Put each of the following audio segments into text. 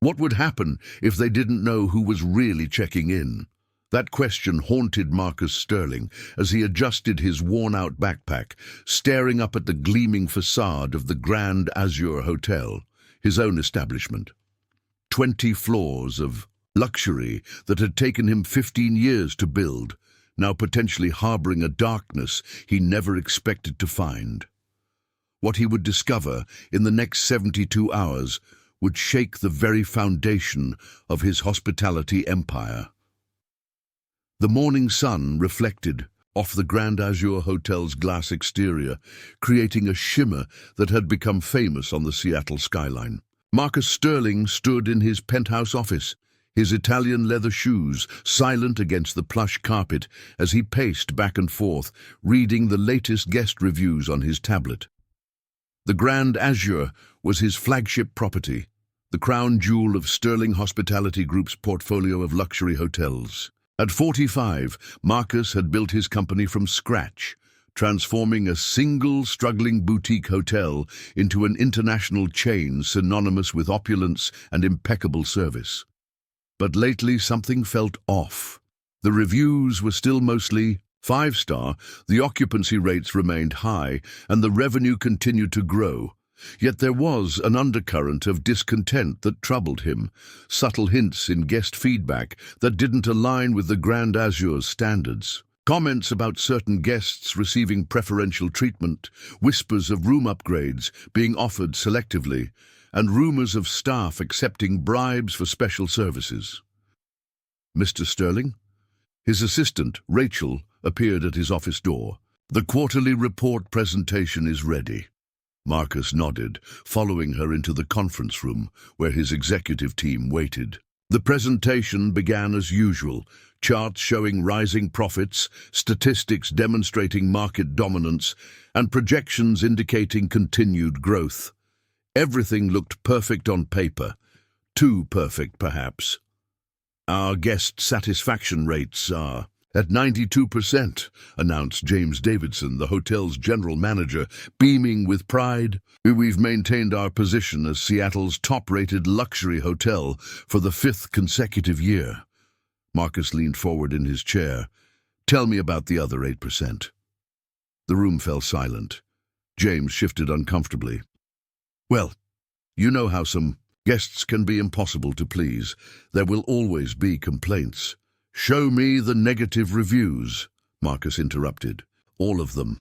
What would happen if they didn't know who was really checking in? That question haunted Marcus Sterling as he adjusted his worn-out backpack, staring up at the gleaming facade of the Grand Azure Hotel, his own establishment. 20 floors of luxury that had taken him 15 years to build, now potentially harboring a darkness he never expected to find. What he would discover in the next 72 hours would shake the very foundation of his hospitality empire. The morning sun reflected off the Grand Azure Hotel's glass exterior, creating a shimmer that had become famous on the Seattle skyline. Marcus Sterling stood in his penthouse office, his Italian leather shoes silent against the plush carpet as he paced back and forth, reading the latest guest reviews on his tablet. The Grand Azure was his flagship property, the crown jewel of Sterling Hospitality Group's portfolio of luxury hotels. At 45, Marcus had built his company from scratch, transforming a single struggling boutique hotel into an international chain synonymous with opulence and impeccable service. But lately something felt off. The reviews were still mostly 5-star, the occupancy rates remained high, and the revenue continued to grow. Yet there was an undercurrent of discontent that troubled him, subtle hints in guest feedback that didn't align with the Grand Azure's standards. Comments about certain guests receiving preferential treatment, whispers of room upgrades being offered selectively, and rumors of staff accepting bribes for special services. Mr. Sterling? His assistant, Rachel, appeared at his office door. "The quarterly report presentation is ready." Marcus nodded, following her into the conference room, where his executive team waited. The presentation began as usual, charts showing rising profits, statistics demonstrating market dominance, and projections indicating continued growth. Everything looked perfect on paper, too perfect perhaps. "Our guest satisfaction rates are at 92%, announced James Davidson, the hotel's general manager, beaming with pride. "We've maintained our position as Seattle's top-rated luxury hotel for the 5th consecutive year." Marcus leaned forward in his chair. "Tell me about the other 8%. The room fell silent. James shifted uncomfortably. "Well, you know how some guests can be impossible to please. There will always be complaints." "Show me the negative reviews," Marcus interrupted. "All of them."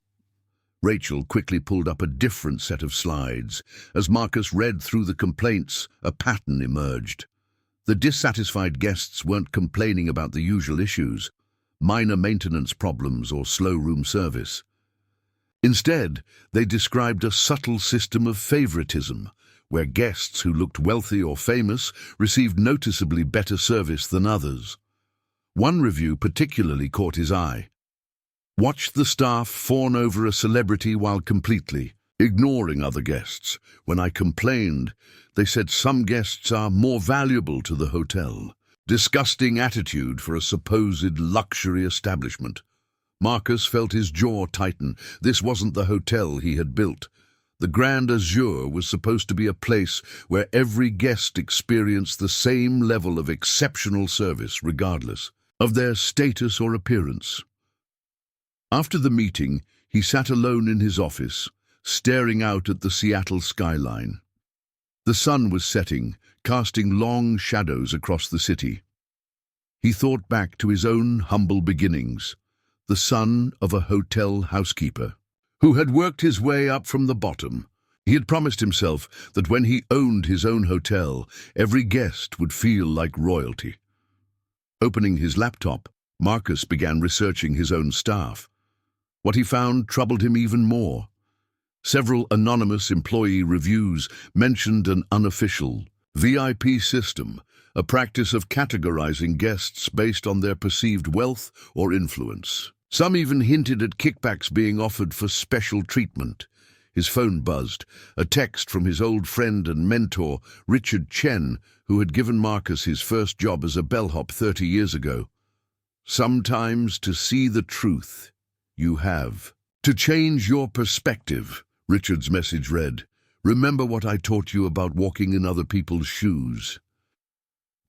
Rachel quickly pulled up a different set of slides. As Marcus read through the complaints, a pattern emerged. The dissatisfied guests weren't complaining about the usual issues, minor maintenance problems or slow room service. Instead, they described a subtle system of favoritism, where guests who looked wealthy or famous received noticeably better service than others. One review particularly caught his eye. "Watched the staff fawn over a celebrity while completely ignoring other guests. When I complained, they said some guests are more valuable to the hotel. Disgusting attitude for a supposed luxury establishment." Marcus felt his jaw tighten. This wasn't the hotel he had built. The Grand Azure was supposed to be a place where every guest experienced the same level of exceptional service, regardless of their status or appearance. After the meeting, he sat alone in his office, staring out at the Seattle skyline. The sun was setting, casting long shadows across the city. He thought back to his own humble beginnings, the son of a hotel housekeeper, who had worked his way up from the bottom. He had promised himself that when he owned his own hotel, every guest would feel like royalty. Opening his laptop, Marcus began researching his own staff. What he found troubled him even more. Several anonymous employee reviews mentioned an unofficial VIP system, a practice of categorizing guests based on their perceived wealth or influence. Some even hinted at kickbacks being offered for special treatment. His phone buzzed, a text from his old friend and mentor, Richard Chen, who had given Marcus his first job as a bellhop 30 years ago. "Sometimes to see the truth, you have to change your perspective," Richard's message read. "Remember what I taught you about walking in other people's shoes.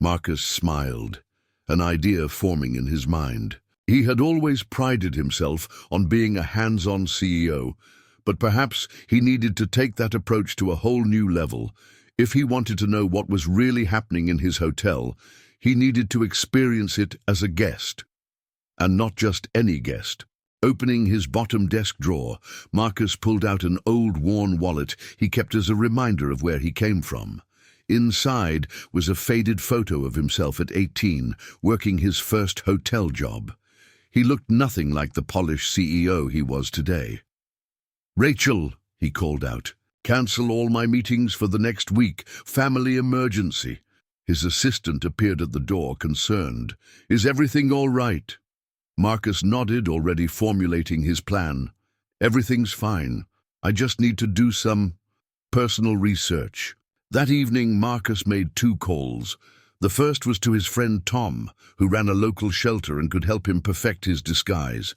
Marcus smiled, an idea forming in his mind. He had always prided himself on being a hands-on CEO, but perhaps he needed to take that approach to a whole new level. If he wanted to know what was really happening in his hotel, he needed to experience it as a guest. And not just any guest. Opening his bottom desk drawer, Marcus pulled out an old worn wallet he kept as a reminder of where he came from. Inside was a faded photo of himself at 18, working his first hotel job. He looked nothing like the polished CEO he was today. "Rachel," he called out, "cancel all my meetings for the next week. Family emergency." His assistant appeared at the door, concerned. "Is everything all right?" Marcus nodded, already formulating his plan. "Everything's fine. I just need to do some personal research." That evening, Marcus made 2 calls. The first was to his friend Tom, who ran a local shelter and could help him perfect his disguise.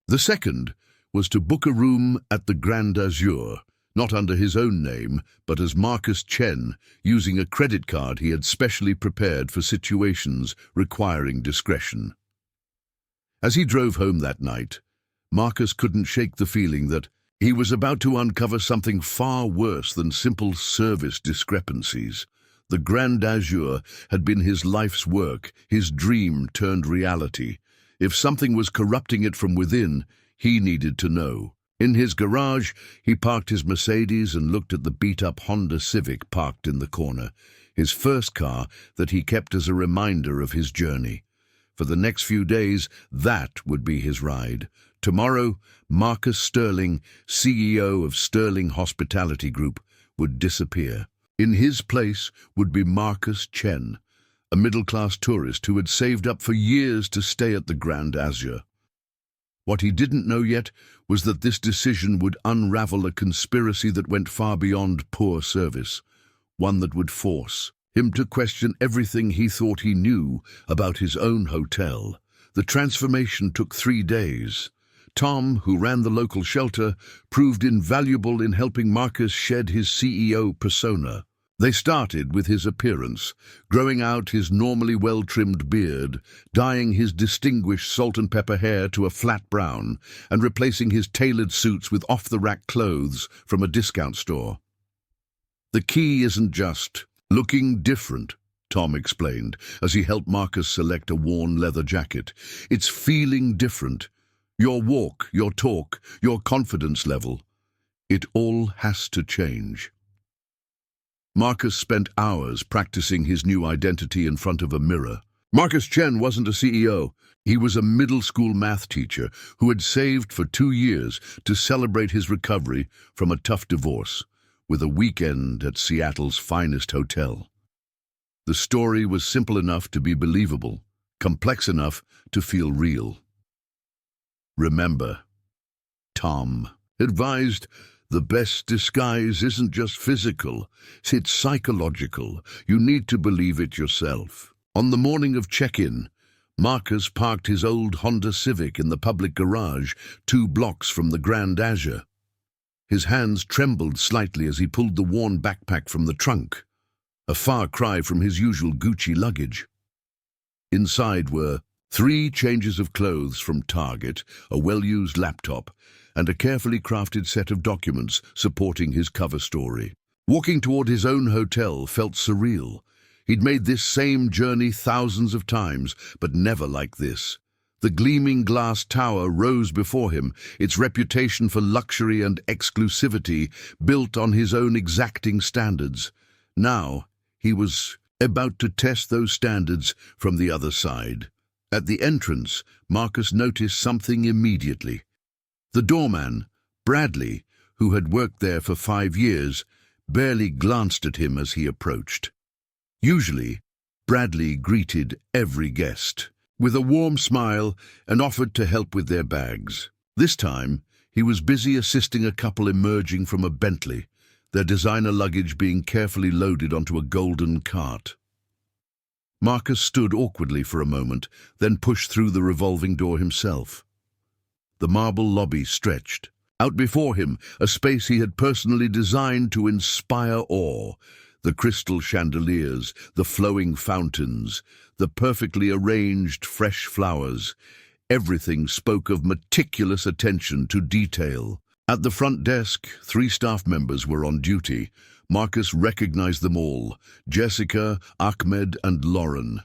The second was to book a room at the Grand Azure, not under his own name, but as Marcus Chen, using a credit card he had specially prepared for situations requiring discretion. As he drove home that night, Marcus couldn't shake the feeling that he was about to uncover something far worse than simple service discrepancies. The Grand Azure had been his life's work, his dream turned reality. If something was corrupting it from within, he needed to know. In his garage, he parked his Mercedes and looked at the beat-up Honda Civic parked in the corner, his first car that he kept as a reminder of his journey. For the next few days, that would be his ride. Tomorrow, Marcus Sterling, CEO of Sterling Hospitality Group, would disappear. In his place would be Marcus Chen, a middle-class tourist who had saved up for years to stay at the Grand Azure. What he didn't know yet was that this decision would unravel a conspiracy that went far beyond poor service, one that would force him to question everything he thought he knew about his own hotel. The transformation took 3 days. Tom, who ran the local shelter, proved invaluable in helping Marcus shed his CEO persona. They started with his appearance, growing out his normally well-trimmed beard, dyeing his distinguished salt and pepper hair to a flat brown, and replacing his tailored suits with off-the-rack clothes from a discount store. "The key isn't just looking different," Tom explained, as he helped Marcus select a worn leather jacket. "It's feeling different. Your walk, your talk, your confidence level. It all has to change." Marcus spent hours practicing his new identity in front of a mirror. Marcus Chen wasn't a CEO. He was a middle school math teacher who had saved for 2 years to celebrate his recovery from a tough divorce, with a weekend at Seattle's finest hotel. The story was simple enough to be believable, complex enough to feel real. "Remember," Tom advised, "the best disguise isn't just physical, it's psychological. You need to believe it yourself." On the morning of check-in, Marcus parked his old Honda Civic in the public garage 2 blocks from the Grand Azure. His hands trembled slightly as he pulled the worn backpack from the trunk, a far cry from his usual Gucci luggage. Inside were 3 changes of clothes from Target, a well-used laptop, and a carefully crafted set of documents supporting his cover story. Walking toward his own hotel felt surreal. He'd made this same journey thousands of times, but never like this. The gleaming glass tower rose before him, its reputation for luxury and exclusivity built on his own exacting standards. Now, he was about to test those standards from the other side. At the entrance, Marcus noticed something immediately. The doorman, Bradley, who had worked there for 5 years, barely glanced at him as he approached. Usually, Bradley greeted every guest with a warm smile and offered to help with their bags. This time, he was busy assisting a couple emerging from a Bentley, their designer luggage being carefully loaded onto a golden cart. Marcus stood awkwardly for a moment, then pushed through the revolving door himself. The marble lobby stretched. Out before him, a space he had personally designed to inspire awe. The crystal chandeliers, the flowing fountains, the perfectly arranged fresh flowers. Everything spoke of meticulous attention to detail. At the front desk, 3 staff members were on duty. Marcus recognized them all: Jessica, Ahmed, and Lauren.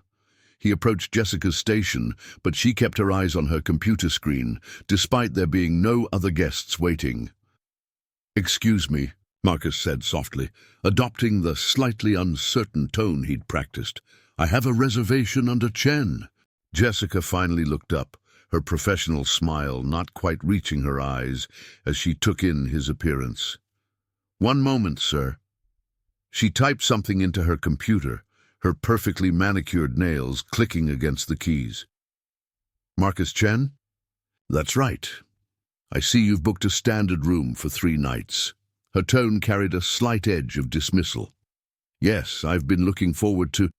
He approached Jessica's station, but she kept her eyes on her computer screen, despite there being no other guests waiting. "Excuse me," Marcus said softly, adopting the slightly uncertain tone he'd practiced. "I have a reservation under Chen." Jessica finally looked up, her professional smile not quite reaching her eyes as she took in his appearance. "One moment, sir." She typed something into her computer, her perfectly manicured nails clicking against the keys. "Marcus Chen?" "That's right. I see you've booked a standard room for 3 nights." Her tone carried a slight edge of dismissal. "Yes, I've been looking forward to—"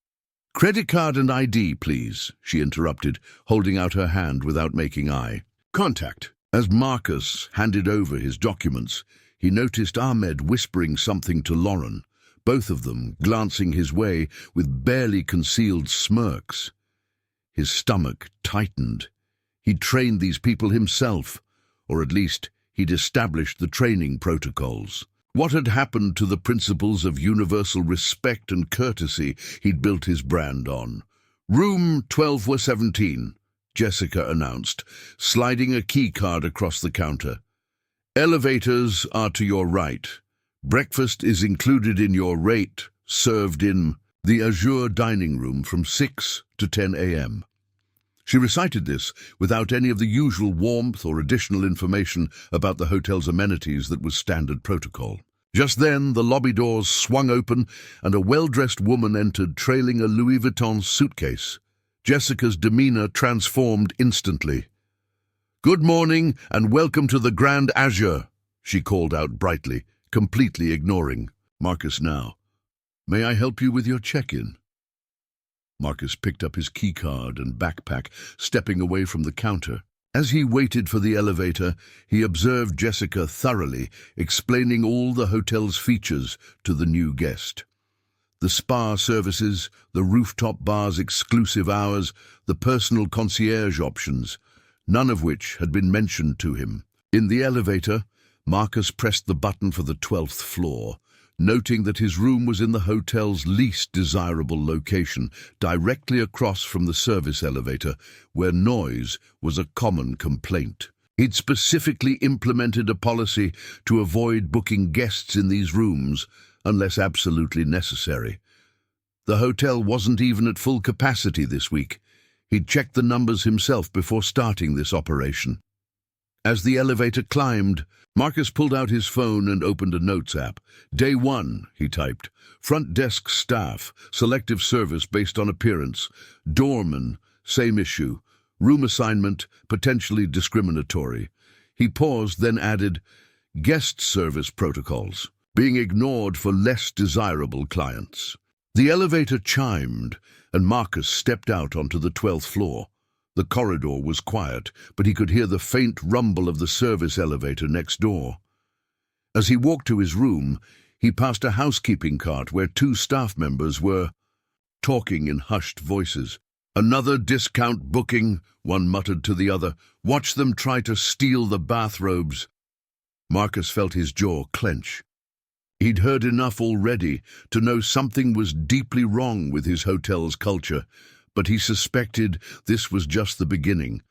"Credit card and ID, please," she interrupted, holding out her hand without making eye contact. As Marcus handed over his documents, he noticed Ahmed whispering something to Lauren, both of them glancing his way with barely concealed smirks. His stomach tightened. He'd trained these people himself, or at least he'd established the training protocols. What had happened to the principles of universal respect and courtesy he'd built his brand on? "Room 1217, Jessica announced, sliding a key card across the counter. "Elevators are to your right. Breakfast is included in your rate, served in the Azure dining room from 6 to 10 a.m. She recited this without any of the usual warmth or additional information about the hotel's amenities that was standard protocol. Just then, the lobby doors swung open and a well-dressed woman entered, trailing a Louis Vuitton suitcase. Jessica's demeanor transformed instantly. "Good morning and welcome to the Grand Azure," she called out brightly, completely ignoring Marcus now. "May I help you with your check-in?" Marcus picked up his keycard and backpack, stepping away from the counter. As he waited for the elevator, he observed Jessica thoroughly, explaining all the hotel's features to the new guest. The spa services, the rooftop bar's exclusive hours, the personal concierge options, none of which had been mentioned to him. In the elevator, Marcus pressed the button for the 12th floor, noting that his room was in the hotel's least desirable location, directly across from the service elevator, where noise was a common complaint. He'd specifically implemented a policy to avoid booking guests in these rooms unless absolutely necessary. The hotel wasn't even at full capacity this week. He'd checked the numbers himself before starting this operation. As the elevator climbed, Marcus pulled out his phone and opened a notes app. "Day 1, he typed. "Front desk staff, selective service based on appearance. Doorman, same issue. Room assignment, potentially discriminatory." He paused, then added, "Guest service protocols, being ignored for less desirable clients." The elevator chimed, and Marcus stepped out onto the 12th floor. The corridor was quiet, but he could hear the faint rumble of the service elevator next door. As he walked to his room, he passed a housekeeping cart where 2 staff members were talking in hushed voices. "Another discount booking," one muttered to the other. "Watch them try to steal the bathrobes." Marcus felt his jaw clench. He'd heard enough already to know something was deeply wrong with his hotel's culture, but he suspected this was just the beginning.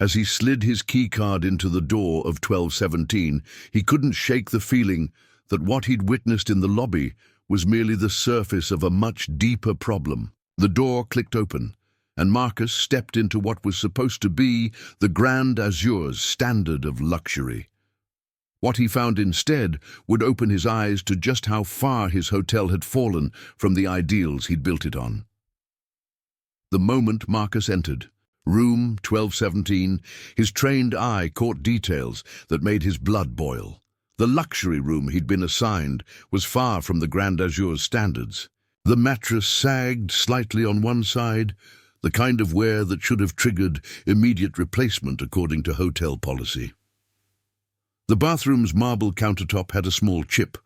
As he slid his keycard into the door of 1217, he couldn't shake the feeling that what he'd witnessed in the lobby was merely the surface of a much deeper problem. The door clicked open, and Marcus stepped into what was supposed to be the Grand Azure's standard of luxury. What he found instead would open his eyes to just how far his hotel had fallen from the ideals he'd built it on. The moment Marcus entered, room 1217, his trained eye caught details that made his blood boil. The luxury room he'd been assigned was far from the Grand Azure's standards. The mattress sagged slightly on one side, the kind of wear that should have triggered immediate replacement according to hotel policy. The bathroom's marble countertop had a small chip,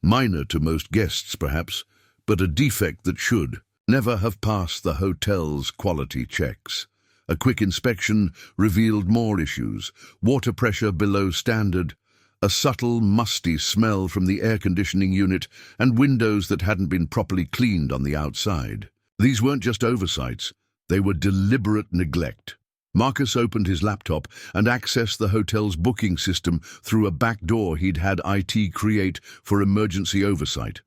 minor to most guests perhaps, but a defect that should never have passed the hotel's quality checks. A quick inspection revealed more issues: water pressure below standard, a subtle, musty smell from the air conditioning unit, and windows that hadn't been properly cleaned on the outside. These weren't just oversights, they were deliberate neglect. Marcus opened his laptop and accessed the hotel's booking system through a back door he'd had IT create for emergency oversight.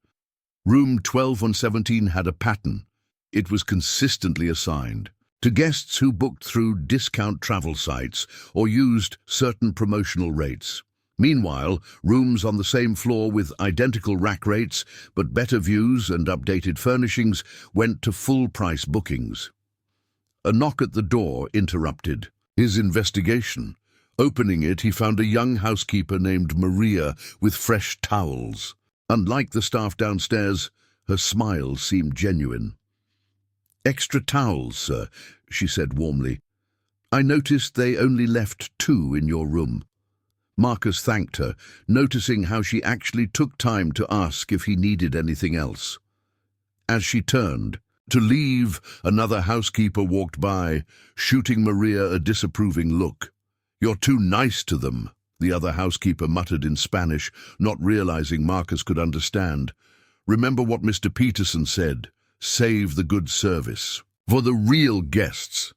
Room 12-17 had a pattern. It was consistently assigned to guests who booked through discount travel sites or used certain promotional rates. Meanwhile, rooms on the same floor with identical rack rates but better views and updated furnishings went to full-price bookings. A knock at the door interrupted his investigation. Opening it, he found a young housekeeper named Maria with fresh towels. Unlike the staff downstairs, her smile seemed genuine. "Extra towels, sir," she said warmly. "I noticed they only left 2 in your room." Marcus thanked her, noticing how she actually took time to ask if he needed anything else. As she turned to leave, another housekeeper walked by, shooting Maria a disapproving look. "You're too nice to them," the other housekeeper muttered in Spanish, not realizing Marcus could understand. "Remember what Mr. Peterson said, save the good service for the real guests."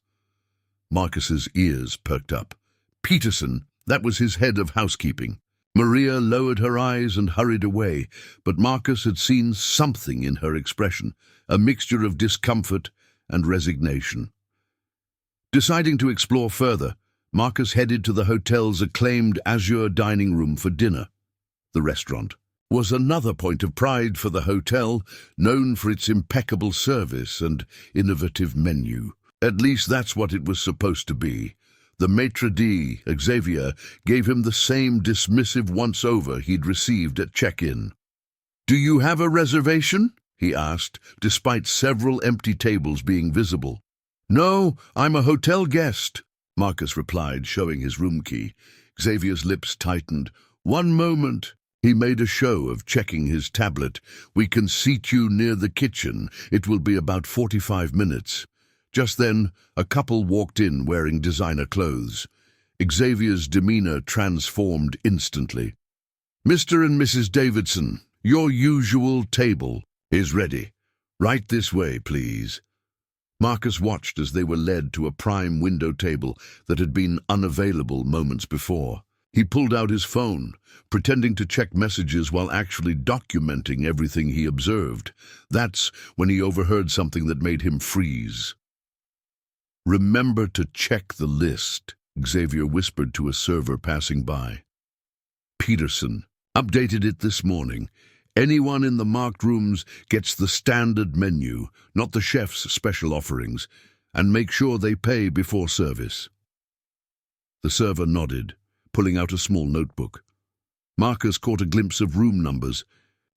Marcus's ears perked up. Peterson, that was his head of housekeeping. Maria lowered her eyes and hurried away, but Marcus had seen something in her expression, a mixture of discomfort and resignation. Deciding to explore further, Marcus headed to the hotel's acclaimed Azure dining room for dinner. The restaurant was another point of pride for the hotel, known for its impeccable service and innovative menu. At least that's what it was supposed to be. The maitre d', Xavier, gave him the same dismissive once-over he'd received at check-in. "Do you have a reservation?" he asked, despite several empty tables being visible. "No, I'm a hotel guest," Marcus replied, showing his room key. Xavier's lips tightened. "One moment." He made a show of checking his tablet. "We can seat you near the kitchen. It will be about 45 minutes. Just then, a couple walked in wearing designer clothes. Xavier's demeanor transformed instantly. "Mr. and Mrs. Davidson, your usual table is ready. Right this way, please." Marcus watched as they were led to a prime window table that had been unavailable moments before. He pulled out his phone, pretending to check messages while actually documenting everything he observed. That's when he overheard something that made him freeze. "Remember to check the list," Xavier whispered to a server passing by. "Peterson updated it this morning. Anyone in the marked rooms gets the standard menu, not the chef's special offerings, and make sure they pay before service." The server nodded, pulling out a small notebook. Marcus caught a glimpse of room numbers,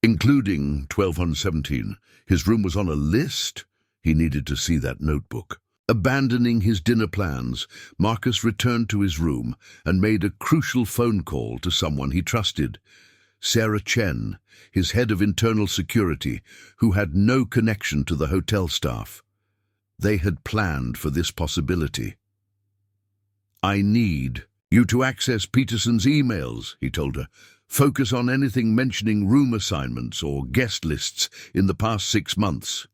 including 1217. His room was on a list. He needed to see that notebook. Abandoning his dinner plans, Marcus returned to his room and made a crucial phone call to someone he trusted. Sarah Chen, his head of internal security, who had no connection to the hotel staff. They had planned for this possibility. "I need you to access Peterson's emails," he told her. "Focus on anything mentioning room assignments or guest lists in the past 6 months."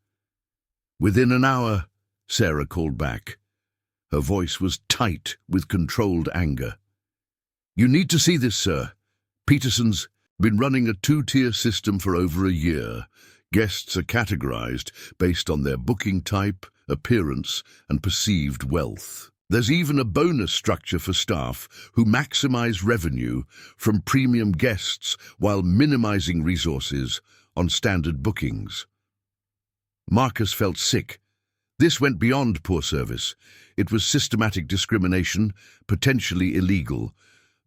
Within an hour, Sarah called back. Her voice was tight with controlled anger. "You need to see this, sir. Peterson's been running a 2-tier system for over a year. Guests are categorized based on their booking type, appearance, and perceived wealth. There's even a bonus structure for staff who maximize revenue from premium guests while minimizing resources on standard bookings." Marcus felt sick. This went beyond poor service. It was systematic discrimination, potentially illegal.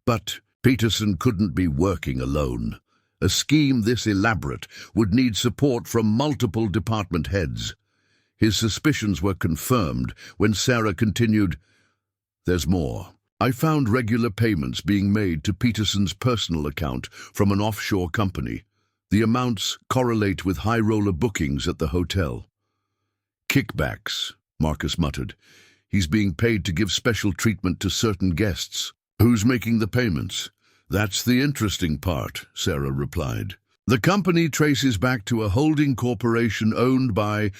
But Peterson couldn't be working alone. A scheme this elaborate would need support from multiple department heads. His suspicions were confirmed when Sarah continued, "There's more. I found regular payments being made to Peterson's personal account from an offshore company. The amounts correlate with high-roller bookings at the hotel. Kickbacks, Marcus muttered. He's being paid to give special treatment to certain guests. Who's making the payments? That's the interesting part, Sarah replied. The company traces back to a holding corporation owned by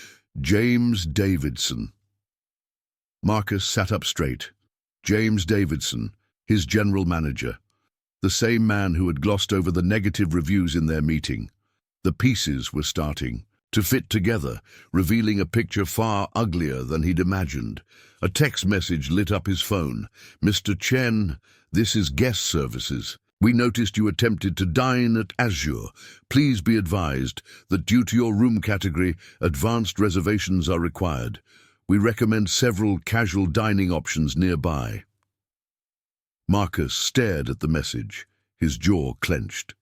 James Davidson. Marcus sat up straight. James Davidson, his general manager. The same man who had glossed over the negative reviews in their meeting. The pieces were starting to fit together, revealing a picture far uglier than he'd imagined. A text message lit up his phone. Mr. Chen, this is guest services. We noticed you attempted to dine at Azure. Please be advised that due to your room category, advanced reservations are required. We recommend several casual dining options nearby. Marcus stared at the message, his jaw clenched.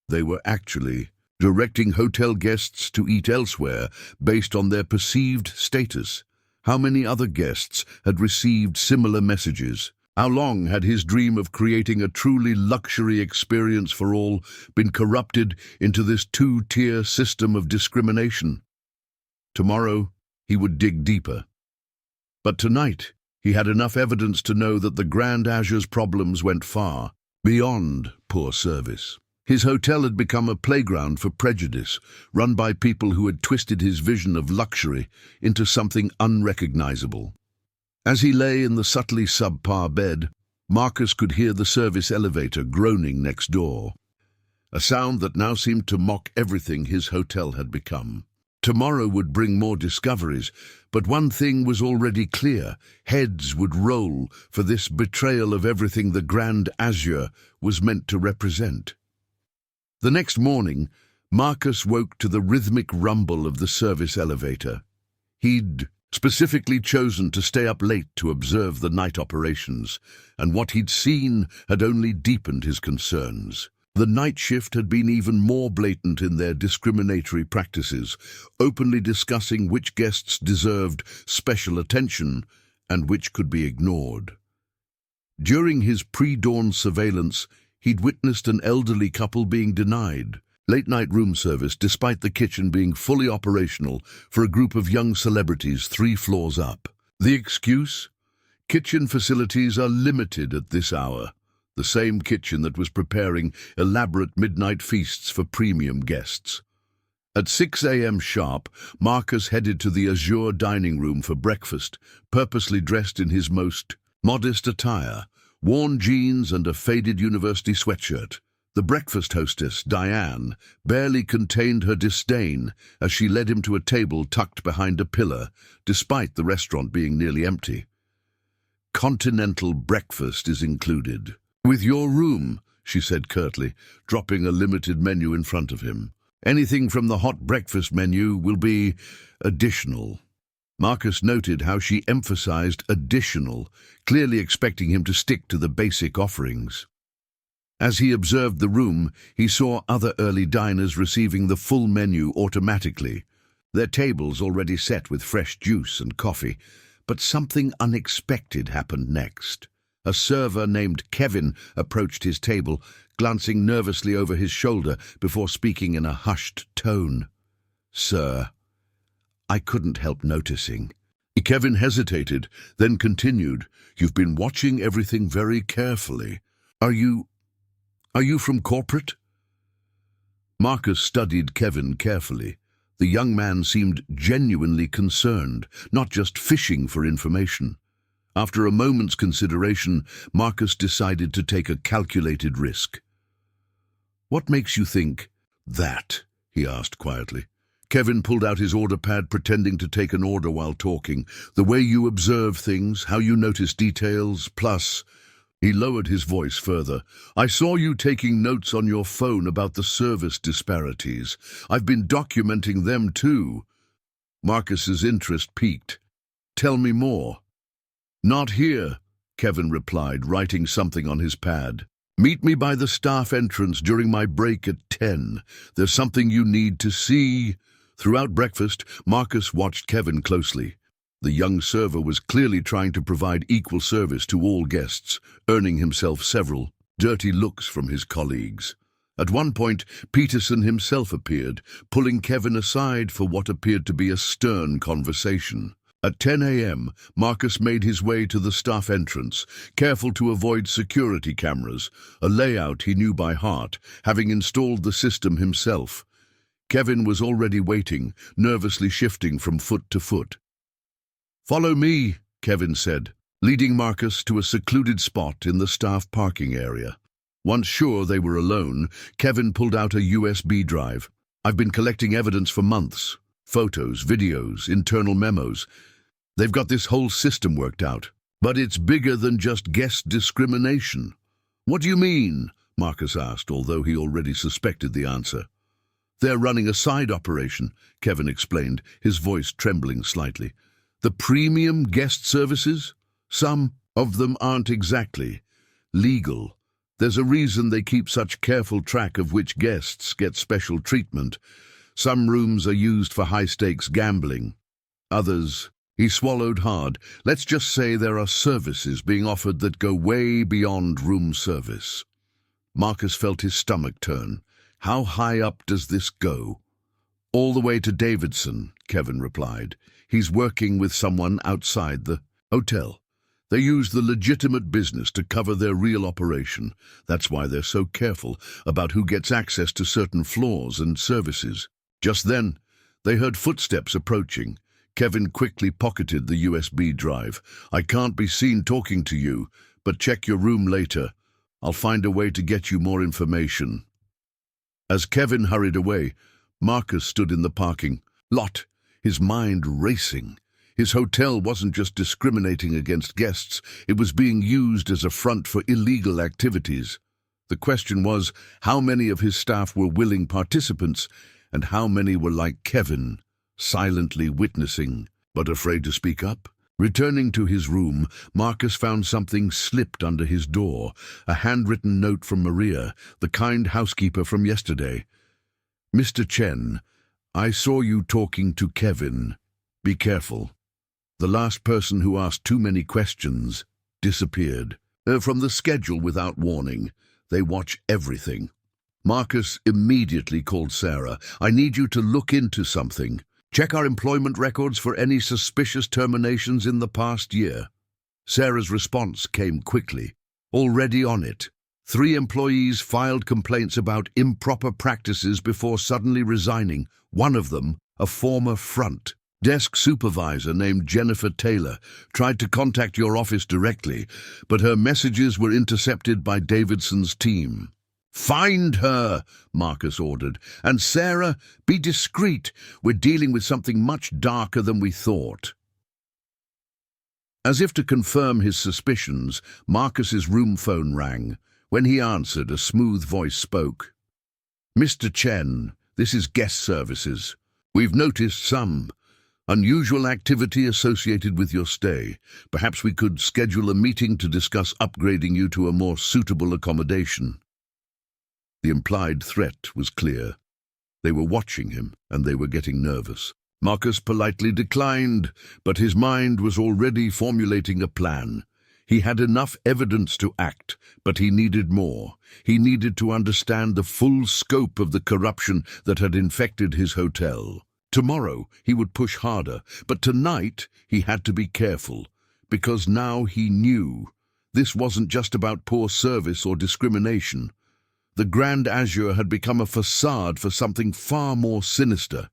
They were actually directing hotel guests to eat elsewhere based on their perceived status. How many other guests had received similar messages? How long had his dream of creating a truly luxury experience for all been corrupted into this two-tier system of discrimination? Tomorrow, he would dig deeper. But tonight, he had enough evidence to know that the Grand Azure's problems went far beyond poor service. His hotel had become a playground for prejudice, run by people who had twisted his vision of luxury into something unrecognizable. As he lay in the subtly subpar bed, Marcus could hear the service elevator groaning next door, a sound that now seemed to mock everything his hotel had become. Tomorrow would bring more discoveries, but one thing was already clear. Heads would roll for this betrayal of everything the Grand Azure was meant to represent. The next morning, Marcus woke to the rhythmic rumble of the service elevator. He'd specifically chosen to stay up late to observe the night operations, and what he'd seen had only deepened his concerns. The night shift had been even more blatant in their discriminatory practices, openly discussing which guests deserved special attention and which could be ignored. During his pre-dawn surveillance, he'd witnessed an elderly couple being denied late-night room service despite the kitchen being fully operational for a group of young celebrities 3 floors up. The excuse? Kitchen facilities are limited at this hour. The same kitchen that was preparing elaborate midnight feasts for premium guests. At 6 a.m. sharp, Marcus headed to the Azure dining room for breakfast, purposely dressed in his most modest attire, worn jeans and a faded university sweatshirt. The breakfast hostess, Diane, barely contained her disdain as she led him to a table tucked behind a pillar, despite the restaurant being nearly empty. Continental breakfast is included. With your room, she said curtly, dropping a limited menu in front of him. Anything from the hot breakfast menu will be additional. Marcus noted how she emphasized additional, clearly expecting him to stick to the basic offerings. As he observed the room, he saw other early diners receiving the full menu automatically, their tables already set with fresh juice and coffee. But something unexpected happened next. A server named Kevin approached his table, glancing nervously over his shoulder before speaking in a hushed tone. "Sir, I couldn't help noticing." Kevin hesitated, then continued, "You've been watching everything very carefully. Are you from corporate?" Marcus studied Kevin carefully. The young man seemed genuinely concerned, not just fishing for information. After a moment's consideration, Marcus decided to take a calculated risk. "What makes you think that?" he asked quietly. Kevin pulled out his order pad, pretending to take an order while talking. "The way you observe things, how you notice details, plus..." He lowered his voice further. "I saw you taking notes on your phone about the service disparities. I've been documenting them too." Marcus's interest piqued. "Tell me more." "Not here," Kevin replied, writing something on his pad. "Meet me by the staff entrance during my break at 10. There's something you need to see." Throughout breakfast, Marcus watched Kevin closely. The young server was clearly trying to provide equal service to all guests, earning himself several dirty looks from his colleagues. At one point, Peterson himself appeared, pulling Kevin aside for what appeared to be a stern conversation. At 10 a.m., Marcus made his way to the staff entrance, careful to avoid security cameras, a layout he knew by heart, having installed the system himself. Kevin was already waiting, nervously shifting from foot to foot. "Follow me," Kevin said, leading Marcus to a secluded spot in the staff parking area. Once sure they were alone, Kevin pulled out a USB drive. "I've been collecting evidence for months. Photos, videos, internal memos. They've got this whole system worked out. But it's bigger than just guest discrimination." "What do you mean?" Marcus asked, although he already suspected the answer. "They're running a side operation," Kevin explained, his voice trembling slightly. "The premium guest services? Some of them aren't exactly legal. There's a reason they keep such careful track of which guests get special treatment. Some rooms are used for high-stakes gambling. Others..." He swallowed hard. "Let's just say there are services being offered that go way beyond room service." Marcus felt his stomach turn. "How high up does this go?" "All the way to Davidson," Kevin replied. "He's working with someone outside the hotel. They use the legitimate business to cover their real operation. That's why they're so careful about who gets access to certain floors and services." Just then, they heard footsteps approaching. Kevin quickly pocketed the USB drive. "I can't be seen talking to you, but check your room later. I'll find a way to get you more information." As Kevin hurried away, Marcus stood in the parking lot, his mind racing. His hotel wasn't just discriminating against guests, it was being used as a front for illegal activities. The question was, how many of his staff were willing participants, and how many were like Kevin, silently witnessing, but afraid to speak up? Returning to his room, Marcus found something slipped under his door, a handwritten note from Maria, the kind housekeeper from yesterday. "Mr. Chen, I saw you talking to Kevin. Be careful. The last person who asked too many questions disappeared. From the schedule without warning. They watch everything." Marcus immediately called Sarah. "I need you to look into something. Check our employment records for any suspicious terminations in the past year." Sarah's response came quickly. "Already on it. 3 employees filed complaints about improper practices before suddenly resigning. One of them, a former front desk supervisor named Jennifer Taylor, tried to contact your office directly, but her messages were intercepted by Davidson's team." "Find her," Marcus ordered. "And Sarah, be discreet. We're dealing with something much darker than we thought." As if to confirm his suspicions, Marcus's room phone rang. When he answered, a smooth voice spoke. "Mr. Chen, this is guest services. We've noticed some unusual activity associated with your stay. Perhaps we could schedule a meeting to discuss upgrading you to a more suitable accommodation." The implied threat was clear. They were watching him, and they were getting nervous. Marcus politely declined, but his mind was already formulating a plan. He had enough evidence to act, but he needed more. He needed to understand the full scope of the corruption that had infected his hotel. Tomorrow he would push harder, but tonight he had to be careful, because now he knew this wasn't just about poor service or discrimination. The Grand Azure had become a facade for something far more sinister,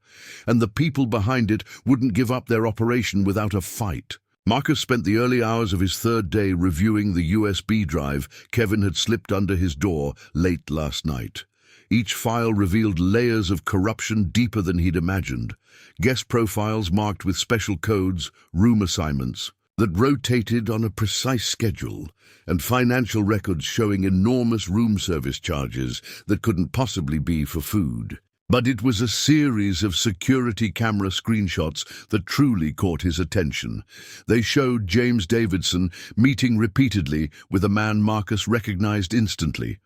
and the people behind it wouldn't give up their operation without a fight. Marcus spent the early hours of his 3rd day reviewing the USB drive Kevin had slipped under his door late last night. Each file revealed layers of corruption deeper than he'd imagined. Guest profiles marked with special codes, room assignments that rotated on a precise schedule, and financial records showing enormous room service charges that couldn't possibly be for food. But it was a series of security camera screenshots that truly caught his attention. They showed James Davidson meeting repeatedly with a man Marcus recognized instantly.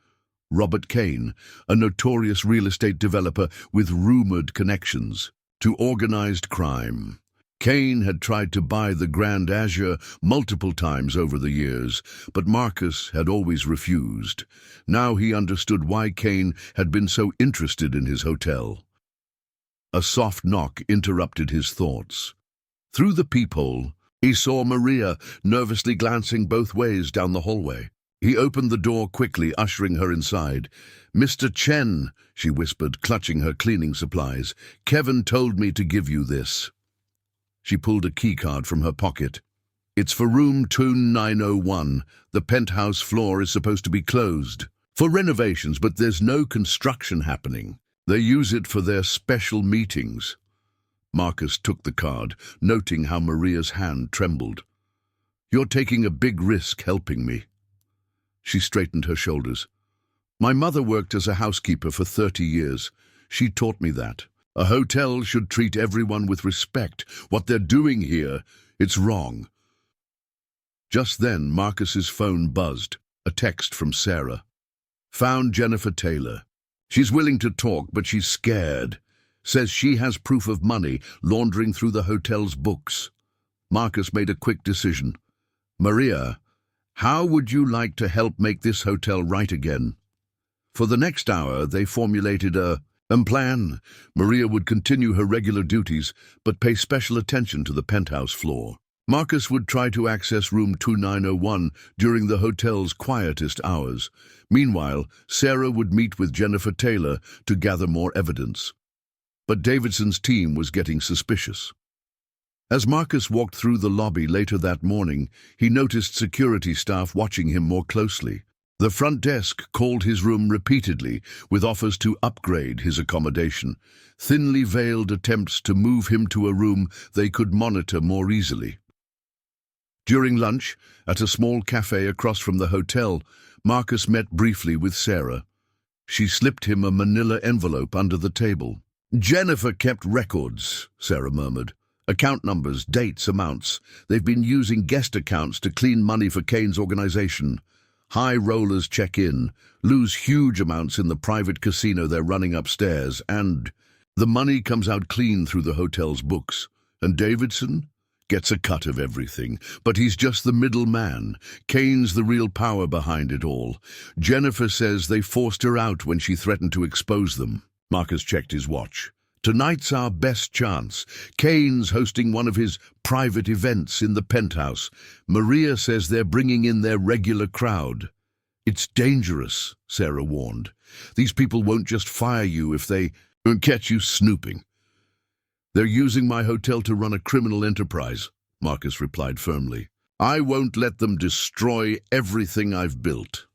Robert Kane, a notorious real estate developer with rumored connections to organized crime. Kane had tried to buy the Grand Azure multiple times over the years, but Marcus had always refused. Now he understood why Kane had been so interested in his hotel. A soft knock interrupted his thoughts. Through the peephole, he saw Maria nervously glancing both ways down the hallway. He opened the door quickly, ushering her inside. "Mr. Chen," she whispered, clutching her cleaning supplies, "Kevin told me to give you this." She pulled a keycard from her pocket. "It's for room 2901. The penthouse floor is supposed to be closed for renovations, but there's no construction happening. They use it for their special meetings." Marcus took the card, noting how Maria's hand trembled. "You're taking a big risk helping me." She straightened her shoulders. "My mother worked as a housekeeper for 30 years. She taught me that. A hotel should treat everyone with respect. What they're doing here, it's wrong." Just then, Marcus's phone buzzed. A text from Sarah. "Found Jennifer Taylor. She's willing to talk, but she's scared. Says she has proof of money laundering through the hotel's books." Marcus made a quick decision. "Maria, how would you like to help make this hotel right again?" For the next hour, they formulated a plan. Maria would continue her regular duties, but pay special attention to the penthouse floor. Marcus would try to access room 2901 during the hotel's quietest hours. Meanwhile, Sarah would meet with Jennifer Taylor to gather more evidence. But Davidson's team was getting suspicious. As Marcus walked through the lobby later that morning, he noticed security staff watching him more closely. The front desk called his room repeatedly, with offers to upgrade his accommodation, thinly veiled attempts to move him to a room they could monitor more easily. During lunch, at a small cafe across from the hotel, Marcus met briefly with Sarah. She slipped him a manila envelope under the table. "Jennifer kept records," Sarah murmured. "Account numbers, dates, amounts. They've been using guest accounts to clean money for Kane's organization. High rollers check in, lose huge amounts in the private casino they're running upstairs, and the money comes out clean through the hotel's books. And Davidson gets a cut of everything, but he's just the middleman. Kane's the real power behind it all. Jennifer says they forced her out when she threatened to expose them." Marcus checked his watch. "Tonight's our best chance. Kane's hosting one of his private events in the penthouse. Maria says they're bringing in their regular crowd." "It's dangerous," Sarah warned. "These people won't just fire you if they catch you snooping." "They're using my hotel to run a criminal enterprise," Marcus replied firmly. "I won't let them destroy everything I've built."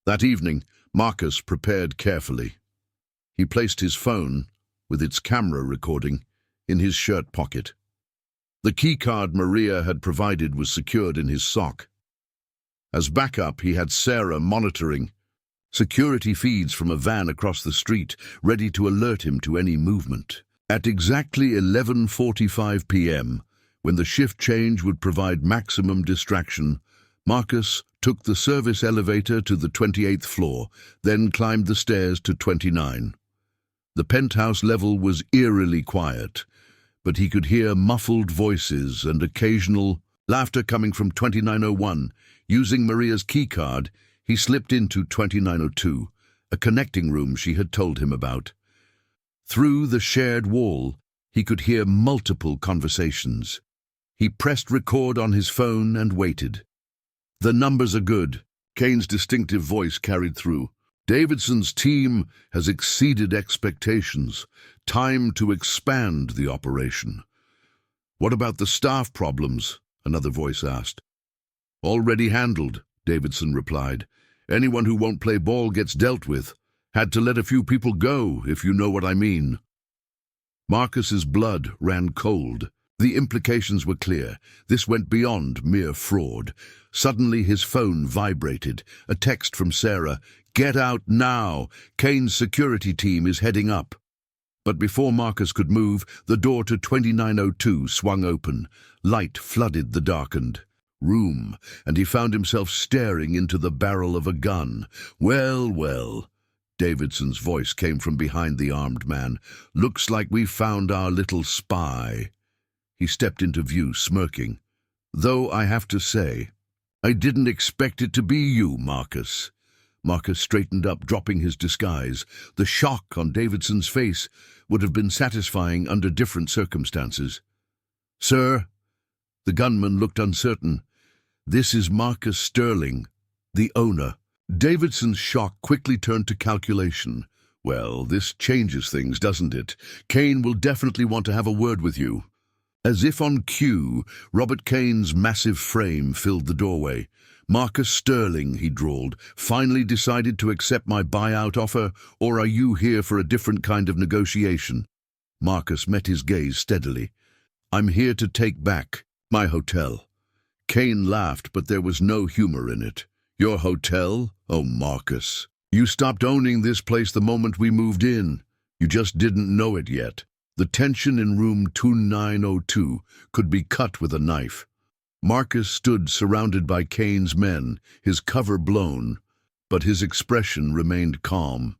That evening, Marcus prepared carefully. He placed his phone, with its camera recording, in his shirt pocket. The keycard Maria had provided was secured in his sock. As backup, he had Sarah monitoring security feeds from a van across the street, ready to alert him to any movement. At exactly 11:45 p.m., when the shift change would provide maximum distraction, Marcus took the service elevator to the 28th floor, then climbed the stairs to 29. The penthouse level was eerily quiet, but he could hear muffled voices and occasional laughter coming from 2901. Using Maria's keycard, he slipped into 2902, a connecting room she had told him about. Through the shared wall, he could hear multiple conversations. He pressed record on his phone and waited. "The numbers are good," Kane's distinctive voice carried through. "Davidson's team has exceeded expectations. Time to expand the operation." "What about the staff problems?" another voice asked. "Already handled," Davidson replied. "Anyone who won't play ball gets dealt with. Had to let a few people go, if you know what I mean." Marcus's blood ran cold. The implications were clear. This went beyond mere fraud. Suddenly his phone vibrated. A text from Sarah. "Get out now. Kane's security team is heading up." But before Marcus could move, the door to 2902 swung open. Light flooded the darkened room, and he found himself staring into the barrel of a gun. "Well, well," Davidson's voice came from behind the armed man. "Looks like we found our little spy." He stepped into view, smirking. "Though I have to say, I didn't expect it to be you, Marcus." Marcus straightened up, dropping his disguise. The shock on Davidson's face would have been satisfying under different circumstances. "Sir?" The gunman looked uncertain. "This is Marcus Sterling, the owner." Davidson's shock quickly turned to calculation. "Well, this changes things, doesn't it? Kane will definitely want to have a word with you." As if on cue, Robert Kane's massive frame filled the doorway. "Marcus Sterling," he drawled, "finally decided to accept my buyout offer, or are you here for a different kind of negotiation?" Marcus met his gaze steadily. "I'm here to take back my hotel." Kane laughed, but there was no humor in it. "Your hotel? Oh, Marcus. You stopped owning this place the moment we moved in. You just didn't know it yet." The tension in room 2902 could be cut with a knife. Marcus stood surrounded by Kane's men, his cover blown, but his expression remained calm.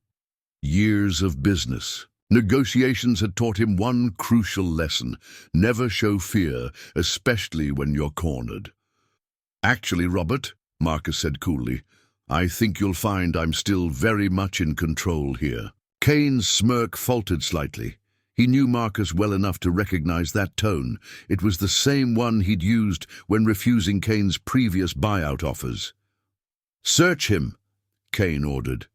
Years of business. Negotiations had taught him one crucial lesson: never show fear, especially when you're cornered. "Actually, Robert," Marcus said coolly, "I think you'll find I'm still very much in control here." Kane's smirk faltered slightly. He knew Marcus well enough to recognize that tone. It was the same one he'd used when refusing Kane's previous buyout offers. "Search him," Kane ordered.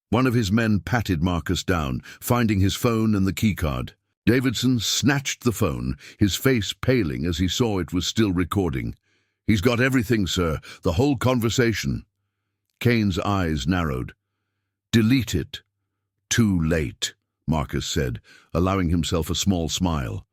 One of his men patted Marcus down, finding his phone and the keycard. Davidson snatched the phone, his face paling as he saw it was still recording. "He's got everything, sir, the whole conversation." Kane's eyes narrowed. "Delete it." "Too late," Marcus said, allowing himself a small smile.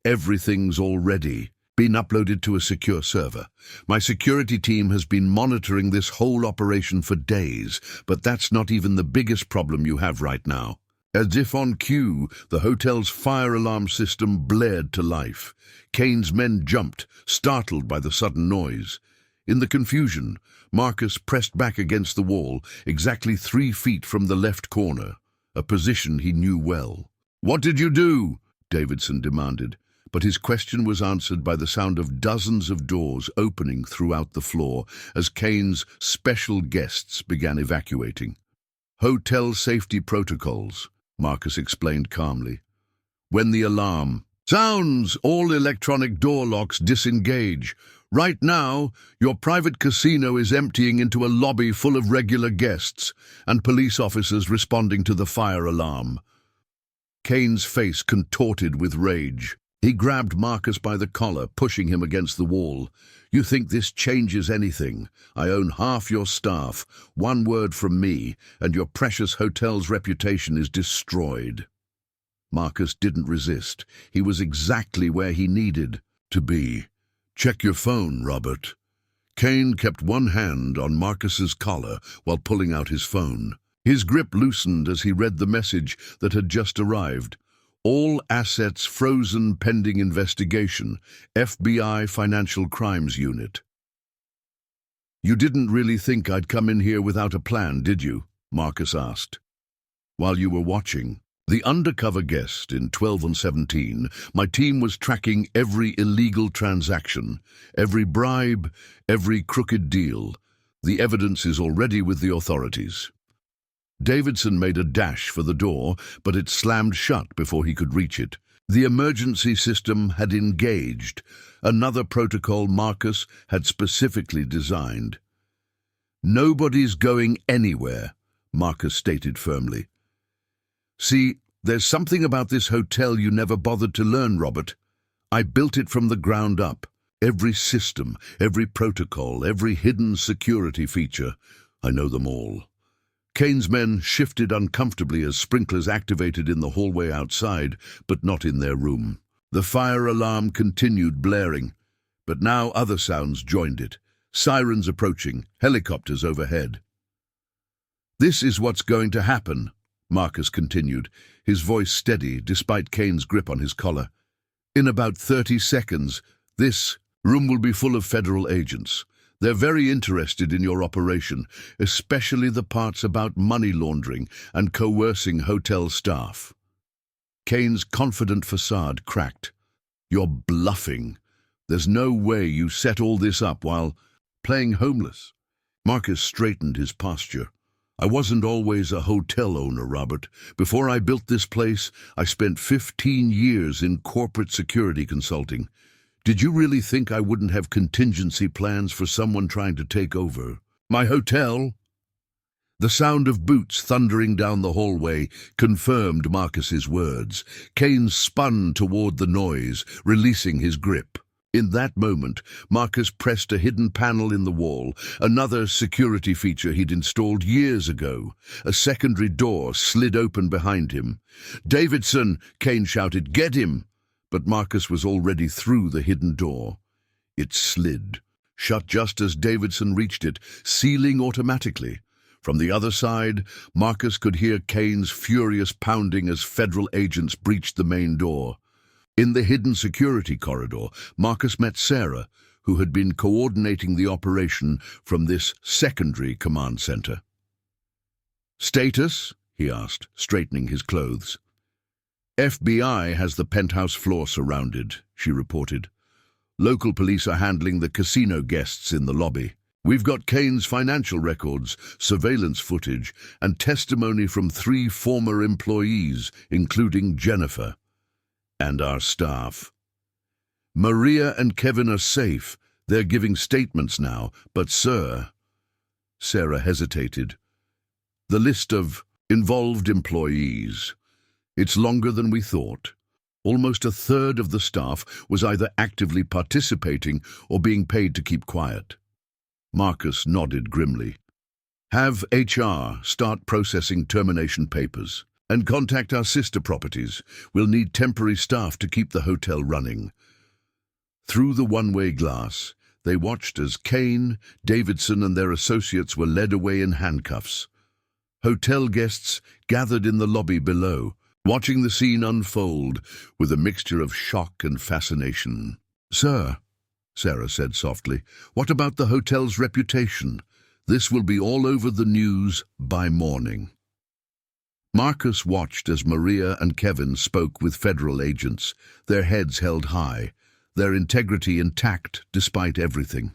"Everything's already been uploaded to a secure server. My security team has been monitoring this whole operation for days, but that's not even the biggest problem you have right now." As if on cue, the hotel's fire alarm system blared to life. Kane's men jumped, startled by the sudden noise. In the confusion, Marcus pressed back against the wall, exactly 3 feet from the left corner, a position he knew well. "What did you do?" Davidson demanded, but his question was answered by the sound of dozens of doors opening throughout the floor as Kane's special guests began evacuating. "Hotel safety protocols," Marcus explained calmly. "When the alarm sounds, all electronic door locks disengage. Right now, your private casino is emptying into a lobby full of regular guests and police officers responding to the fire alarm." Kane's face contorted with rage. He grabbed Marcus by the collar, pushing him against the wall. "You think this changes anything? I own half your staff. One word from me, and your precious hotel's reputation is destroyed." Marcus didn't resist. He was exactly where he needed to be. "Check your phone, Robert." Kane kept one hand on Marcus's collar while pulling out his phone. His grip loosened as he read the message that had just arrived. "All assets frozen pending investigation. FBI Financial Crimes Unit." "You didn't really think I'd come in here without a plan, did you?" Marcus asked. "While you were watching the Undercover guest in 12 and 17, my team was tracking every illegal transaction, every bribe, every crooked deal. The evidence is already with the authorities." Davidson made a dash for the door, but it slammed shut before he could reach it. The emergency system had engaged, another protocol Marcus had specifically designed. "Nobody's going anywhere," Marcus stated firmly. "See, there's something about this hotel you never bothered to learn, Robert. I built it from the ground up. Every system, every protocol, every hidden security feature. I know them all." Kane's men shifted uncomfortably as sprinklers activated in the hallway outside, but not in their room. The fire alarm continued blaring, but now other sounds joined it. Sirens approaching, helicopters overhead. "This is what's going to happen," Marcus continued, his voice steady despite Kane's grip on his collar. "In about 30 seconds, this room will be full of federal agents. They're very interested in your operation, especially the parts about money laundering and coercing hotel staff." Kane's confident facade cracked. You're bluffing. There's no way you set all this up while playing homeless. Marcus straightened his posture. I wasn't always a hotel owner, Robert. Before I built this place, I spent 15 years in corporate security consulting. Did you really think I wouldn't have contingency plans for someone trying to take over my hotel? The sound of boots thundering down the hallway confirmed Marcus's words. Kane spun toward the noise, releasing his grip. In that moment, Marcus pressed a hidden panel in the wall, another security feature he'd installed years ago. A secondary door slid open behind him. "Davidson!" Kane shouted. "Get him!" But Marcus was already through the hidden door. It slid, shut just as Davidson reached it, sealing automatically. From the other side, Marcus could hear Kane's furious pounding as federal agents breached the main door. In the hidden security corridor, Marcus met Sarah, who had been coordinating the operation from this secondary command center. "Status?" he asked, straightening his clothes. "FBI has the penthouse floor surrounded," she reported. "Local police are handling the casino guests in the lobby. We've got Kane's financial records, surveillance footage, and testimony from 3 former employees, including Jennifer. And our staff. Maria and Kevin are safe. They're giving statements now. But, sir," Sarah hesitated, "the list of involved employees, it's longer than we thought. Almost a third of the staff was either actively participating or being paid to keep quiet." Marcus nodded grimly. "Have HR start processing termination papers. And contact our sister properties. We'll need temporary staff to keep the hotel running." Through the one-way glass, they watched as Kane, Davidson, and their associates were led away in handcuffs. Hotel guests gathered in the lobby below, watching the scene unfold with a mixture of shock and fascination. "Sir," Sarah said softly, "what about the hotel's reputation? This will be all over the news by morning." Marcus watched as Maria and Kevin spoke with federal agents, their heads held high, their integrity intact despite everything.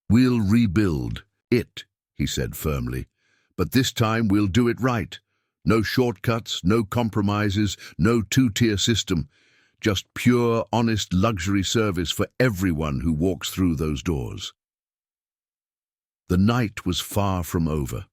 "We'll rebuild it," he said firmly, "but this time we'll do it right. No shortcuts, no compromises, no two-tier system. Just pure, honest luxury service for everyone who walks through those doors." The night was far from over.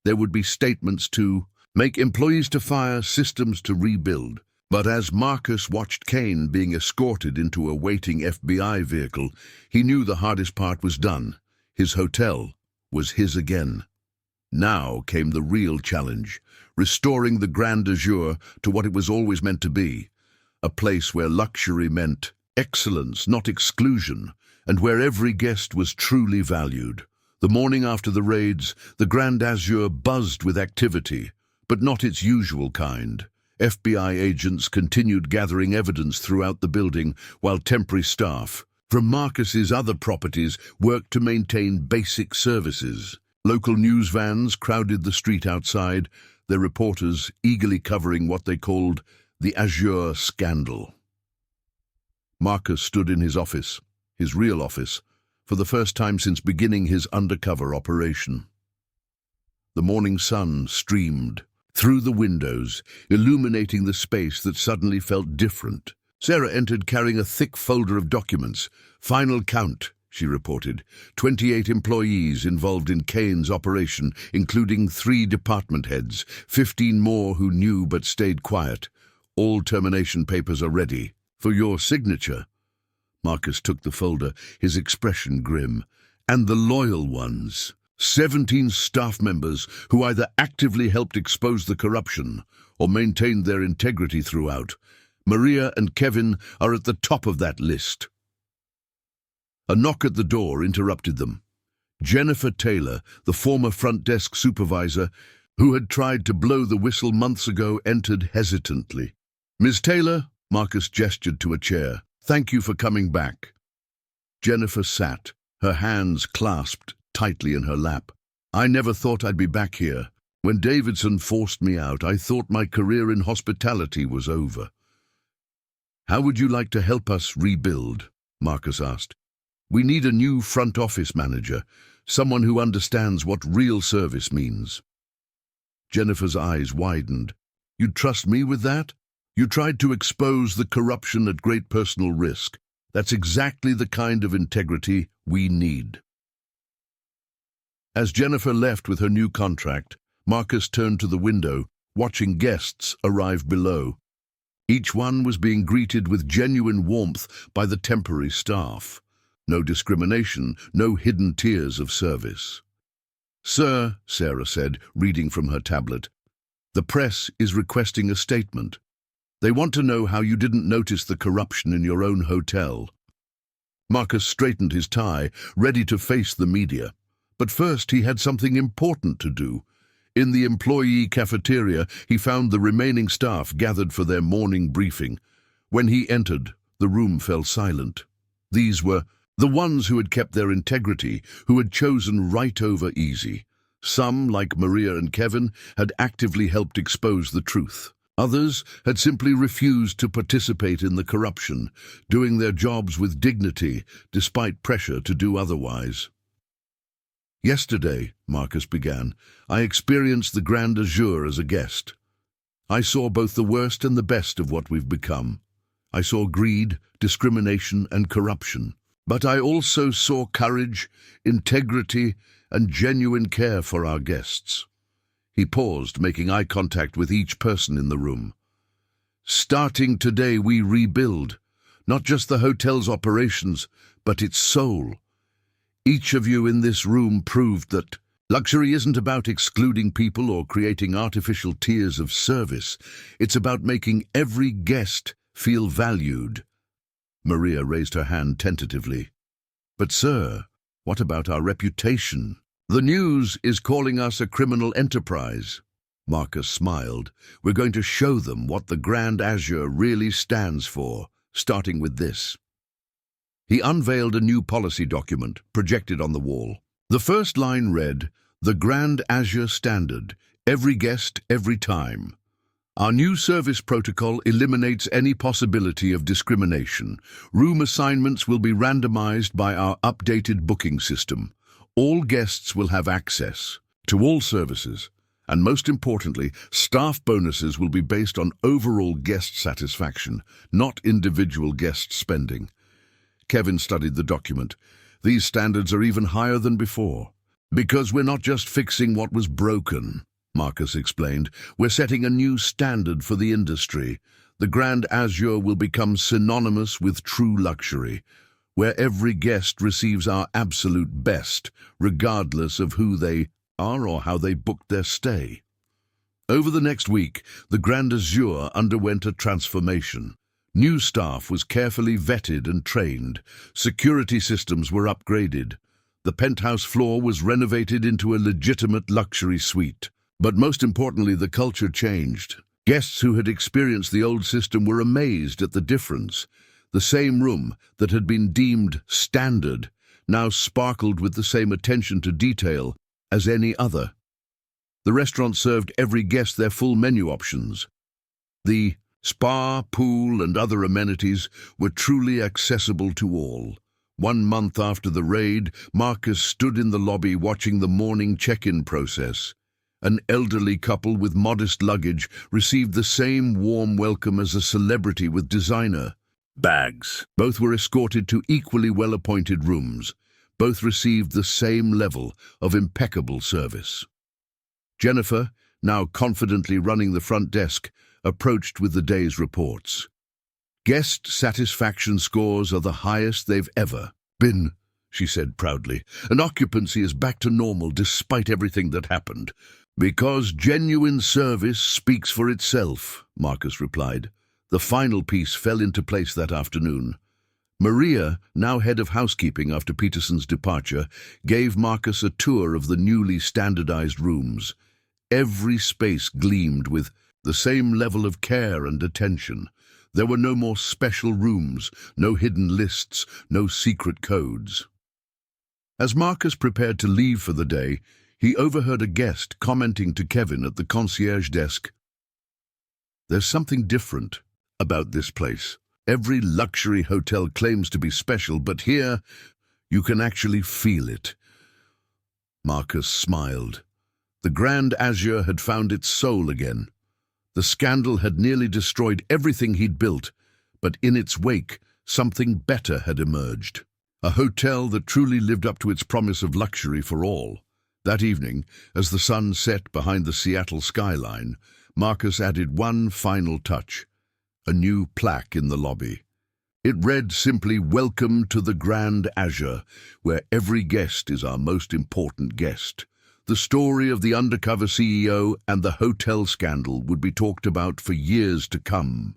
There would be statements to make employees to fire, systems to rebuild. But as Marcus watched Kane being escorted into a waiting FBI vehicle, he knew the hardest part was done. His hotel was his again. Now came the real challenge, restoring the Grand Azure to what it was always meant to be, a place where luxury meant excellence, not exclusion, and where every guest was truly valued. The morning after the raids, the Grand Azure buzzed with activity, but not its usual kind. FBI agents continued gathering evidence throughout the building, while temporary staff from Marcus's other properties worked to maintain basic services. Local news vans crowded the street outside, their reporters eagerly covering what they called the Azure scandal. Marcus stood in his office, his real office, for the first time since beginning his undercover operation. The morning sun streamed through the windows, illuminating the space that suddenly felt different. Sarah entered carrying a thick folder of documents. "Final count," she reported. 28 employees involved in Kane's operation, including 3 department heads, 15 more who knew but stayed quiet. All termination papers are ready. For your signature." Marcus took the folder, his expression grim. "And the loyal ones. 17 staff members who either actively helped expose the corruption or maintained their integrity throughout. Maria and Kevin are at the top of that list." A knock at the door interrupted them. Jennifer Taylor, the former front desk supervisor, who had tried to blow the whistle months ago, entered hesitantly. "Miss Taylor," Marcus gestured to a chair, "thank you for coming back." Jennifer sat, her hands clasped tightly in her lap. "I never thought I'd be back here. When Davidson forced me out, I thought my career in hospitality was over." "How would you like to help us rebuild?" Marcus asked. "We need a new front office manager, someone who understands what real service means." Jennifer's eyes widened. "You'd trust me with that? You tried to expose the corruption at great personal risk. That's exactly the kind of integrity we need." As Jennifer left with her new contract, Marcus turned to the window, watching guests arrive below. Each one was being greeted with genuine warmth by the temporary staff. No discrimination, no hidden tiers of service. "Sir," Sarah said, reading from her tablet, "the press is requesting a statement. They want to know how you didn't notice the corruption in your own hotel." Marcus straightened his tie, ready to face the media. But first he had something important to do. In the employee cafeteria, he found the remaining staff gathered for their morning briefing. When he entered, the room fell silent. These were the ones who had kept their integrity, who had chosen right over easy. Some, like Maria and Kevin, had actively helped expose the truth. Others had simply refused to participate in the corruption, doing their jobs with dignity, despite pressure to do otherwise. "Yesterday," Marcus began, "I experienced the Grand Azure as a guest. I saw both the worst and the best of what we've become. I saw greed, discrimination, and corruption. But I also saw courage, integrity, and genuine care for our guests." He paused, making eye contact with each person in the room. "Starting today, we rebuild, not just the hotel's operations, but its soul. Each of you in this room proved that luxury isn't about excluding people or creating artificial tiers of service. It's about making every guest feel valued." Maria raised her hand tentatively. "But sir, what about our reputation? The news is calling us a criminal enterprise." Marcus smiled. "We're going to show them what the Grand Azure really stands for, starting with this." He unveiled a new policy document, projected on the wall. The first line read, "The Grand Azure Standard, every guest, every time. Our new service protocol eliminates any possibility of discrimination. Room assignments will be randomized by our updated booking system. All guests will have access to all services. And most importantly, staff bonuses will be based on overall guest satisfaction, not individual guest spending." Kevin studied the document. "These standards are even higher than before. Because we're not just fixing what was broken," Marcus explained. "We're setting a new standard for the industry. The Grand Azure will become synonymous with true luxury, where every guest receives our absolute best, regardless of who they are or how they booked their stay." Over the next week, the Grand Azure underwent a transformation. New staff was carefully vetted and trained. Security systems were upgraded. The penthouse floor was renovated into a legitimate luxury suite. But most importantly, the culture changed. Guests who had experienced the old system were amazed at the difference. The same room that had been deemed standard now sparkled with the same attention to detail as any other. The restaurant served every guest their full menu options. The spa, pool, and other amenities were truly accessible to all. 1 month after the raid, Marcus stood in the lobby watching the morning check-in process. An elderly couple with modest luggage received the same warm welcome as a celebrity with designer bags. Both were escorted to equally well-appointed rooms. Both received the same level of impeccable service. Jennifer, now confidently running the front desk, approached with the day's reports. "Guest satisfaction scores are the highest they've ever been," she said proudly, "and occupancy is back to normal despite everything that happened." "Because genuine service speaks for itself," Marcus replied. The final piece fell into place that afternoon. Maria, now head of housekeeping after Peterson's departure, gave Marcus a tour of the newly standardized rooms. Every space gleamed with the same level of care and attention. There were no more special rooms, no hidden lists, no secret codes. As Marcus prepared to leave for the day, he overheard a guest commenting to Kevin at the concierge desk, "There's something different about this place." Every luxury hotel claims to be special, but here you can actually feel it. Marcus smiled. The Grand Azure had found its soul again. The scandal had nearly destroyed everything he'd built, but in its wake, something better had emerged. A hotel that truly lived up to its promise of luxury for all. That evening, as the sun set behind the Seattle skyline, Marcus added one final touch, a new plaque in the lobby. It read simply, "Welcome to the Grand Azure, where every guest is our most important guest." The story of the undercover CEO and the hotel scandal would be talked about for years to come.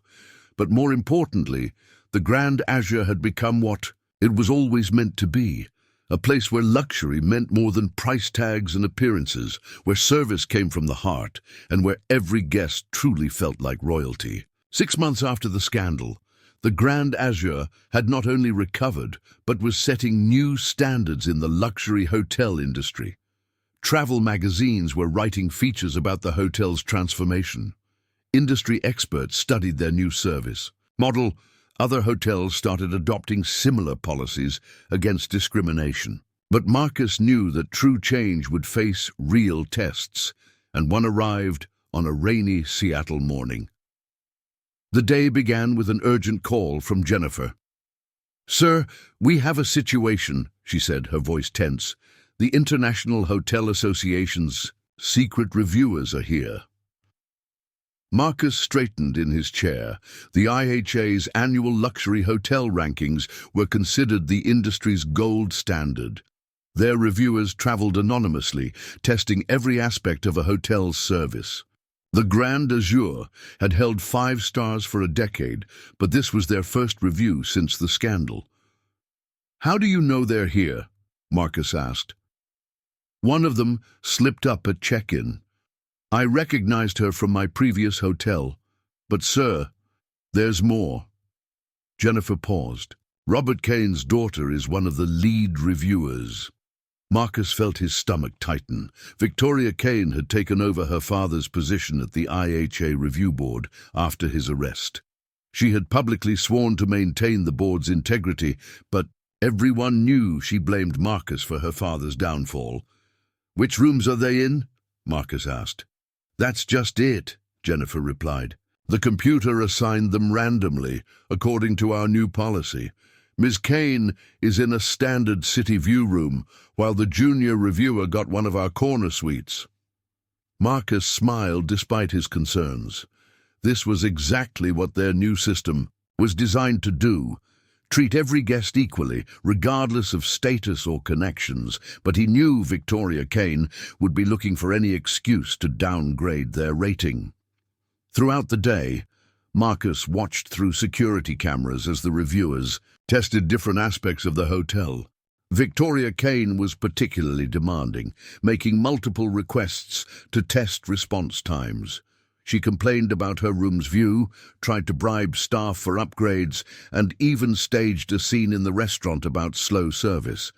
But more importantly, the Grand Azure had become what it was always meant to be. A place where luxury meant more than price tags and appearances, where service came from the heart, and where every guest truly felt like royalty. 6 months after the scandal, the Grand Azure had not only recovered, but was setting new standards in the luxury hotel industry. Travel magazines were writing features about the hotel's transformation. Industry experts studied their new service model. Other hotels started adopting similar policies against discrimination. But Marcus knew that true change would face real tests, and one arrived on a rainy Seattle morning. The day began with an urgent call from Jennifer. "Sir, we have a situation," she said, her voice tense. "The International Hotel Association's secret reviewers are here." Marcus straightened in his chair. The IHA's annual luxury hotel rankings were considered the industry's gold standard. Their reviewers traveled anonymously, testing every aspect of a hotel's service. The Grand Azure had held 5 stars for a decade, but this was their first review since the scandal. "How do you know they're here?" Marcus asked. "One of them slipped up at check-in. I recognized her from my previous hotel. But, sir, there's more." Jennifer paused. "Robert Kane's daughter is one of the lead reviewers." Marcus felt his stomach tighten. Victoria Kane had taken over her father's position at the IHA review board after his arrest. She had publicly sworn to maintain the board's integrity, but everyone knew she blamed Marcus for her father's downfall. "Which rooms are they in?" Marcus asked. "That's just it," Jennifer replied. "The computer assigned them randomly, according to our new policy. Ms. Kane is in a standard city view room, while the junior reviewer got one of our corner suites." Marcus smiled despite his concerns. This was exactly what their new system was designed to do. Treat every guest equally, regardless of status or connections, but he knew Victoria Kane would be looking for any excuse to downgrade their rating. Throughout the day, Marcus watched through security cameras as the reviewers tested different aspects of the hotel. Victoria Kane was particularly demanding, making multiple requests to test response times. She complained about her room's view, tried to bribe staff for upgrades, and even staged a scene in the restaurant about slow service.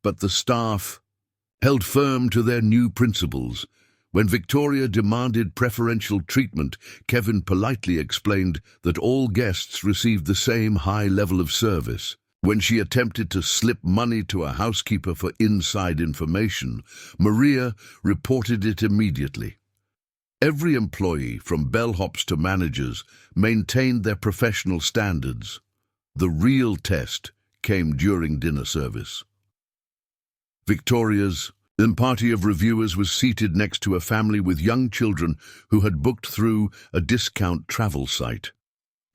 But the staff held firm to their new principles. When Victoria demanded preferential treatment, Kevin politely explained that all guests received the same high level of service. When she attempted to slip money to a housekeeper for inside information, Maria reported it immediately. Every employee, from bellhops to managers, maintained their professional standards. The real test came during dinner service. Victoria's party of reviewers was seated next to a family with young children who had booked through a discount travel site.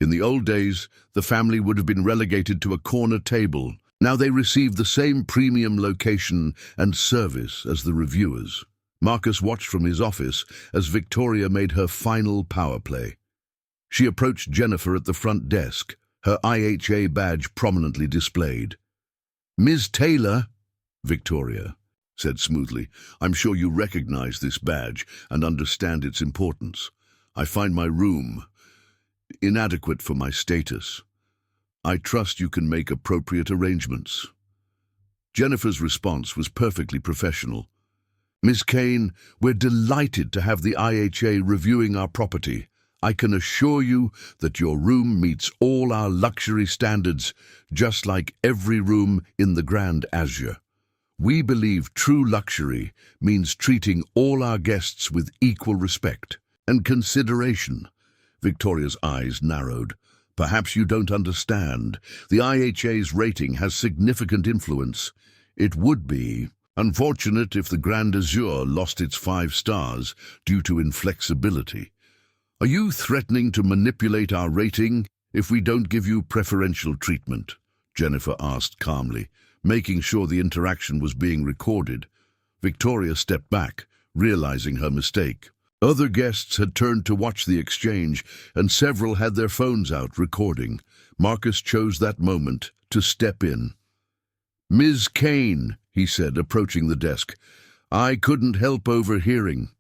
In the old days, the family would have been relegated to a corner table. Now they received the same premium location and service as the reviewers. Marcus watched from his office as Victoria made her final power play. She approached Jennifer at the front desk, her IHA badge prominently displayed. "Ms. Taylor," Victoria said smoothly, "I'm sure you recognize this badge and understand its importance. I find my room inadequate for my status. I trust you can make appropriate arrangements." Jennifer's response was perfectly professional. "Ms. Kane, we're delighted to have the IHA reviewing our property. I can assure you that your room meets all our luxury standards, just like every room in the Grand Azure. We believe true luxury means treating all our guests with equal respect and consideration." Victoria's eyes narrowed. "Perhaps you don't understand. The IHA's rating has significant influence. It would be unfortunate if the Grand Azure lost its 5 stars due to inflexibility. Are you threatening to manipulate our rating if we don't give you preferential treatment?" Jennifer asked calmly, making sure the interaction was being recorded. Victoria stepped back, realizing her mistake. Other guests had turned to watch the exchange, and several had their phones out recording. Marcus chose that moment to step in. "Ms. Kane," he said, approaching the desk, "I couldn't help overhearing.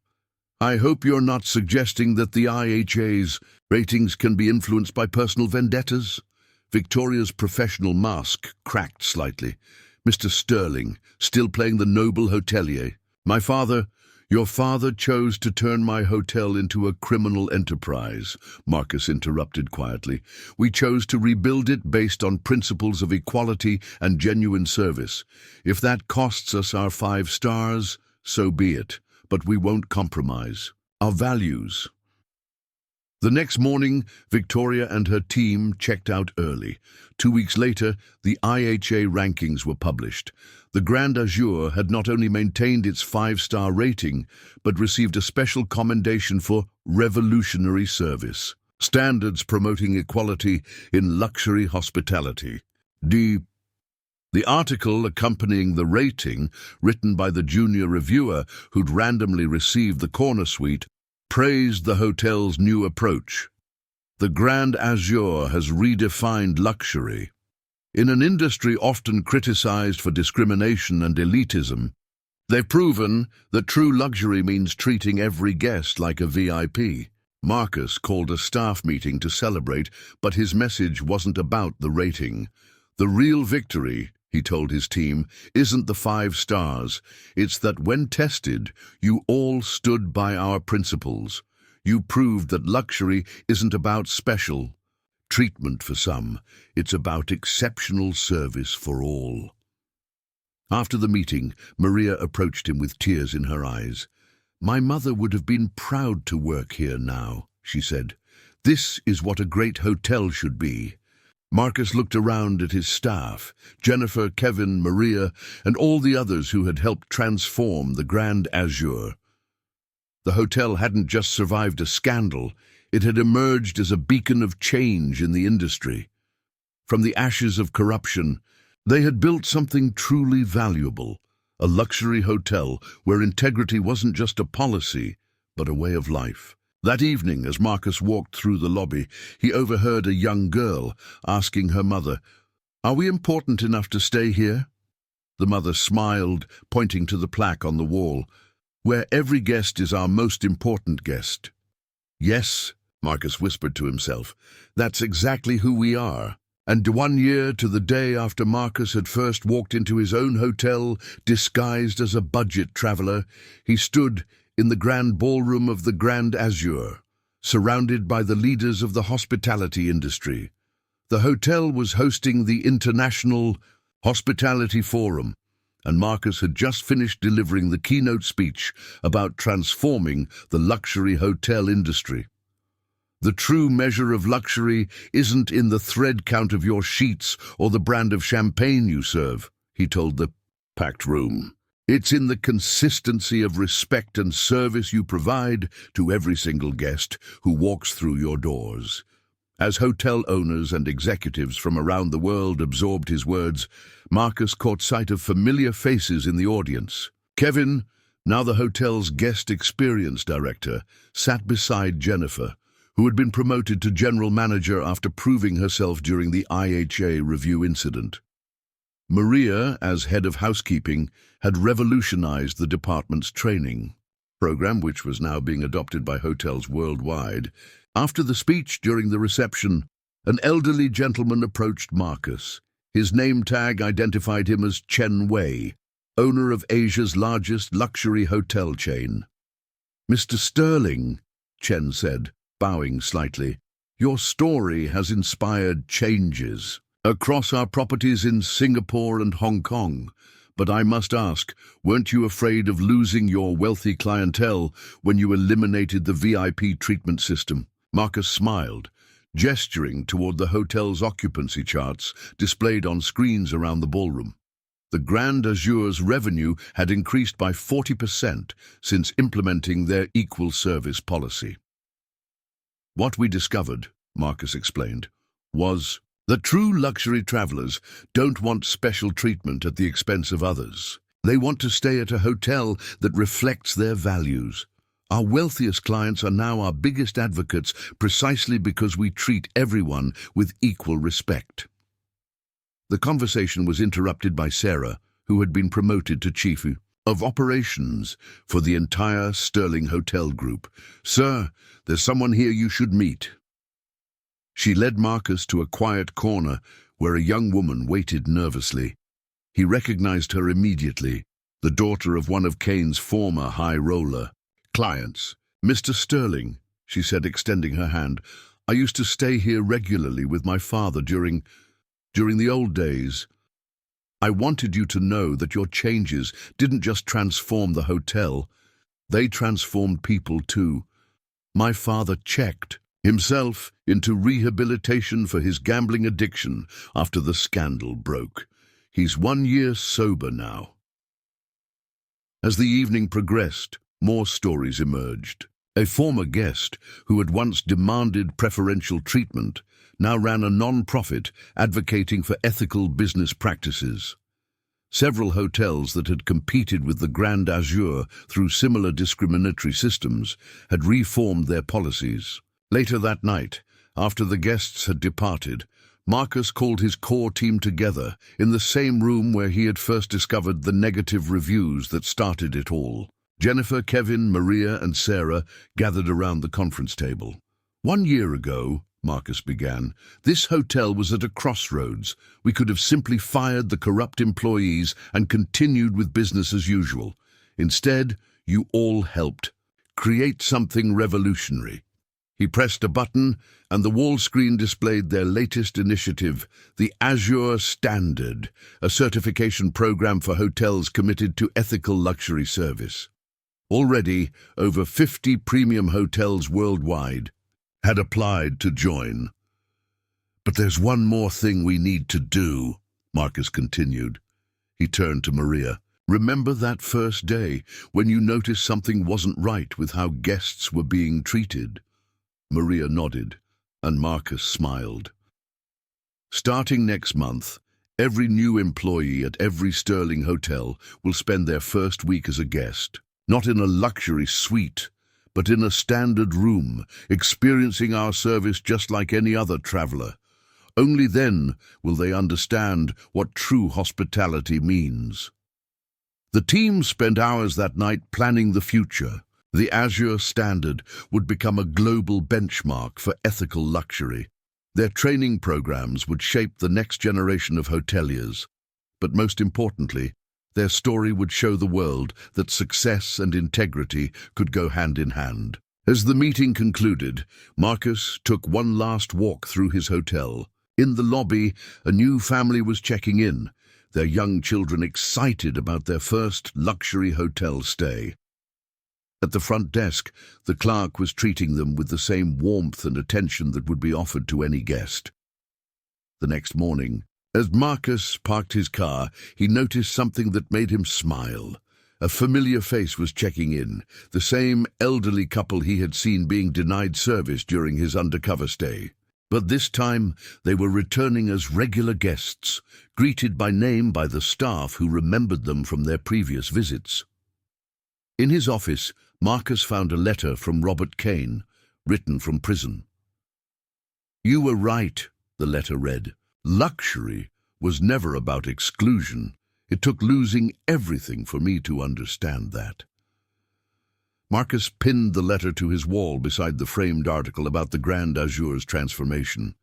I hope you're not suggesting that the IHA's ratings can be influenced by personal vendettas?" Victoria's professional mask cracked slightly. "Mr. Sterling, still playing the noble hotelier. Your father chose to turn my hotel into a criminal enterprise," Marcus interrupted quietly. "We chose to rebuild it based on principles of equality and genuine service. If that costs us our 5 stars, so be it, but we won't compromise our values." The next morning, Victoria and her team checked out early. 2 weeks later, the IHA rankings were published. The Grand Azure had not only maintained its 5-star rating, but received a special commendation for revolutionary service, standards promoting equality in luxury hospitality. The article accompanying the rating, written by the junior reviewer who'd randomly received the corner suite, praised the hotel's new approach. "The Grand Azure has redefined luxury. In an industry often criticized for discrimination and elitism, they've proven that true luxury means treating every guest like a VIP." Marcus called a staff meeting to celebrate, but his message wasn't about the rating. "The real victory," he told his team, "isn't the 5 stars. It's that when tested, you all stood by our principles. You proved that luxury isn't about special treatment for some. It's about exceptional service for all." After the meeting, Maria approached him with tears in her eyes. "My mother would have been proud to work here now," she said. "This is what a great hotel should be." Marcus looked around at his staff, Jennifer, Kevin, Maria, and all the others who had helped transform the Grand Azure. The hotel hadn't just survived a scandal, it had emerged as a beacon of change in the industry. From the ashes of corruption, they had built something truly valuable, a luxury hotel where integrity wasn't just a policy, but a way of life. That evening, as Marcus walked through the lobby, he overheard a young girl asking her mother, "Are we important enough to stay here?" The mother smiled, pointing to the plaque on the wall, "Where every guest is our most important guest." "Yes," Marcus whispered to himself, "that's exactly who we are." And 1 year to the day after Marcus had first walked into his own hotel, disguised as a budget traveler, he stood in the grand ballroom of the Grand Azure, surrounded by the leaders of the hospitality industry. The hotel was hosting the International Hospitality Forum, and Marcus had just finished delivering the keynote speech about transforming the luxury hotel industry. "The true measure of luxury isn't in the thread count of your sheets or the brand of champagne you serve," he told the packed room. "It's in the consistency of respect and service you provide to every single guest who walks through your doors." As hotel owners and executives from around the world absorbed his words, Marcus caught sight of familiar faces in the audience. Kevin, now the hotel's guest experience director, sat beside Jennifer, who had been promoted to general manager after proving herself during the IHA review incident. Maria, as head of housekeeping, had revolutionized the department's training program, which was now being adopted by hotels worldwide. After the speech during the reception, an elderly gentleman approached Marcus. His name tag identified him as Chen Wei, owner of Asia's largest luxury hotel chain. "Mr. Sterling," Chen said, bowing slightly. "Your story has inspired changes across our properties in Singapore and Hong Kong. But I must ask, weren't you afraid of losing your wealthy clientele when you eliminated the VIP treatment system?" Marcus smiled, gesturing toward the hotel's occupancy charts displayed on screens around the ballroom. The Grand Azure's revenue had increased by 40% since implementing their equal service policy. "What we discovered," Marcus explained, "was that true luxury travelers don't want special treatment at the expense of others. They want to stay at a hotel that reflects their values. Our wealthiest clients are now our biggest advocates precisely because we treat everyone with equal respect." The conversation was interrupted by Sarah, who had been promoted to Chief of Operations for the entire Sterling Hotel Group. "Sir, there's someone here you should meet." She led Marcus to a quiet corner where a young woman waited nervously. He recognized her immediately, the daughter of one of Kane's former high-roller clients. "Mr. Sterling," she said, extending her hand, "I used to stay here regularly with my father during the old days. I wanted you to know that your changes didn't just transform the hotel, they transformed people too. My father checked himself into rehabilitation for his gambling addiction after the scandal broke. He's 1 year sober now." As the evening progressed, more stories emerged. A former guest, who had once demanded preferential treatment, now ran a non-profit advocating for ethical business practices. Several hotels that had competed with the Grand Azure through similar discriminatory systems had reformed their policies. Later that night, after the guests had departed, Marcus called his core team together in the same room where he had first discovered the negative reviews that started it all. Jennifer, Kevin, Maria, and Sarah gathered around the conference table. "1 year ago," Marcus began, "this hotel was at a crossroads. We could have simply fired the corrupt employees and continued with business as usual. Instead, you all helped create something revolutionary." He pressed a button, and the wall screen displayed their latest initiative, the Azure Standard, a certification program for hotels committed to ethical luxury service. Already, over 50 premium hotels worldwide had applied to join. "But there's one more thing we need to do," Marcus continued. He turned to Maria. "Remember that first day when you noticed something wasn't right with how guests were being treated?" Maria nodded, and Marcus smiled. "Starting next month, every new employee at every Sterling hotel will spend their first week as a guest, not in a luxury suite, but in a standard room, experiencing our service just like any other traveler. Only then will they understand what true hospitality means." The team spent hours that night planning the future. The Azure Standard would become a global benchmark for ethical luxury. Their training programs would shape the next generation of hoteliers. But most importantly, their story would show the world that success and integrity could go hand in hand. As the meeting concluded, Marcus took one last walk through his hotel. In the lobby, a new family was checking in, their young children excited about their first luxury hotel stay. At the front desk, the clerk was treating them with the same warmth and attention that would be offered to any guest. The next morning, as Marcus parked his car, he noticed something that made him smile. A familiar face was checking in, the same elderly couple he had seen being denied service during his undercover stay. But this time, they were returning as regular guests, greeted by name by the staff who remembered them from their previous visits. In his office, Marcus found a letter from Robert Kane, written from prison. "You were right," the letter read. "Luxury was never about exclusion. It took losing everything for me to understand that." Marcus pinned the letter to his wall beside the framed article about the Grand Azure's transformation.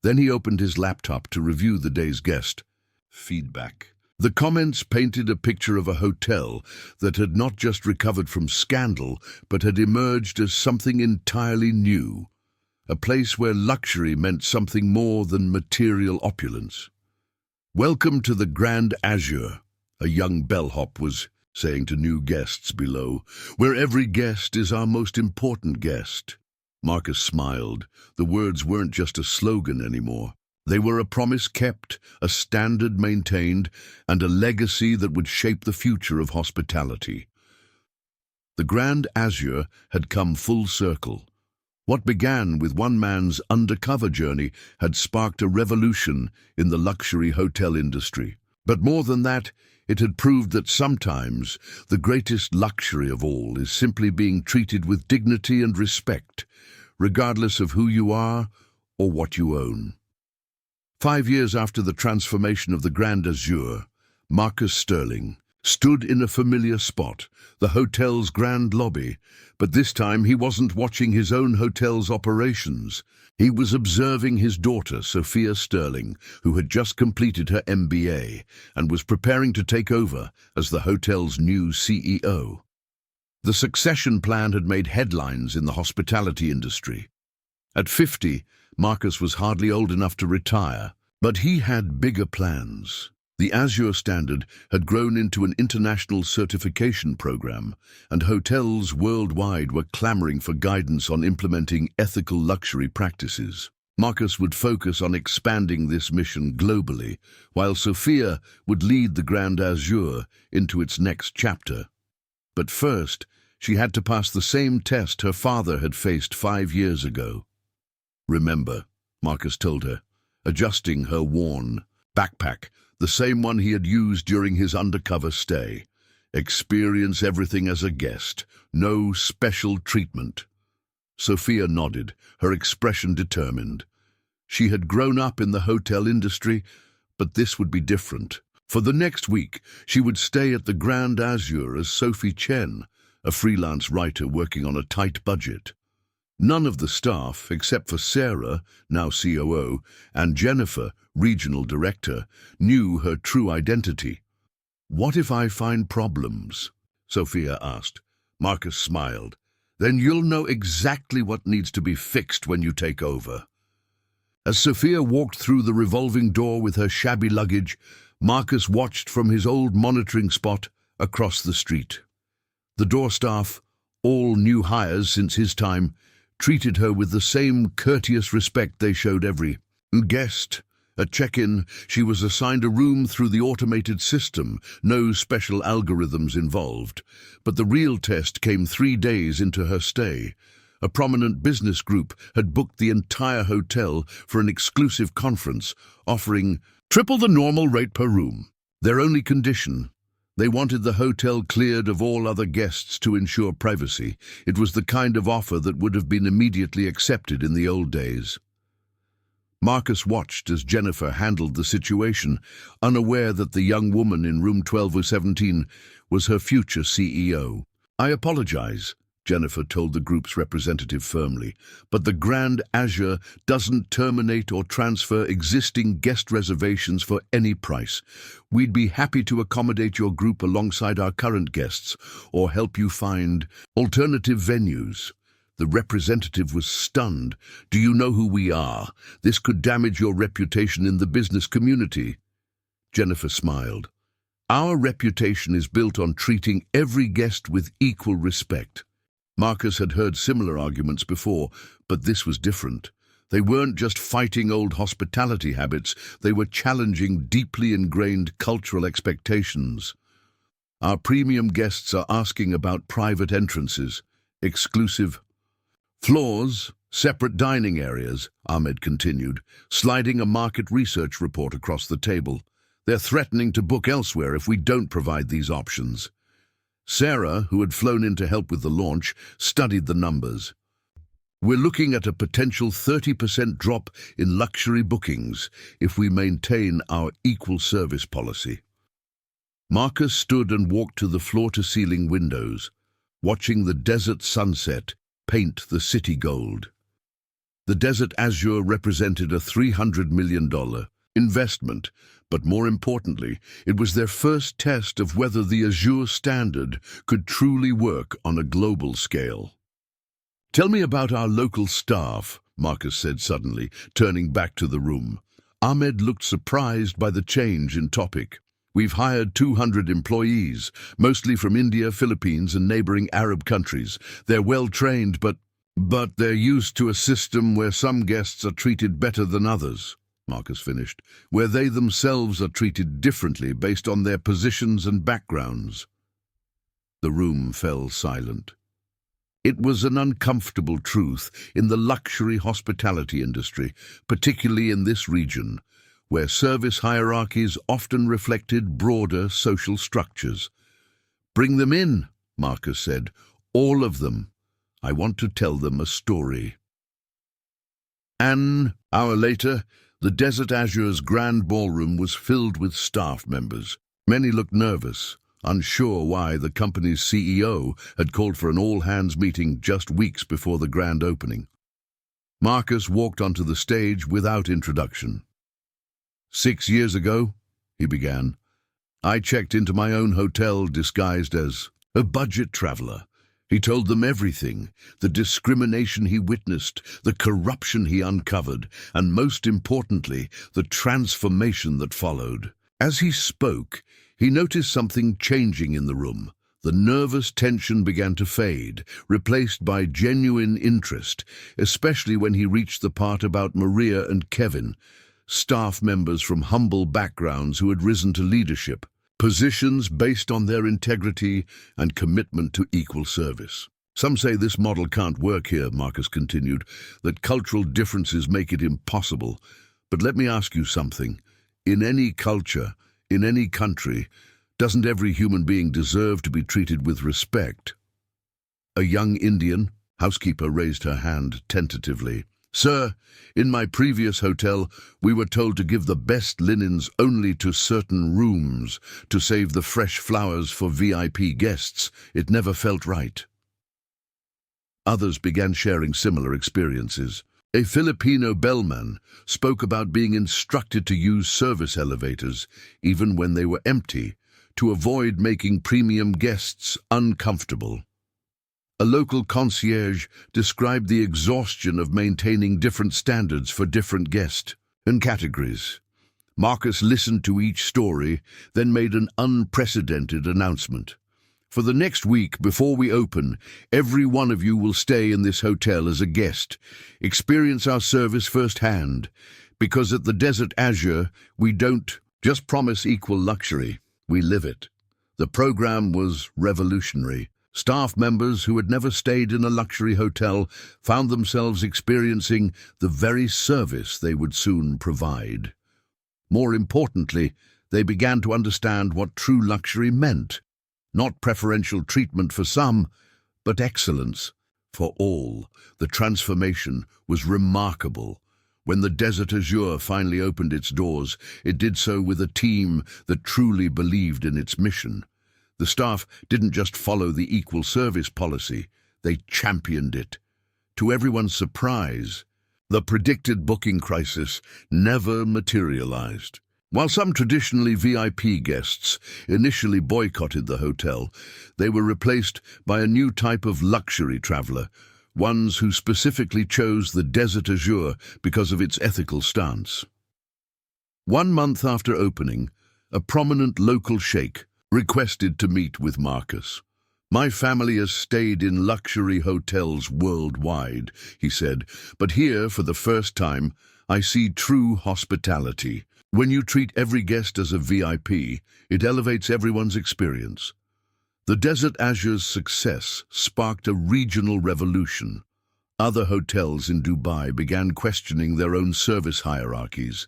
Then he opened his laptop to review the day's guest feedback. The comments painted a picture of a hotel that had not just recovered from scandal, but had emerged as something entirely new. A place where luxury meant something more than material opulence. "Welcome to the Grand Azure," a young bellhop was saying to new guests below, "where every guest is our most important guest." Marcus smiled. The words weren't just a slogan anymore. They were a promise kept, a standard maintained, and a legacy that would shape the future of hospitality. The Grand Azure had come full circle. What began with one man's undercover journey had sparked a revolution in the luxury hotel industry. But more than that, it had proved that sometimes the greatest luxury of all is simply being treated with dignity and respect, regardless of who you are or what you own. 5 years after the transformation of the Grand Azure, Marcus Sterling stood in a familiar spot, the hotel's grand lobby, but this time he wasn't watching his own hotel's operations. He was observing his daughter, Sophia Sterling, who had just completed her MBA and was preparing to take over as the hotel's new CEO. The succession plan had made headlines in the hospitality industry. At 50, Marcus was hardly old enough to retire, but he had bigger plans. The Azure Standard had grown into an international certification program, and hotels worldwide were clamoring for guidance on implementing ethical luxury practices. Marcus would focus on expanding this mission globally, while Sophia would lead the Grand Azure into its next chapter. But first, she had to pass the same test her father had faced 5 years ago. "Remember," Marcus told her, adjusting her worn backpack, the same one he had used during his undercover stay. "Experience everything as a guest, no special treatment." Sophia nodded, her expression determined. She had grown up in the hotel industry, but this would be different. For the next week, she would stay at the Grand Azure as Sophie Chen, a freelance writer working on a tight budget. None of the staff, except for Sarah, now COO, and Jennifer, regional director, knew her true identity. "What if I find problems?" Sophia asked. Marcus smiled. "Then you'll know exactly what needs to be fixed when you take over." As Sophia walked through the revolving door with her shabby luggage, Marcus watched from his old monitoring spot across the street. The door staff, all new hires since his time, treated her with the same courteous respect they showed every guest. At check-in, she was assigned a room through the automated system, no special algorithms involved. But the real test came 3 days into her stay. A prominent business group had booked the entire hotel for an exclusive conference, offering triple the normal rate per room. Their only condition: they wanted the hotel cleared of all other guests to ensure privacy. It was the kind of offer that would have been immediately accepted in the old days. Marcus watched as Jennifer handled the situation, unaware that the young woman in room 1217 was her future CEO. "I apologize," Jennifer told the group's representative firmly, "but the Grand Azure doesn't terminate or transfer existing guest reservations for any price. We'd be happy to accommodate your group alongside our current guests or help you find alternative venues." The representative was stunned. "Do you know who we are? This could damage your reputation in the business community." Jennifer smiled. "Our reputation is built on treating every guest with equal respect." Marcus had heard similar arguments before, but this was different. They weren't just fighting old hospitality habits, they were challenging deeply ingrained cultural expectations. "Our premium guests are asking about private entrances, exclusive floors, separate dining areas," Ahmed continued, sliding a market research report across the table. "They're threatening to book elsewhere if we don't provide these options." Sarah, who had flown in to help with the launch, studied the numbers. "We're looking at a potential 30% drop in luxury bookings if we maintain our equal service policy." Marcus stood and walked to the floor-to-ceiling windows, watching the desert sunset paint the city gold. The Desert Azure represented a $300 million investment, But more importantly, it was their first test of whether the Azure standard could truly work on a global scale. "Tell me about our local staff," Marcus said suddenly, turning back to the room. Ahmed looked surprised by the change in topic. "We've hired 200 employees, mostly from India, Philippines, and neighboring Arab countries. They're well-trained, but they're used to a system where some guests are treated better than others," Marcus finished, "where they themselves are treated differently based on their positions and backgrounds." The room fell silent. It was an uncomfortable truth in the luxury hospitality industry, particularly in this region, where service hierarchies often reflected broader social structures. "Bring them in," Marcus said. "All of them. I want to tell them a story." An hour later, the Desert Azure's grand ballroom was filled with staff members. Many looked nervous, unsure why the company's CEO had called for an all-hands meeting just weeks before the grand opening. Marcus walked onto the stage without introduction. "6 years ago," he began, "I checked into my own hotel disguised as a budget traveler." He told them everything, the discrimination he witnessed, the corruption he uncovered, and most importantly, the transformation that followed. As he spoke, he noticed something changing in the room. The nervous tension began to fade, replaced by genuine interest, especially when he reached the part about Maria and Kevin, staff members from humble backgrounds who had risen to leadership, positions based on their integrity and commitment to equal service. "Some say this model can't work here," Marcus continued, "that cultural differences make it impossible. But let me ask you something. In any culture, in any country, doesn't every human being deserve to be treated with respect?" A young Indian housekeeper raised her hand tentatively. "Sir, in my previous hotel, we were told to give the best linens only to certain rooms, to save the fresh flowers for VIP guests. It never felt right." Others began sharing similar experiences. A Filipino bellman spoke about being instructed to use service elevators, even when they were empty, to avoid making premium guests uncomfortable. A local concierge described the exhaustion of maintaining different standards for different guests and categories. Marcus listened to each story, then made an unprecedented announcement. "For the next week before we open, every one of you will stay in this hotel as a guest. Experience our service firsthand, because at the Desert Azure, we don't just promise equal luxury, we live it." The program was revolutionary. Staff members who had never stayed in a luxury hotel found themselves experiencing the very service they would soon provide. More importantly, they began to understand what true luxury meant. Not preferential treatment for some, but excellence for all. The transformation was remarkable. When the Desert Azure finally opened its doors, it did so with a team that truly believed in its mission. The staff didn't just follow the equal service policy, they championed it. To everyone's surprise, the predicted booking crisis never materialized. While some traditionally VIP guests initially boycotted the hotel, they were replaced by a new type of luxury traveler, ones who specifically chose the Desert Azure because of its ethical stance. 1 month after opening, a prominent local sheikh requested to meet with Marcus. "My family has stayed in luxury hotels worldwide," he said, "but here, for the first time, I see true hospitality. When you treat every guest as a VIP, it elevates everyone's experience." The Desert Azure's success sparked a regional revolution. Other hotels in Dubai began questioning their own service hierarchies.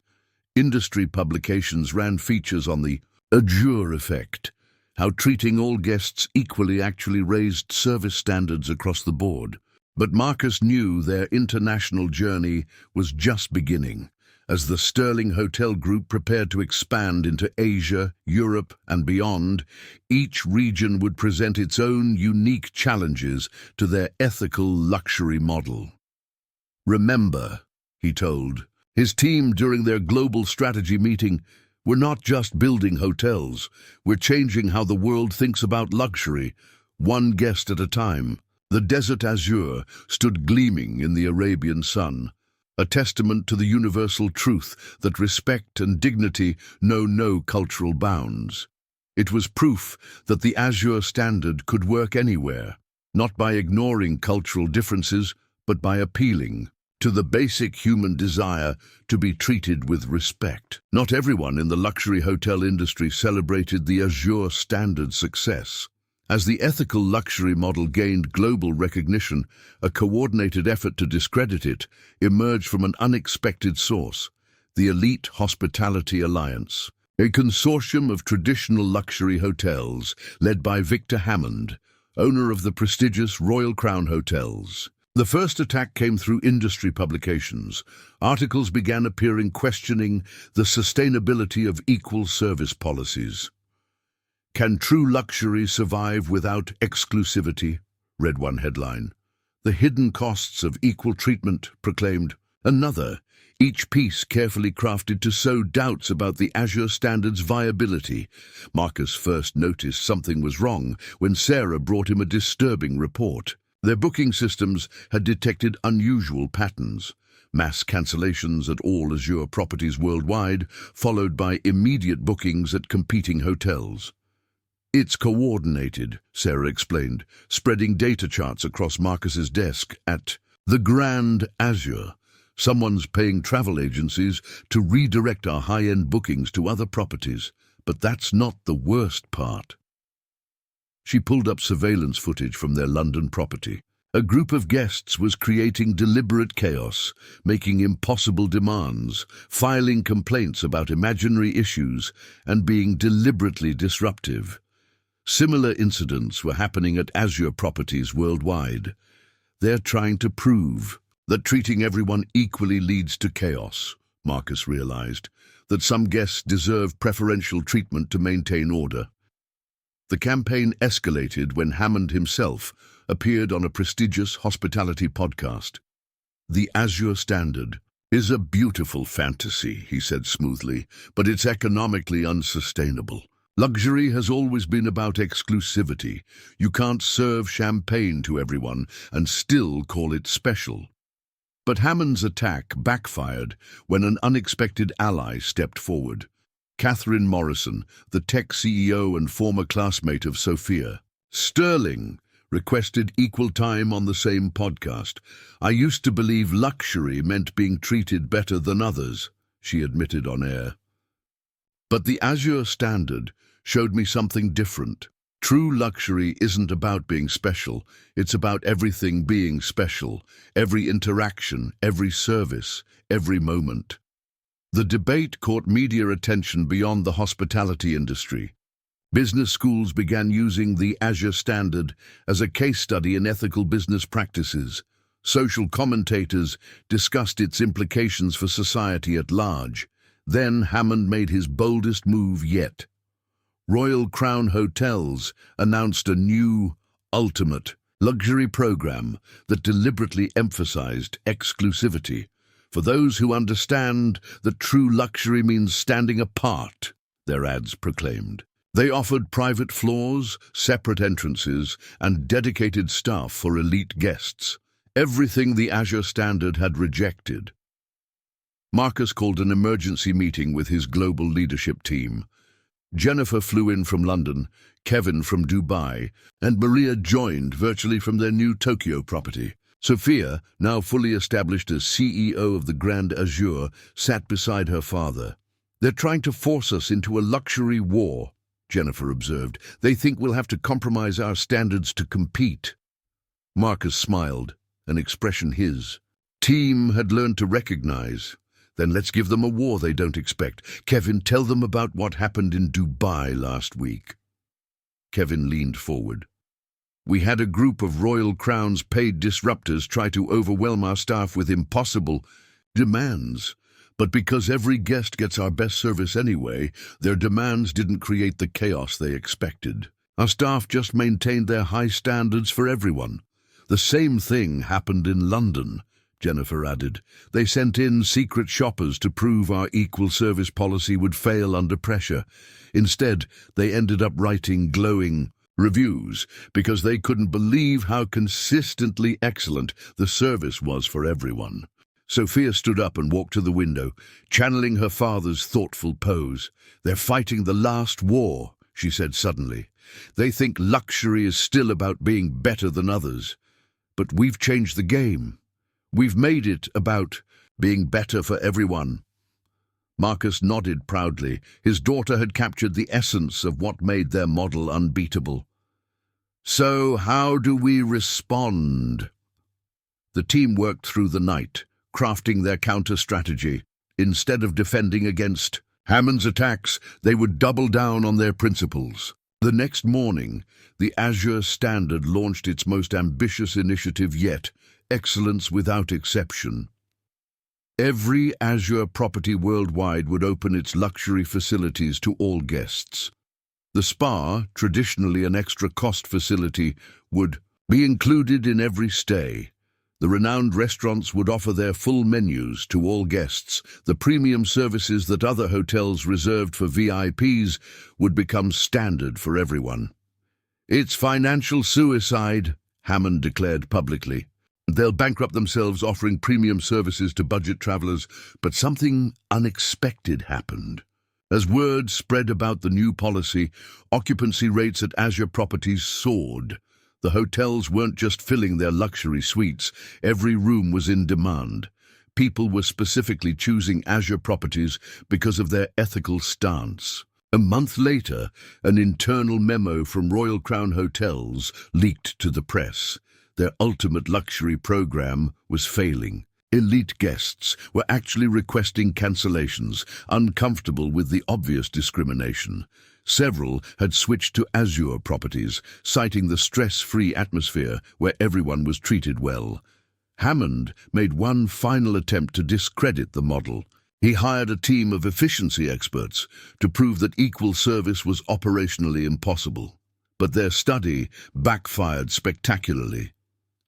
Industry publications ran features on the Azure effect, how treating all guests equally actually raised service standards across the board. But Marcus knew their international journey was just beginning. As the Sterling Hotel Group prepared to expand into Asia, Europe, and beyond, each region would present its own unique challenges to their ethical luxury model. "Remember," he told his team during their global strategy meeting, We're not just building hotels, we're changing how the world thinks about luxury, one guest at a time. The desert azure stood gleaming in the Arabian sun, a testament to the universal truth that respect and dignity know no cultural bounds. It was proof that the azure standard could work anywhere, not by ignoring cultural differences, but by appealing to the basic human desire to be treated with respect. Not everyone in the luxury hotel industry celebrated the azure standard's success. As the ethical luxury model gained global recognition, a coordinated effort to discredit it emerged from an unexpected source: the Elite Hospitality Alliance, a consortium of traditional luxury hotels led by Victor Hammond, owner of the prestigious Royal Crown Hotels. The first attack came through industry publications. Articles began appearing questioning the sustainability of equal service policies. "Can true luxury survive without exclusivity?" read one headline. "The hidden costs of equal treatment," proclaimed another, each piece carefully crafted to sow doubts about the Azure Standard's viability. Marcus first noticed something was wrong when Sarah brought him a disturbing report. Their booking systems had detected unusual patterns: mass cancellations at all Azure properties worldwide, followed by immediate bookings at competing hotels. "It's coordinated," Sarah explained, spreading data charts across Marcus's desk. "At the Grand Azure, someone's paying travel agencies to redirect our high-end bookings to other properties. But that's not the worst part." She pulled up surveillance footage from their London property. A group of guests was creating deliberate chaos, making impossible demands, filing complaints about imaginary issues, and being deliberately disruptive. Similar incidents were happening at Azure properties worldwide. They're trying to prove that treating everyone equally leads to chaos, Marcus realized, that some guests deserve preferential treatment to maintain order. The campaign escalated when Hammond himself appeared on a prestigious hospitality podcast. "The Azure Standard is a beautiful fantasy," he said smoothly, "but it's economically unsustainable. Luxury has always been about exclusivity. You can't serve champagne to everyone and still call it special." But Hammond's attack backfired when an unexpected ally stepped forward. Catherine Morrison, the tech CEO and former classmate of Sophia. Sterling requested equal time on the same podcast. "I used to believe luxury meant being treated better than others," she admitted on air. "But the Azure Standard showed me something different. True luxury isn't about being special, it's about everything being special, every interaction, every service, every moment." The debate caught media attention beyond the hospitality industry. Business schools began using the Azure Standard as a case study in ethical business practices. Social commentators discussed its implications for society at large. Then Hammond made his boldest move yet. Royal Crown Hotels announced a new, ultimate luxury program that deliberately emphasized exclusivity. "For those who understand that true luxury means standing apart," their ads proclaimed. They offered private floors, separate entrances, and dedicated staff for elite guests. Everything the Azure Standard had rejected. Marcus called an emergency meeting with his global leadership team. Jennifer flew in from London, Kevin from Dubai, and Maria joined virtually from their new Tokyo property. Sophia, now fully established as CEO of the Grand Azure, sat beside her father. "They're trying to force us into a luxury war," Jennifer observed. "They think we'll have to compromise our standards to compete." Marcus smiled, an expression his team had learned to recognize. "Then let's give them a war they don't expect. Kevin, tell them about what happened in Dubai last week." Kevin leaned forward. "We had a group of Royal Crown's paid disruptors try to overwhelm our staff with impossible demands. But because every guest gets our best service anyway, their demands didn't create the chaos they expected. Our staff just maintained their high standards for everyone. The same thing happened in London," Jennifer added. They sent in secret shoppers to prove our equal service policy would fail under pressure. Instead, they ended up writing glowing reviews because they couldn't believe how consistently excellent the service was for everyone. Sophia stood up and walked to the window, channeling her father's thoughtful pose. "They're fighting the last war," she said suddenly. "They think luxury is still about being better than others. But we've changed the game. We've made it about being better for everyone." Marcus nodded proudly. His daughter had captured the essence of what made their model unbeatable. "So how do we respond?" The team worked through the night, crafting their counter-strategy. Instead of defending against Hammond's attacks, they would double down on their principles. The next morning, the Azure Standard launched its most ambitious initiative yet, excellence without exception. Every Azure property worldwide would open its luxury facilities to all guests. The spa, traditionally an extra-cost facility, would be included in every stay. The renowned restaurants would offer their full menus to all guests. The premium services that other hotels reserved for VIPs would become standard for everyone. "It's financial suicide," Hammond declared publicly. "They'll bankrupt themselves offering premium services to budget travelers." But something unexpected happened. As word spread about the new policy, occupancy rates at Azure properties soared. The hotels weren't just filling their luxury suites. Every room was in demand. People were specifically choosing Azure properties because of their ethical stance. A month later, an internal memo from Royal Crown Hotels leaked to the press. Their ultimate luxury program was failing. Elite guests were actually requesting cancellations, uncomfortable with the obvious discrimination. Several had switched to Azure properties, citing the stress-free atmosphere where everyone was treated well. Hammond made one final attempt to discredit the model. He hired a team of efficiency experts to prove that equal service was operationally impossible. But their study backfired spectacularly.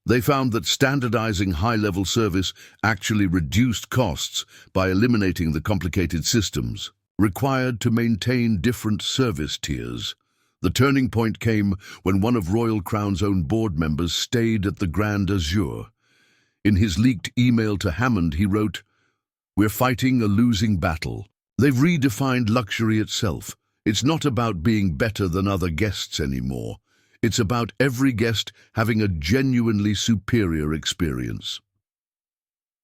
They found that standardizing high-level service actually reduced costs by eliminating the complicated systems required to maintain different service tiers. The turning point came when one of Royal Crown's own board members stayed at the Grand Azure. In his leaked email to Hammond, he wrote, "We're fighting a losing battle. They've redefined luxury itself. It's not about being better than other guests anymore. It's about every guest having a genuinely superior experience."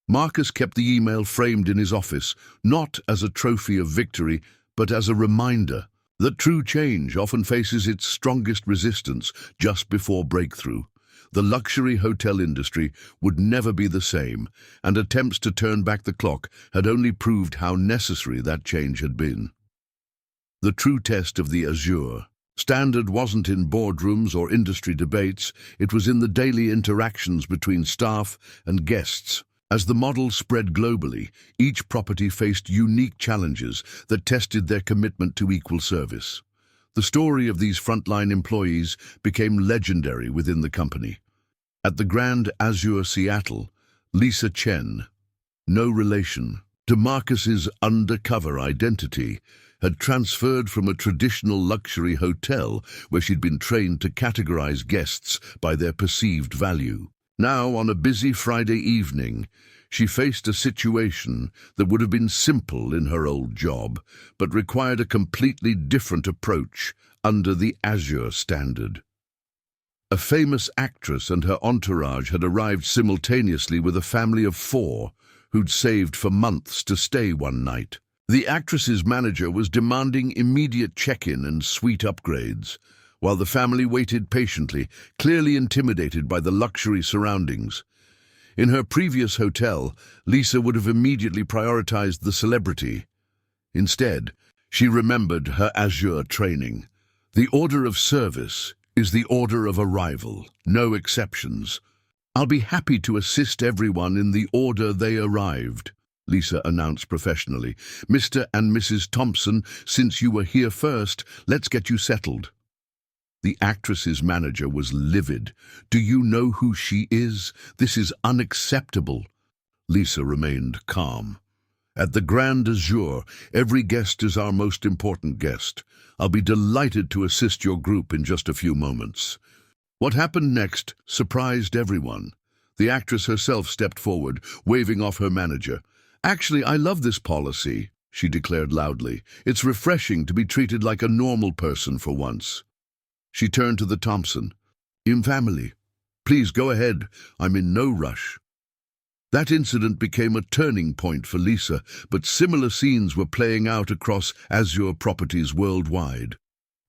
Marcus kept the email framed in his office, not as a trophy of victory, but as a reminder that true change often faces its strongest resistance just before breakthrough. The luxury hotel industry would never be the same, and attempts to turn back the clock had only proved how necessary that change had been. The true test of the Azure Standard wasn't in boardrooms or industry debates, it was in the daily interactions between staff and guests. As the model spread globally, each property faced unique challenges that tested their commitment to equal service. The story of these frontline employees became legendary within the company. At the Grand Azure Seattle, Lisa Chen, no relation to Marcus's undercover identity, had transferred from a traditional luxury hotel where she'd been trained to categorize guests by their perceived value. Now, on a busy Friday evening, she faced a situation that would have been simple in her old job, but required a completely different approach under the Azure Standard. A famous actress and her entourage had arrived simultaneously with a family of 4 who'd saved for months to stay one night. The actress's manager was demanding immediate check-in and suite upgrades, while the family waited patiently, clearly intimidated by the luxury surroundings. In her previous hotel, Lisa would have immediately prioritized the celebrity. Instead, she remembered her Azure training. The order of service is the order of arrival, no exceptions. "I'll be happy to assist everyone in the order they arrived," Lisa announced professionally. "Mr. and Mrs. Thompson, since you were here first, let's get you settled." The actress's manager was livid. "Do you know who she is? This is unacceptable." Lisa remained calm. At the Grand Azure, every guest is our most important guest. I'll be delighted to assist your group in just a few moments. What happened next surprised everyone. The actress herself stepped forward, waving off her manager. "Actually, I love this policy," she declared loudly. "It's refreshing to be treated like a normal person for once." She turned to the Thompson. "In family. Please go ahead. I'm in no rush." That incident became a turning point for Lisa, but similar scenes were playing out across Azure properties worldwide.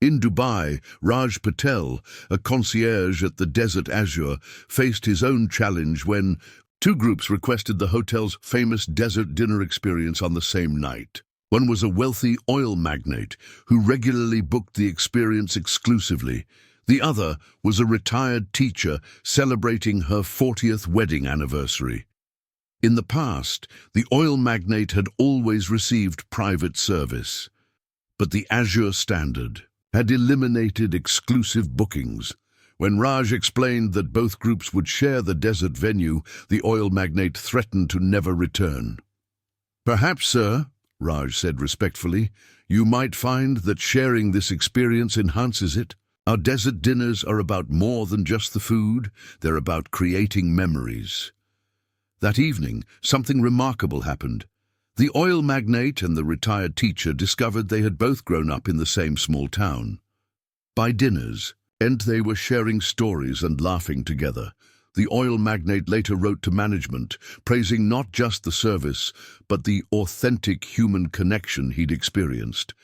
In Dubai, Raj Patel, a concierge at the Desert Azure, faced his own challenge when two groups requested the hotel's famous desert dinner experience on the same night. One was a wealthy oil magnate who regularly booked the experience exclusively. The other was a retired teacher celebrating her 40th wedding anniversary. In the past, the oil magnate had always received private service, but the Azure standard had eliminated exclusive bookings. When Raj explained that both groups would share the desert venue, the oil magnate threatened to never return. "Perhaps, sir," Raj said respectfully, "you might find that sharing this experience enhances it. Our desert dinners are about more than just the food, they're about creating memories." That evening, something remarkable happened. The oil magnate and the retired teacher discovered they had both grown up in the same small town. By dinners, they were sharing stories and laughing together. The oil magnate later wrote to management, praising not just the service, but the authentic human connection he'd experienced.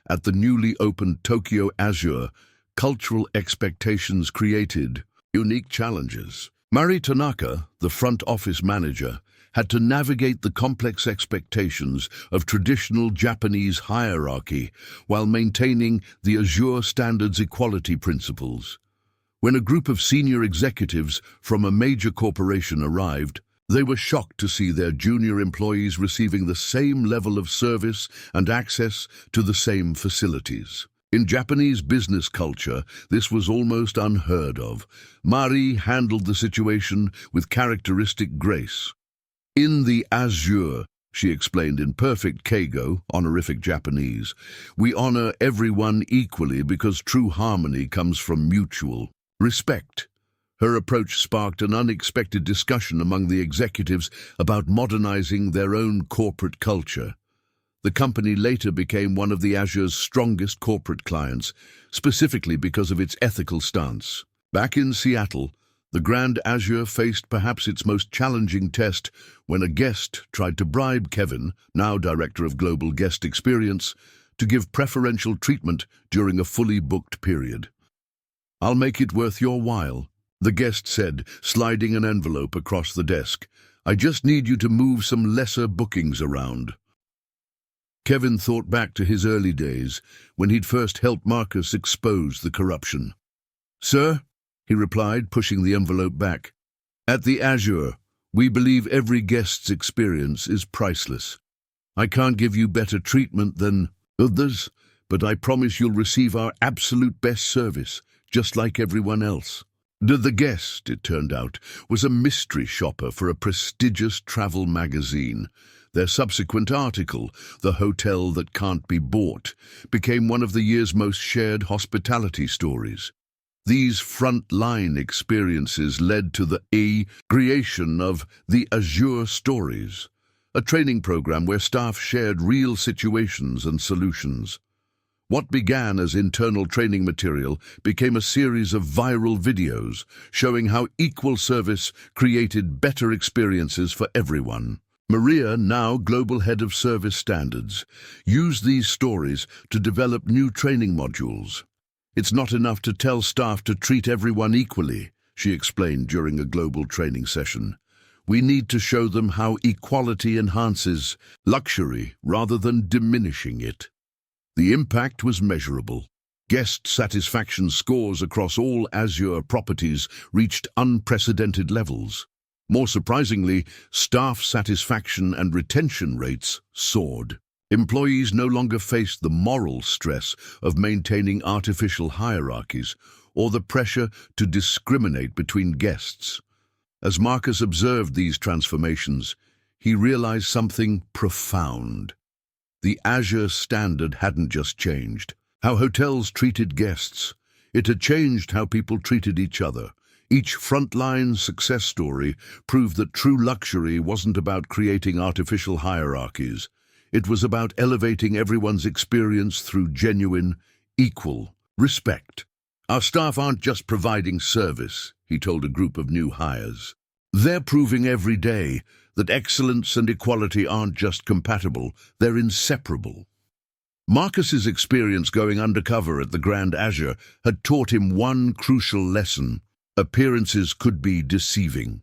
At the newly opened Tokyo Azure, cultural expectations created unique challenges. Mari Tanaka, the front office manager, had to navigate the complex expectations of traditional Japanese hierarchy while maintaining the Azure Standards equality principles. When a group of senior executives from a major corporation arrived, they were shocked to see their junior employees receiving the same level of service and access to the same facilities. In Japanese business culture, this was almost unheard of. Mari handled the situation with characteristic grace. "In the Azure," she explained in perfect Keigo, honorific Japanese, "we honor everyone equally because true harmony comes from mutual respect." Her approach sparked an unexpected discussion among the executives about modernizing their own corporate culture. The company later became one of the Azure's strongest corporate clients, specifically because of its ethical stance. Back in Seattle, the Grand Azure faced perhaps its most challenging test when a guest tried to bribe Kevin, now Director of Global Guest Experience, to give preferential treatment during a fully booked period. "I'll make it worth your while," the guest said, sliding an envelope across the desk. "I just need you to move some lesser bookings around." Kevin thought back to his early days, when he'd first helped Marcus expose the corruption. "Sir," he replied, pushing the envelope back, "at the Azure, we believe every guest's experience is priceless. I can't give you better treatment than others, but I promise you'll receive our absolute best service, just like everyone else." The guest, it turned out, was a mystery shopper for a prestigious travel magazine. Their subsequent article, "The Hotel That Can't Be Bought," became one of the year's most shared hospitality stories. These front-line experiences led to the creation of the Azure Stories, a training program where staff shared real situations and solutions. What began as internal training material became a series of viral videos showing how equal service created better experiences for everyone. Maria, now Global Head of Service Standards, used these stories to develop new training modules. "It's not enough to tell staff to treat everyone equally," she explained during a global training session. "We need to show them how equality enhances luxury rather than diminishing it." The impact was measurable. Guest satisfaction scores across all Azure properties reached unprecedented levels. More surprisingly, staff satisfaction and retention rates soared. Employees no longer faced the moral stress of maintaining artificial hierarchies or the pressure to discriminate between guests. As Marcus observed these transformations, he realized something profound. The Azure standard hadn't just changed how hotels treated guests. It had changed how people treated each other. Each frontline success story proved that true luxury wasn't about creating artificial hierarchies. It was about elevating everyone's experience through genuine, equal respect. Our staff aren't just providing service, he told a group of new hires. They're proving every day that excellence and equality aren't just compatible, they're inseparable. Marcus's experience going undercover at the Grand Azure had taught him one crucial lesson: appearances could be deceiving.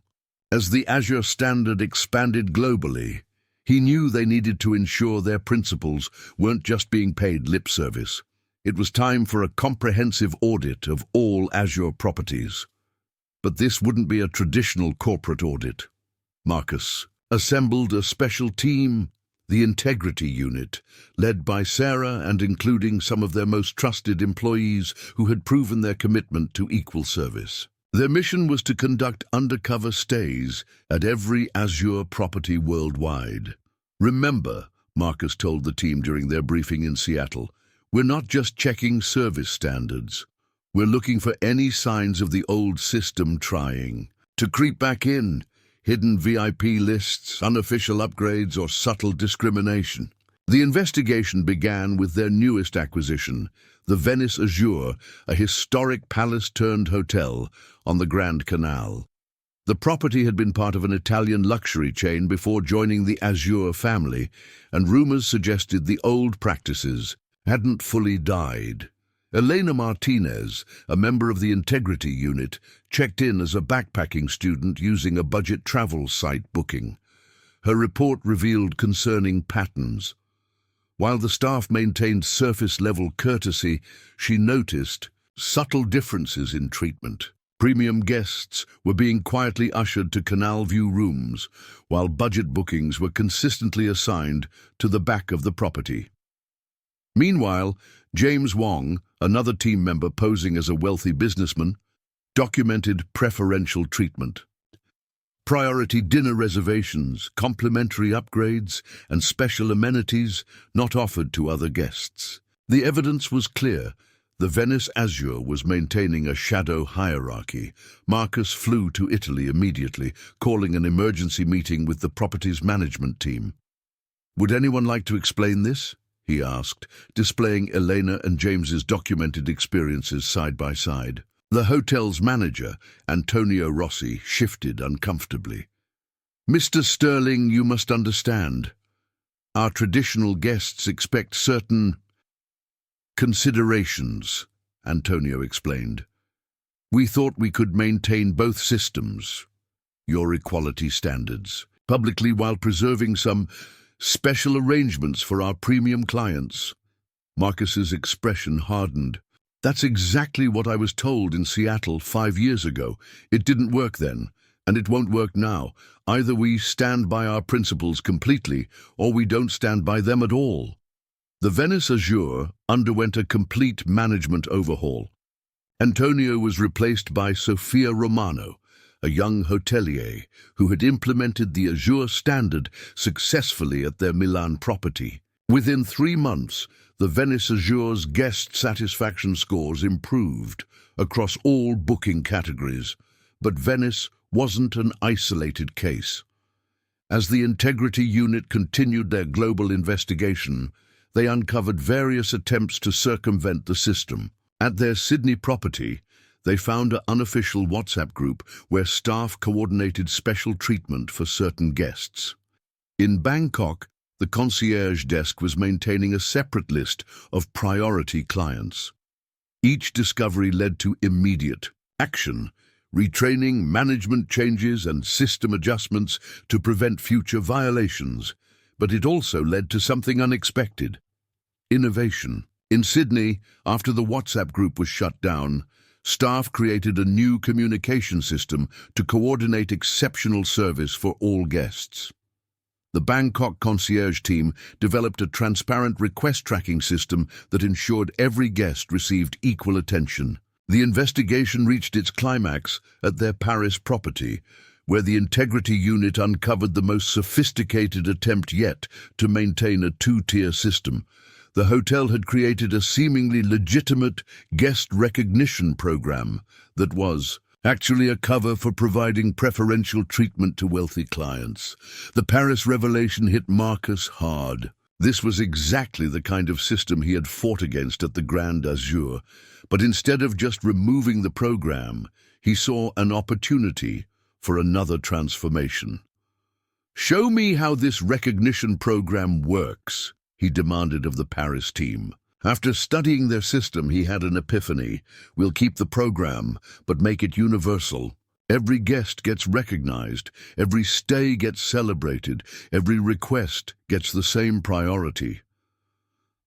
As the Azure standard expanded globally, he knew they needed to ensure their principals weren't just being paid lip service. It was time for a comprehensive audit of all Azure properties. But this wouldn't be a traditional corporate audit. Marcus assembled a special team, the Integrity Unit, led by Sarah and including some of their most trusted employees who had proven their commitment to equal service. Their mission was to conduct undercover stays at every Azure property worldwide. Remember, Marcus told the team during their briefing in Seattle, we're not just checking service standards. We're looking for any signs of the old system trying to creep back in, hidden VIP lists, unofficial upgrades, or subtle discrimination. The investigation began with their newest acquisition, the Venice Azure, a historic palace-turned-hotel on the Grand Canal. The property had been part of an Italian luxury chain before joining the Azure family, and rumors suggested the old practices hadn't fully died. Elena Martinez, a member of the Integrity Unit, checked in as a backpacking student using a budget travel site booking. Her report revealed concerning patterns. While the staff maintained surface-level courtesy, she noticed subtle differences in treatment. Premium guests were being quietly ushered to canal view rooms, while budget bookings were consistently assigned to the back of the property. Meanwhile, James Wong, another team member posing as a wealthy businessman, documented preferential treatment. Priority dinner reservations, complimentary upgrades, and special amenities not offered to other guests. The evidence was clear. The Venice Azure was maintaining a shadow hierarchy. Marcus flew to Italy immediately, calling an emergency meeting with the property's management team. Would anyone like to explain this? He asked, displaying Elena and James's documented experiences side by side. The hotel's manager, Antonio Rossi, shifted uncomfortably. Mr. Sterling, you must understand. Our traditional guests expect certain considerations, Antonio explained. We thought we could maintain both systems, your equality standards, publicly while preserving some special arrangements for our premium clients. Marcus's expression hardened. That's exactly what I was told in Seattle 5 years ago. It didn't work then, and it won't work now. Either we stand by our principles completely, or we don't stand by them at all. The Venice Azure underwent a complete management overhaul. Antonio was replaced by Sofia Romano, a young hotelier who had implemented the Azure standard successfully at their Milan property. Within 3 months, the Venice Azure's guest satisfaction scores improved across all booking categories, but Venice wasn't an isolated case. As the Integrity Unit continued their global investigation, they uncovered various attempts to circumvent the system. At their Sydney property, they found an unofficial WhatsApp group where staff coordinated special treatment for certain guests. In Bangkok, the concierge desk was maintaining a separate list of priority clients. Each discovery led to immediate action, retraining, management changes, and system adjustments to prevent future violations. But it also led to something unexpected: innovation. In Sydney, after the WhatsApp group was shut down, staff created a new communication system to coordinate exceptional service for all guests. The Bangkok concierge team developed a transparent request tracking system that ensured every guest received equal attention. The investigation reached its climax at their Paris property, where the integrity unit uncovered the most sophisticated attempt yet to maintain a two-tier system. The hotel had created a seemingly legitimate guest recognition program that was actually a cover for providing preferential treatment to wealthy clients. The Paris revelation hit Marcus hard. This was exactly the kind of system he had fought against at the Grand Azure, but instead of just removing the program, he saw an opportunity for another transformation. "Show me how this recognition program works," he demanded of the Paris team. After studying their system, he had an epiphany. "We'll keep the program, but make it universal. Every guest gets recognized, every stay gets celebrated, every request gets the same priority."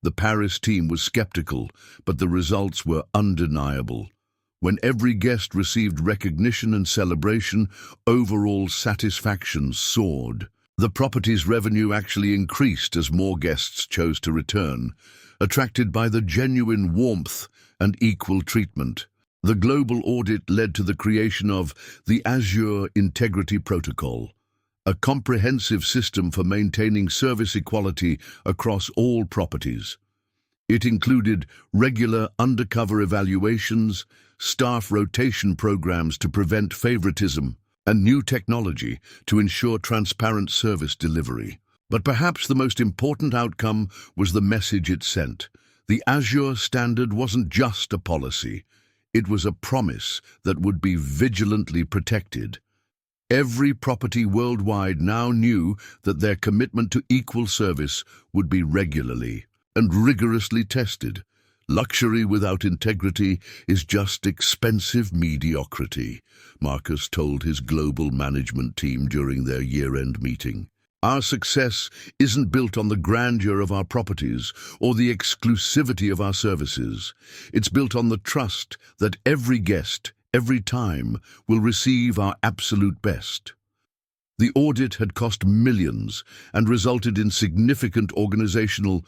The Paris team was skeptical, but the results were undeniable. When every guest received recognition and celebration, overall satisfaction soared. The property's revenue actually increased as more guests chose to return, attracted by the genuine warmth and equal treatment. The global audit led to the creation of the Azure Integrity Protocol, a comprehensive system for maintaining service equality across all properties. It included regular undercover evaluations, staff rotation programs to prevent favoritism, and new technology to ensure transparent service delivery. But perhaps the most important outcome was the message it sent. The Azure Standard wasn't just a policy. It was a promise that would be vigilantly protected. Every property worldwide now knew that their commitment to equal service would be regularly and rigorously tested. "Luxury without integrity is just expensive mediocrity," Marcus told his global management team during their year-end meeting. "Our success isn't built on the grandeur of our properties or the exclusivity of our services. It's built on the trust that every guest, every time, will receive our absolute best." The audit had cost millions and resulted in significant organizational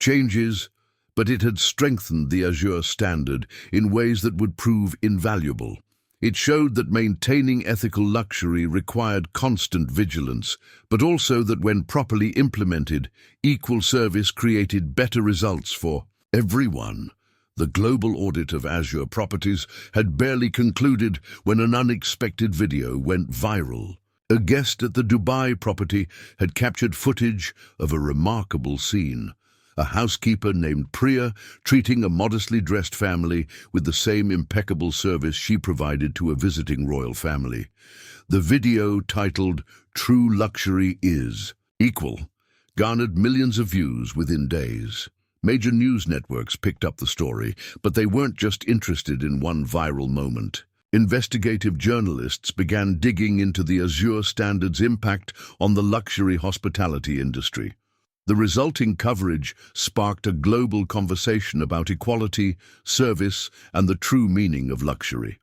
changes, but it had strengthened the Azure Standard in ways that would prove invaluable. It showed that maintaining ethical luxury required constant vigilance, but also that when properly implemented, equal service created better results for everyone. The global audit of Azure properties had barely concluded when an unexpected video went viral. A guest at the Dubai property had captured footage of a remarkable scene. A housekeeper named Priya treating a modestly dressed family with the same impeccable service she provided to a visiting royal family. The video, titled "True Luxury is Equal," garnered millions of views within days. Major news networks picked up the story, but they weren't just interested in one viral moment. Investigative journalists began digging into the Azure Standard's impact on the luxury hospitality industry. The resulting coverage sparked a global conversation about equality, service, and the true meaning of luxury.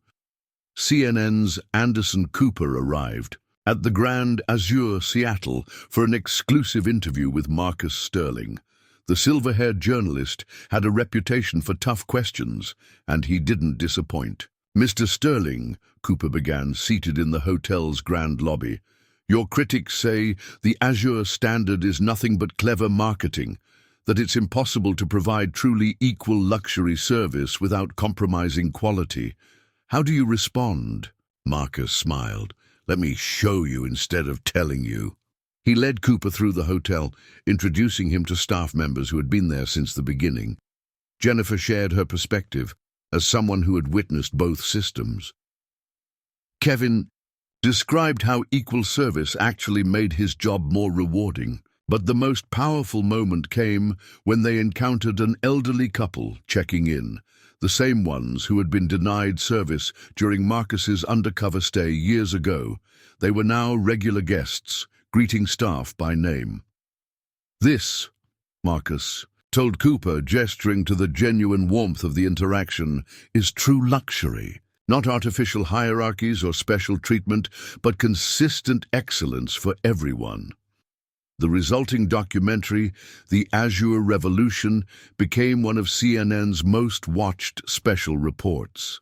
CNN's Anderson Cooper arrived at the Grand Azure, Seattle, for an exclusive interview with Marcus Sterling. The silver-haired journalist had a reputation for tough questions, and he didn't disappoint. "Mr. Sterling," Cooper began, seated in the hotel's grand lobby, "your critics say the Azure Standard is nothing but clever marketing, that it's impossible to provide truly equal luxury service without compromising quality. How do you respond?" Marcus smiled. "Let me show you instead of telling you." He led Cooper through the hotel, introducing him to staff members who had been there since the beginning. Jennifer shared her perspective as someone who had witnessed both systems. Kevin described how equal service actually made his job more rewarding. But the most powerful moment came when they encountered an elderly couple checking in, the same ones who had been denied service during Marcus's undercover stay years ago. They were now regular guests, greeting staff by name. "This," Marcus told Cooper, gesturing to the genuine warmth of the interaction, "is true luxury. Not artificial hierarchies or special treatment, but consistent excellence for everyone." The resulting documentary, The Azure Revolution, became one of CNN's most watched special reports.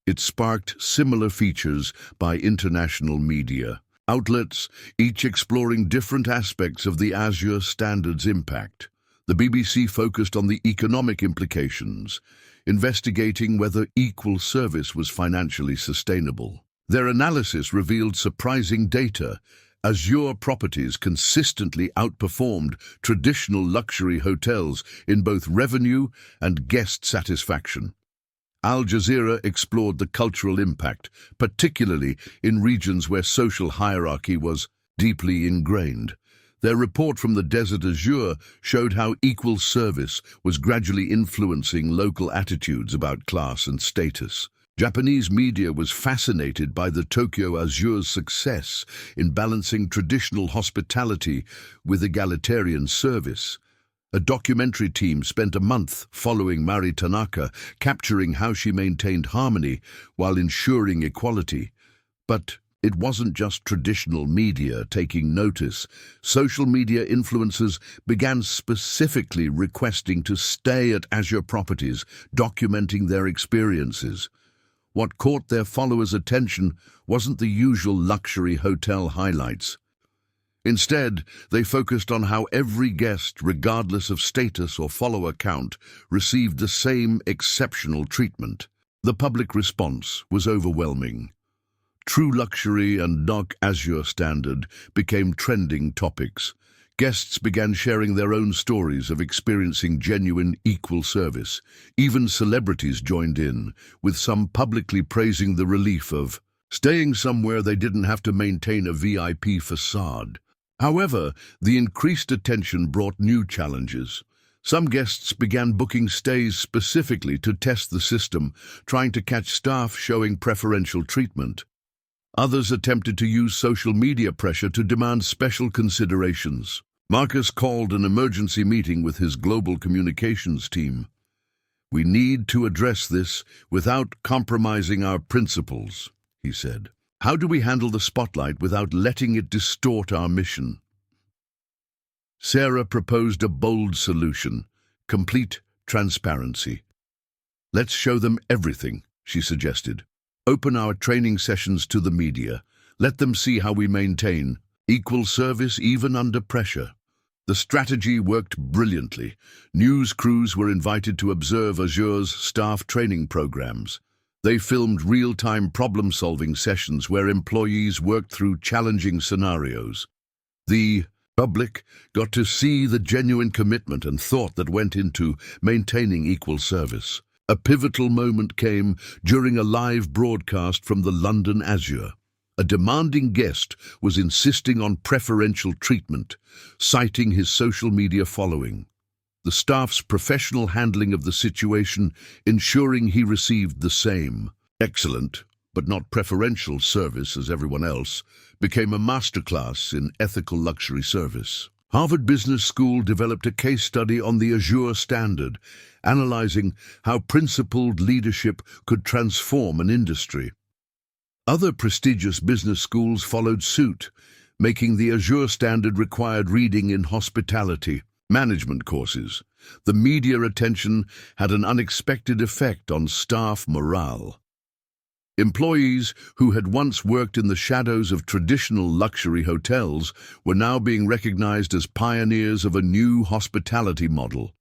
It sparked similar features by international media outlets, each exploring different aspects of the Azure Standard's impact. The BBC focused on the economic implications, investigating whether equal service was financially sustainable. Their analysis revealed surprising data. Azure properties consistently outperformed traditional luxury hotels in both revenue and guest satisfaction. Al Jazeera explored the cultural impact, particularly in regions where social hierarchy was deeply ingrained. Their report from the Desert Azure showed how equal service was gradually influencing local attitudes about class and status. Japanese media was fascinated by the Tokyo Azure's success in balancing traditional hospitality with egalitarian service. A documentary team spent a month following Mari Tanaka, capturing how she maintained harmony while ensuring equality. But it wasn't just traditional media taking notice. Social media influencers began specifically requesting to stay at Azure properties, documenting their experiences. What caught their followers' attention wasn't the usual luxury hotel highlights. Instead, they focused on how every guest, regardless of status or follower count, received the same exceptional treatment. The public response was overwhelming. True luxury and NOC Azure Standard became trending topics. Guests began sharing their own stories of experiencing genuine equal service. Even celebrities joined in, with some publicly praising the relief of staying somewhere they didn't have to maintain a VIP facade. However, the increased attention brought new challenges. Some guests began booking stays specifically to test the system, trying to catch staff showing preferential treatment. Others attempted to use social media pressure to demand special considerations. Marcus called an emergency meeting with his global communications team. "We need to address this without compromising our principles," he said. "How do we handle the spotlight without letting it distort our mission?" Sarah proposed a bold solution: complete transparency. "Let's show them everything," she suggested. "Open our training sessions to the media. Let them see how we maintain equal service even under pressure." The strategy worked brilliantly. News crews were invited to observe Azure's staff training programs. They filmed real-time problem-solving sessions where employees worked through challenging scenarios. The public got to see the genuine commitment and thought that went into maintaining equal service. A pivotal moment came during a live broadcast from the London Azure. A demanding guest was insisting on preferential treatment, citing his social media following. The staff's professional handling of the situation, ensuring he received the same excellent, but not preferential service as everyone else, became a masterclass in ethical luxury service. Harvard Business School developed a case study on the Azure Standard, analyzing how principled leadership could transform an industry. Other prestigious business schools followed suit, making the Azure Standard required reading in hospitality management courses. The media attention had an unexpected effect on staff morale. Employees who had once worked in the shadows of traditional luxury hotels were now being recognized as pioneers of a new hospitality model.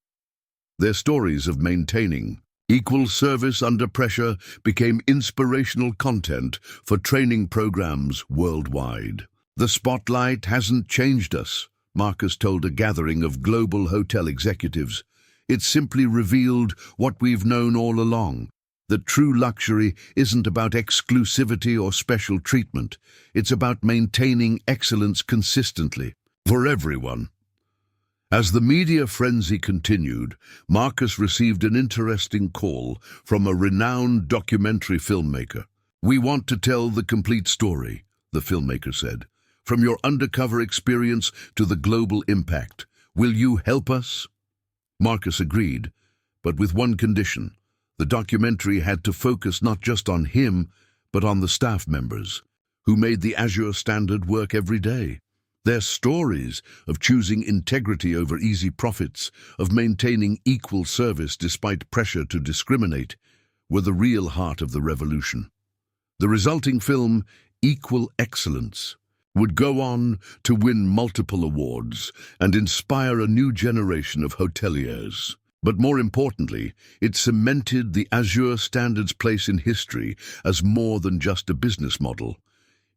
Their stories of maintaining equal service under pressure became inspirational content for training programs worldwide. "The spotlight hasn't changed us," Marcus told a gathering of global hotel executives. "It simply revealed what we've known all along, that true luxury isn't about exclusivity or special treatment. It's about maintaining excellence consistently, for everyone." As the media frenzy continued, Marcus received an interesting call from a renowned documentary filmmaker. "We want to tell the complete story," the filmmaker said. "From your undercover experience to the global impact. Will you help us?" Marcus agreed, but with one condition. The documentary had to focus not just on him, but on the staff members, who made the Azure Standard work every day. Their stories of choosing integrity over easy profits, of maintaining equal service despite pressure to discriminate, were the real heart of the revolution. The resulting film, Equal Excellence, would go on to win multiple awards and inspire a new generation of hoteliers. But more importantly, it cemented the Azure Standard's place in history as more than just a business model.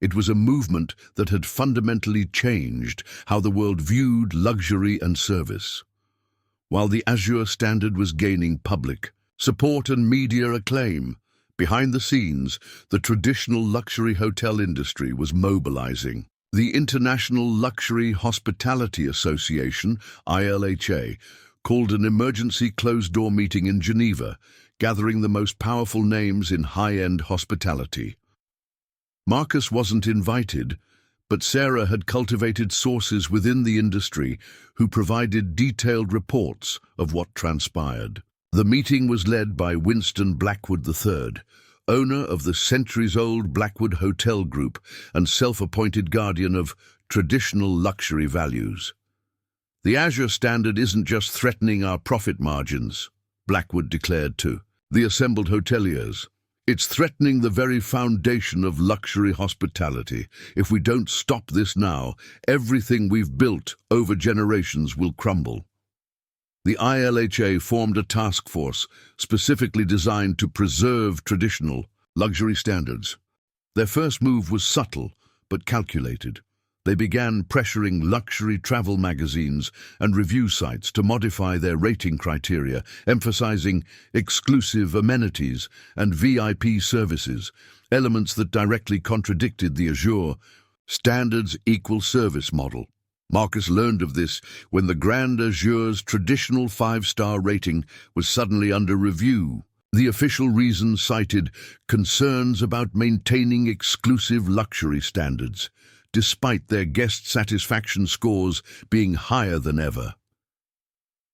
It was a movement that had fundamentally changed how the world viewed luxury and service. While the Azure Standard was gaining public support and media acclaim, behind the scenes, the traditional luxury hotel industry was mobilizing. The International Luxury Hospitality Association, ILHA, called an emergency closed-door meeting in Geneva, gathering the most powerful names in high-end hospitality. Marcus wasn't invited, but Sarah had cultivated sources within the industry who provided detailed reports of what transpired. The meeting was led by Winston Blackwood III, owner of the centuries-old Blackwood Hotel Group and self-appointed guardian of traditional luxury values. "The Azure Standard isn't just threatening our profit margins," Blackwood declared to the assembled hoteliers. "It's threatening the very foundation of luxury hospitality. If we don't stop this now, everything we've built over generations will crumble." The ILHA formed a task force specifically designed to preserve traditional luxury standards. Their first move was subtle but calculated. They began pressuring luxury travel magazines and review sites to modify their rating criteria, emphasizing exclusive amenities and VIP services, elements that directly contradicted the Azure Standard's equal service model. Marcus learned of this when the Grand Azure's traditional 5-star rating was suddenly under review. The official reason cited concerns about maintaining exclusive luxury standards, despite their guest satisfaction scores being higher than ever.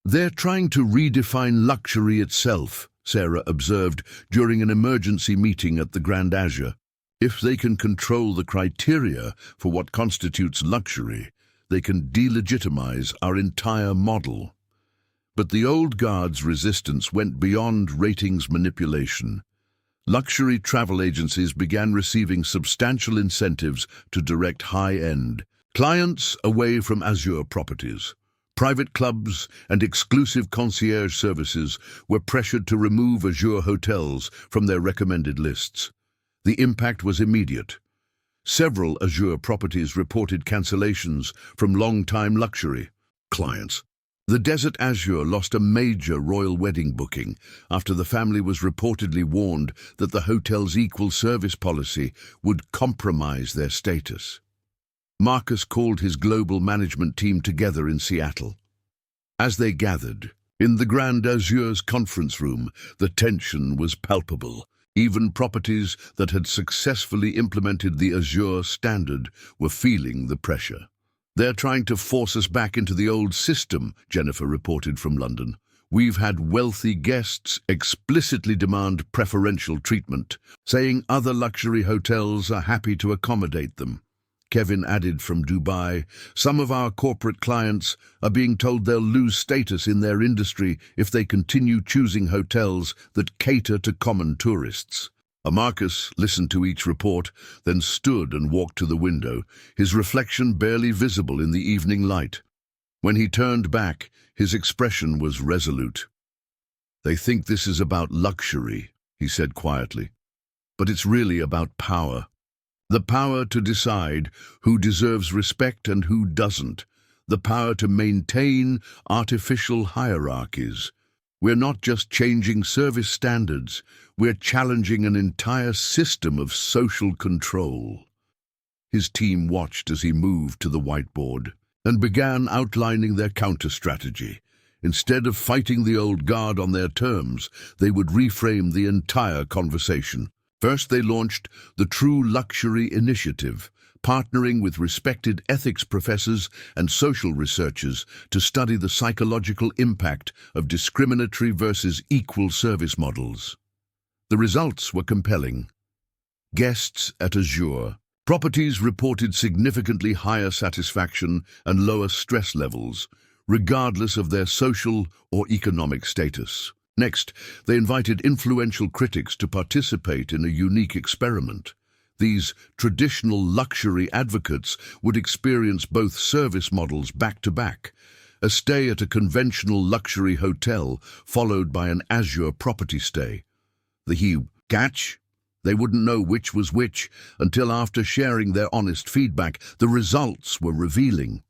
"They're trying to redefine luxury itself," Sarah observed during an emergency meeting at the Grand Azure. "If they can control the criteria for what constitutes luxury, they can delegitimize our entire model." But the old guard's resistance went beyond ratings manipulation. Luxury travel agencies began receiving substantial incentives to direct high-end clients away from Azure properties. Private clubs and exclusive concierge services were pressured to remove Azure hotels from their recommended lists. The impact was immediate. Several Azure properties reported cancellations from long-time luxury clients. The Desert Azure lost a major royal wedding booking after the family was reportedly warned that the hotel's equal service policy would compromise their status. Marcus called his global management team together in Seattle. As they gathered in the Grand Azure's conference room, the tension was palpable. Even properties that had successfully implemented the Azure Standard were feeling the pressure. "They're trying to force us back into the old system," Jennifer reported from London. "We've had wealthy guests explicitly demand preferential treatment, saying other luxury hotels are happy to accommodate them." Kevin added from Dubai, "Some of our corporate clients are being told they'll lose status in their industry if they continue choosing hotels that cater to common tourists." Marcus listened to each report, then stood and walked to the window, his reflection barely visible in the evening light. When he turned back, his expression was resolute. "They think this is about luxury," he said quietly, "but it's really about power. The power to decide who deserves respect and who doesn't. The power to maintain artificial hierarchies. We're not just changing service standards, we're challenging an entire system of social control." His team watched as he moved to the whiteboard and began outlining their counter-strategy. Instead of fighting the old guard on their terms, they would reframe the entire conversation. First, they launched the True Luxury Initiative, partnering with respected ethics professors and social researchers to study the psychological impact of discriminatory versus equal service models. The results were compelling. Guests at Azure properties reported significantly higher satisfaction and lower stress levels, regardless of their social or economic status. Next, they invited influential critics to participate in a unique experiment. These traditional luxury advocates would experience both service models back-to-back, a stay at a conventional luxury hotel followed by an Azure property stay. The catch? They wouldn't know which was which until after sharing their honest feedback, the results were revealing.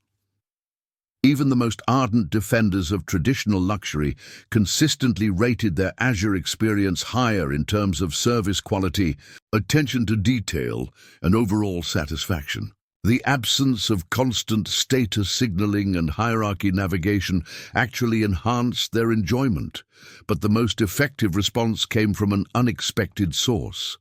Even the most ardent defenders of traditional luxury consistently rated their Azure experience higher in terms of service quality, attention to detail, and overall satisfaction. The absence of constant status signaling and hierarchy navigation actually enhanced their enjoyment, but the most effective response came from an unexpected source.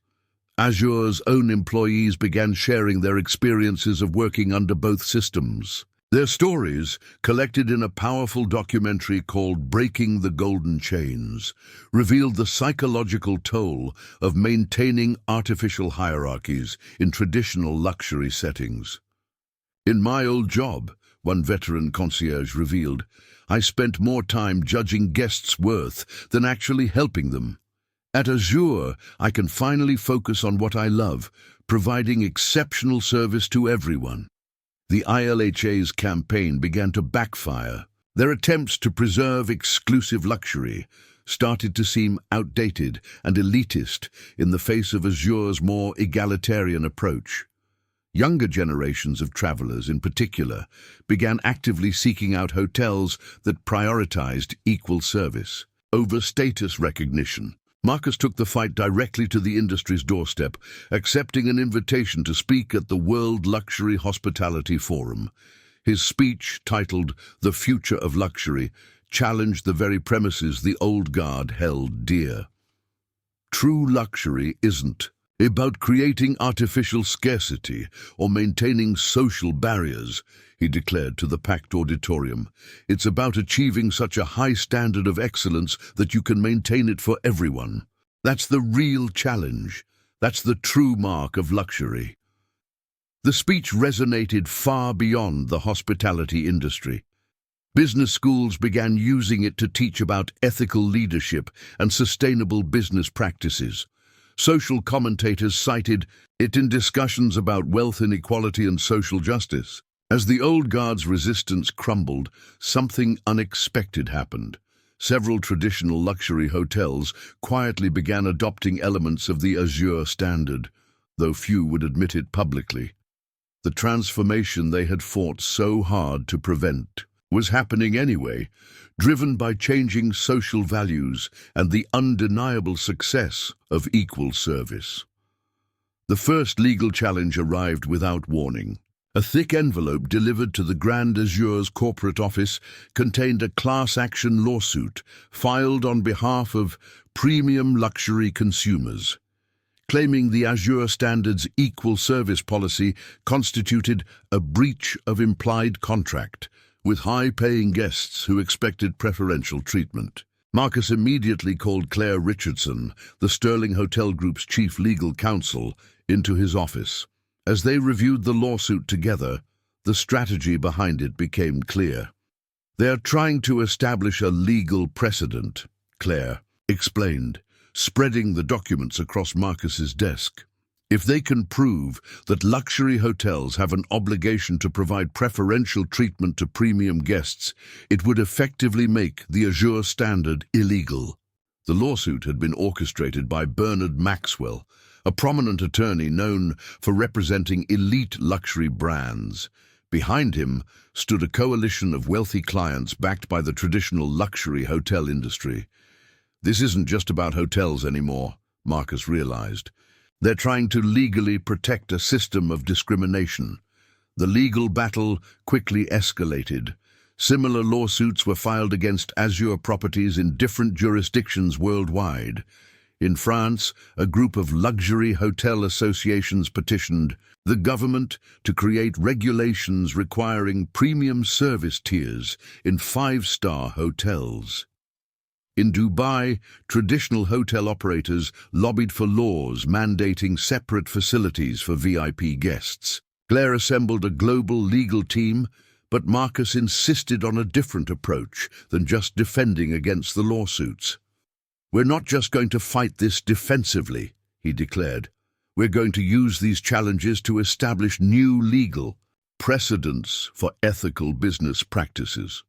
Azure's own employees began sharing their experiences of working under both systems. Their stories, collected in a powerful documentary called Breaking the Golden Chains, revealed the psychological toll of maintaining artificial hierarchies in traditional luxury settings. "In my old job," one veteran concierge revealed, "I spent more time judging guests' worth than actually helping them. At Azure, I can finally focus on what I love, providing exceptional service to everyone." The ILHA's campaign began to backfire. Their attempts to preserve exclusive luxury started to seem outdated and elitist in the face of Azure's more egalitarian approach. Younger generations of travelers, in particular, began actively seeking out hotels that prioritized equal service over status recognition. Marcus took the fight directly to the industry's doorstep, accepting an invitation to speak at the World Luxury Hospitality Forum. His speech, titled "The Future of Luxury," challenged the very premises the old guard held dear. True luxury isn't about creating artificial scarcity or maintaining social barriers, he declared to the packed auditorium. It's about achieving such a high standard of excellence that you can maintain it for everyone. That's the real challenge. That's the true mark of luxury. The speech resonated far beyond the hospitality industry. Business schools began using it to teach about ethical leadership and sustainable business practices. Social commentators cited it in discussions about wealth inequality and social justice. As the old guard's resistance crumbled, something unexpected happened. Several traditional luxury hotels quietly began adopting elements of the Azure standard, though few would admit it publicly. The transformation they had fought so hard to prevent was happening anyway, driven by changing social values and the undeniable success of equal service. The first legal challenge arrived without warning. A thick envelope delivered to the Grand Azure's corporate office contained a class action lawsuit filed on behalf of premium luxury consumers, claiming the Azure Standard's equal service policy constituted a breach of implied contract with high-paying guests who expected preferential treatment. Marcus immediately called Claire Richardson, the Sterling Hotel Group's chief legal counsel, into his office. As they reviewed the lawsuit together, the strategy behind it became clear. "They are trying to establish a legal precedent," Claire explained, spreading the documents across Marcus's desk. "If they can prove that luxury hotels have an obligation to provide preferential treatment to premium guests, it would effectively make the Azure Standard illegal." The lawsuit had been orchestrated by Bernard Maxwell, a prominent attorney known for representing elite luxury brands. Behind him stood a coalition of wealthy clients backed by the traditional luxury hotel industry. This isn't just about hotels anymore, Marcus realized. They're trying to legally protect a system of discrimination. The legal battle quickly escalated. Similar lawsuits were filed against Azure properties in different jurisdictions worldwide. In France, a group of luxury hotel associations petitioned the government to create regulations requiring premium service tiers in five-star hotels. In Dubai, traditional hotel operators lobbied for laws mandating separate facilities for VIP guests. Claire assembled a global legal team, but Marcus insisted on a different approach than just defending against the lawsuits. "We're not just going to fight this defensively," he declared. "We're going to use these challenges to establish new legal precedents for ethical business practices."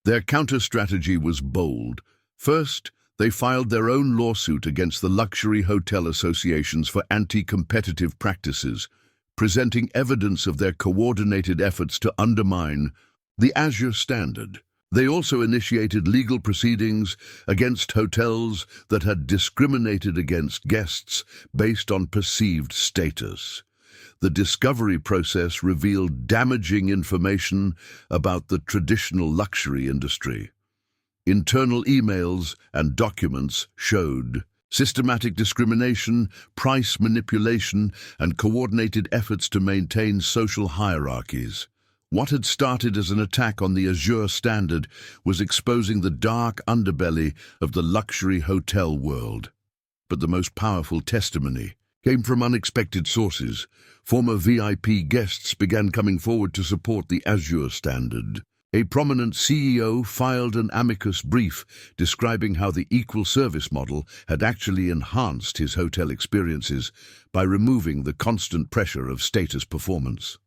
Their counter-strategy was bold. First, they filed their own lawsuit against the luxury hotel associations for anti-competitive practices, presenting evidence of their coordinated efforts to undermine the Azure Standard. They also initiated legal proceedings against hotels that had discriminated against guests based on perceived status. The discovery process revealed damaging information about the traditional luxury industry. Internal emails and documents showed systematic discrimination, price manipulation, and coordinated efforts to maintain social hierarchies. What had started as an attack on the Azure Standard was exposing the dark underbelly of the luxury hotel world. But the most powerful testimony came from unexpected sources. Former VIP guests began coming forward to support the Azure Standard. A prominent CEO filed an amicus brief describing how the equal service model had actually enhanced his hotel experiences by removing the constant pressure of status performance.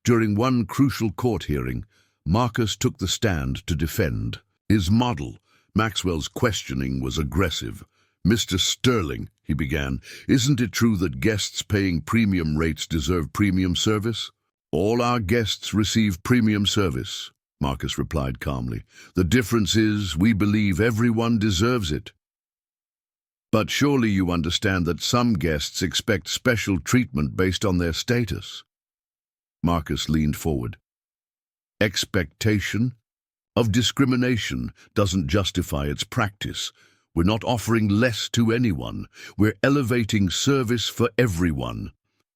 During one crucial court hearing, Marcus took the stand to defend his model. Maxwell's questioning was aggressive. "Mr. Sterling," he began, "isn't it true that guests paying premium rates deserve premium service?" "All our guests receive premium service," Marcus replied calmly. "The difference is we believe everyone deserves it." "But surely you understand that some guests expect special treatment based on their status." Marcus leaned forward. "Expectation of discrimination doesn't justify its practice. We're not offering less to anyone. We're elevating service for everyone."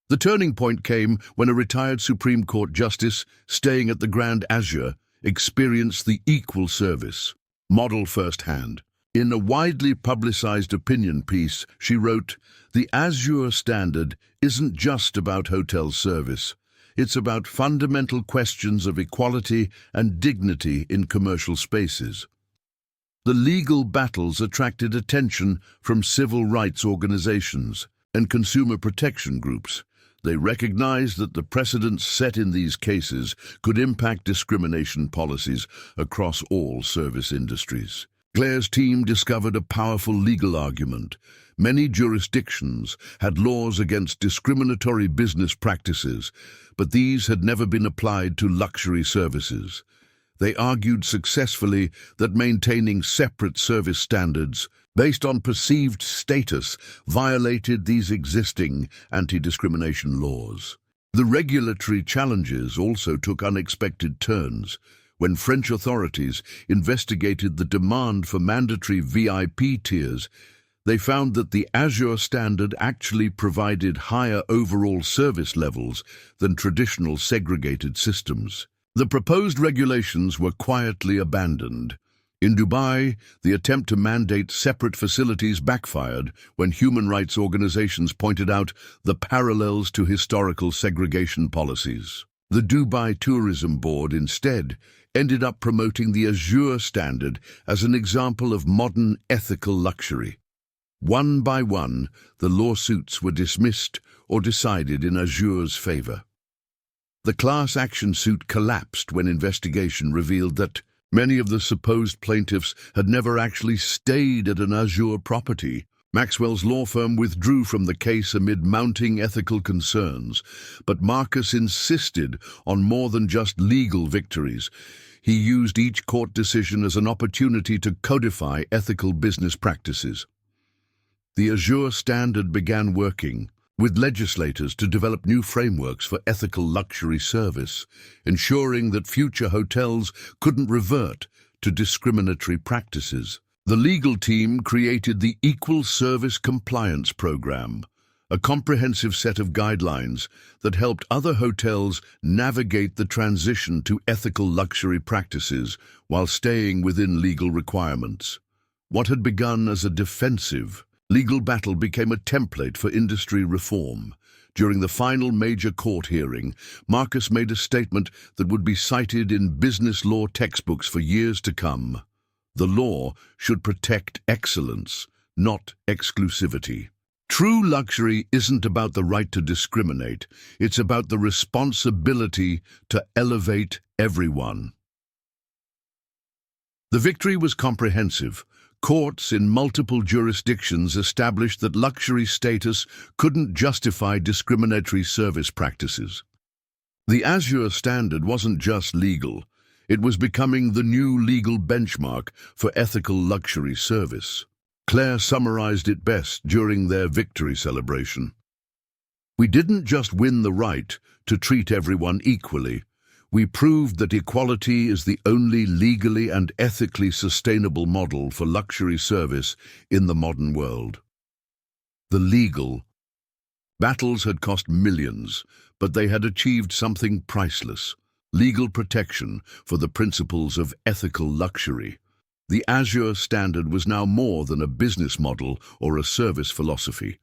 The turning point came when a retired Supreme Court justice staying at the Grand Azure experienced the equal service model firsthand. In a widely publicized opinion piece, she wrote, "The Azure Standard isn't just about hotel service. It's about fundamental questions of equality and dignity in commercial spaces." The legal battles attracted attention from civil rights organizations and consumer protection groups. They recognized that the precedents set in these cases could impact discrimination policies across all service industries. Claire's team discovered a powerful legal argument. Many jurisdictions had laws against discriminatory business practices, but these had never been applied to luxury services. They argued successfully that maintaining separate service standards based on perceived status violated these existing anti-discrimination laws. The regulatory challenges also took unexpected turns. When French authorities investigated the demand for mandatory VIP tiers, they found that the Azure Standard actually provided higher overall service levels than traditional segregated systems. The proposed regulations were quietly abandoned. In Dubai, the attempt to mandate separate facilities backfired when human rights organizations pointed out the parallels to historical segregation policies. The Dubai Tourism Board instead ended up promoting the Azure Standard as an example of modern ethical luxury. One by one, the lawsuits were dismissed or decided in Azure's favor. The class action suit collapsed when investigation revealed that many of the supposed plaintiffs had never actually stayed at an Azure property. Maxwell's law firm withdrew from the case amid mounting ethical concerns, but Marcus insisted on more than just legal victories. He used each court decision as an opportunity to codify ethical business practices. The Azure Standard began working with legislators to develop new frameworks for ethical luxury service, ensuring that future hotels couldn't revert to discriminatory practices. The legal team created the Equal Service Compliance Program, a comprehensive set of guidelines that helped other hotels navigate the transition to ethical luxury practices while staying within legal requirements. What had begun as a defensive legal battle became a template for industry reform. During the final major court hearing, Marcus made a statement that would be cited in business law textbooks for years to come. The law should protect excellence, not exclusivity. True luxury isn't about the right to discriminate. It's about the responsibility to elevate everyone. The victory was comprehensive. Courts in multiple jurisdictions established that luxury status couldn't justify discriminatory service practices. The Azure Standard wasn't just legal. It was becoming the new legal benchmark for ethical luxury service. Claire summarized it best during their victory celebration. "We didn't just win the right to treat everyone equally. We proved that equality is the only legally and ethically sustainable model for luxury service in the modern world." The legal battles had cost millions, but they had achieved something priceless: legal protection for the principles of ethical luxury. The Azure Standard was now more than a business model or a service philosophy.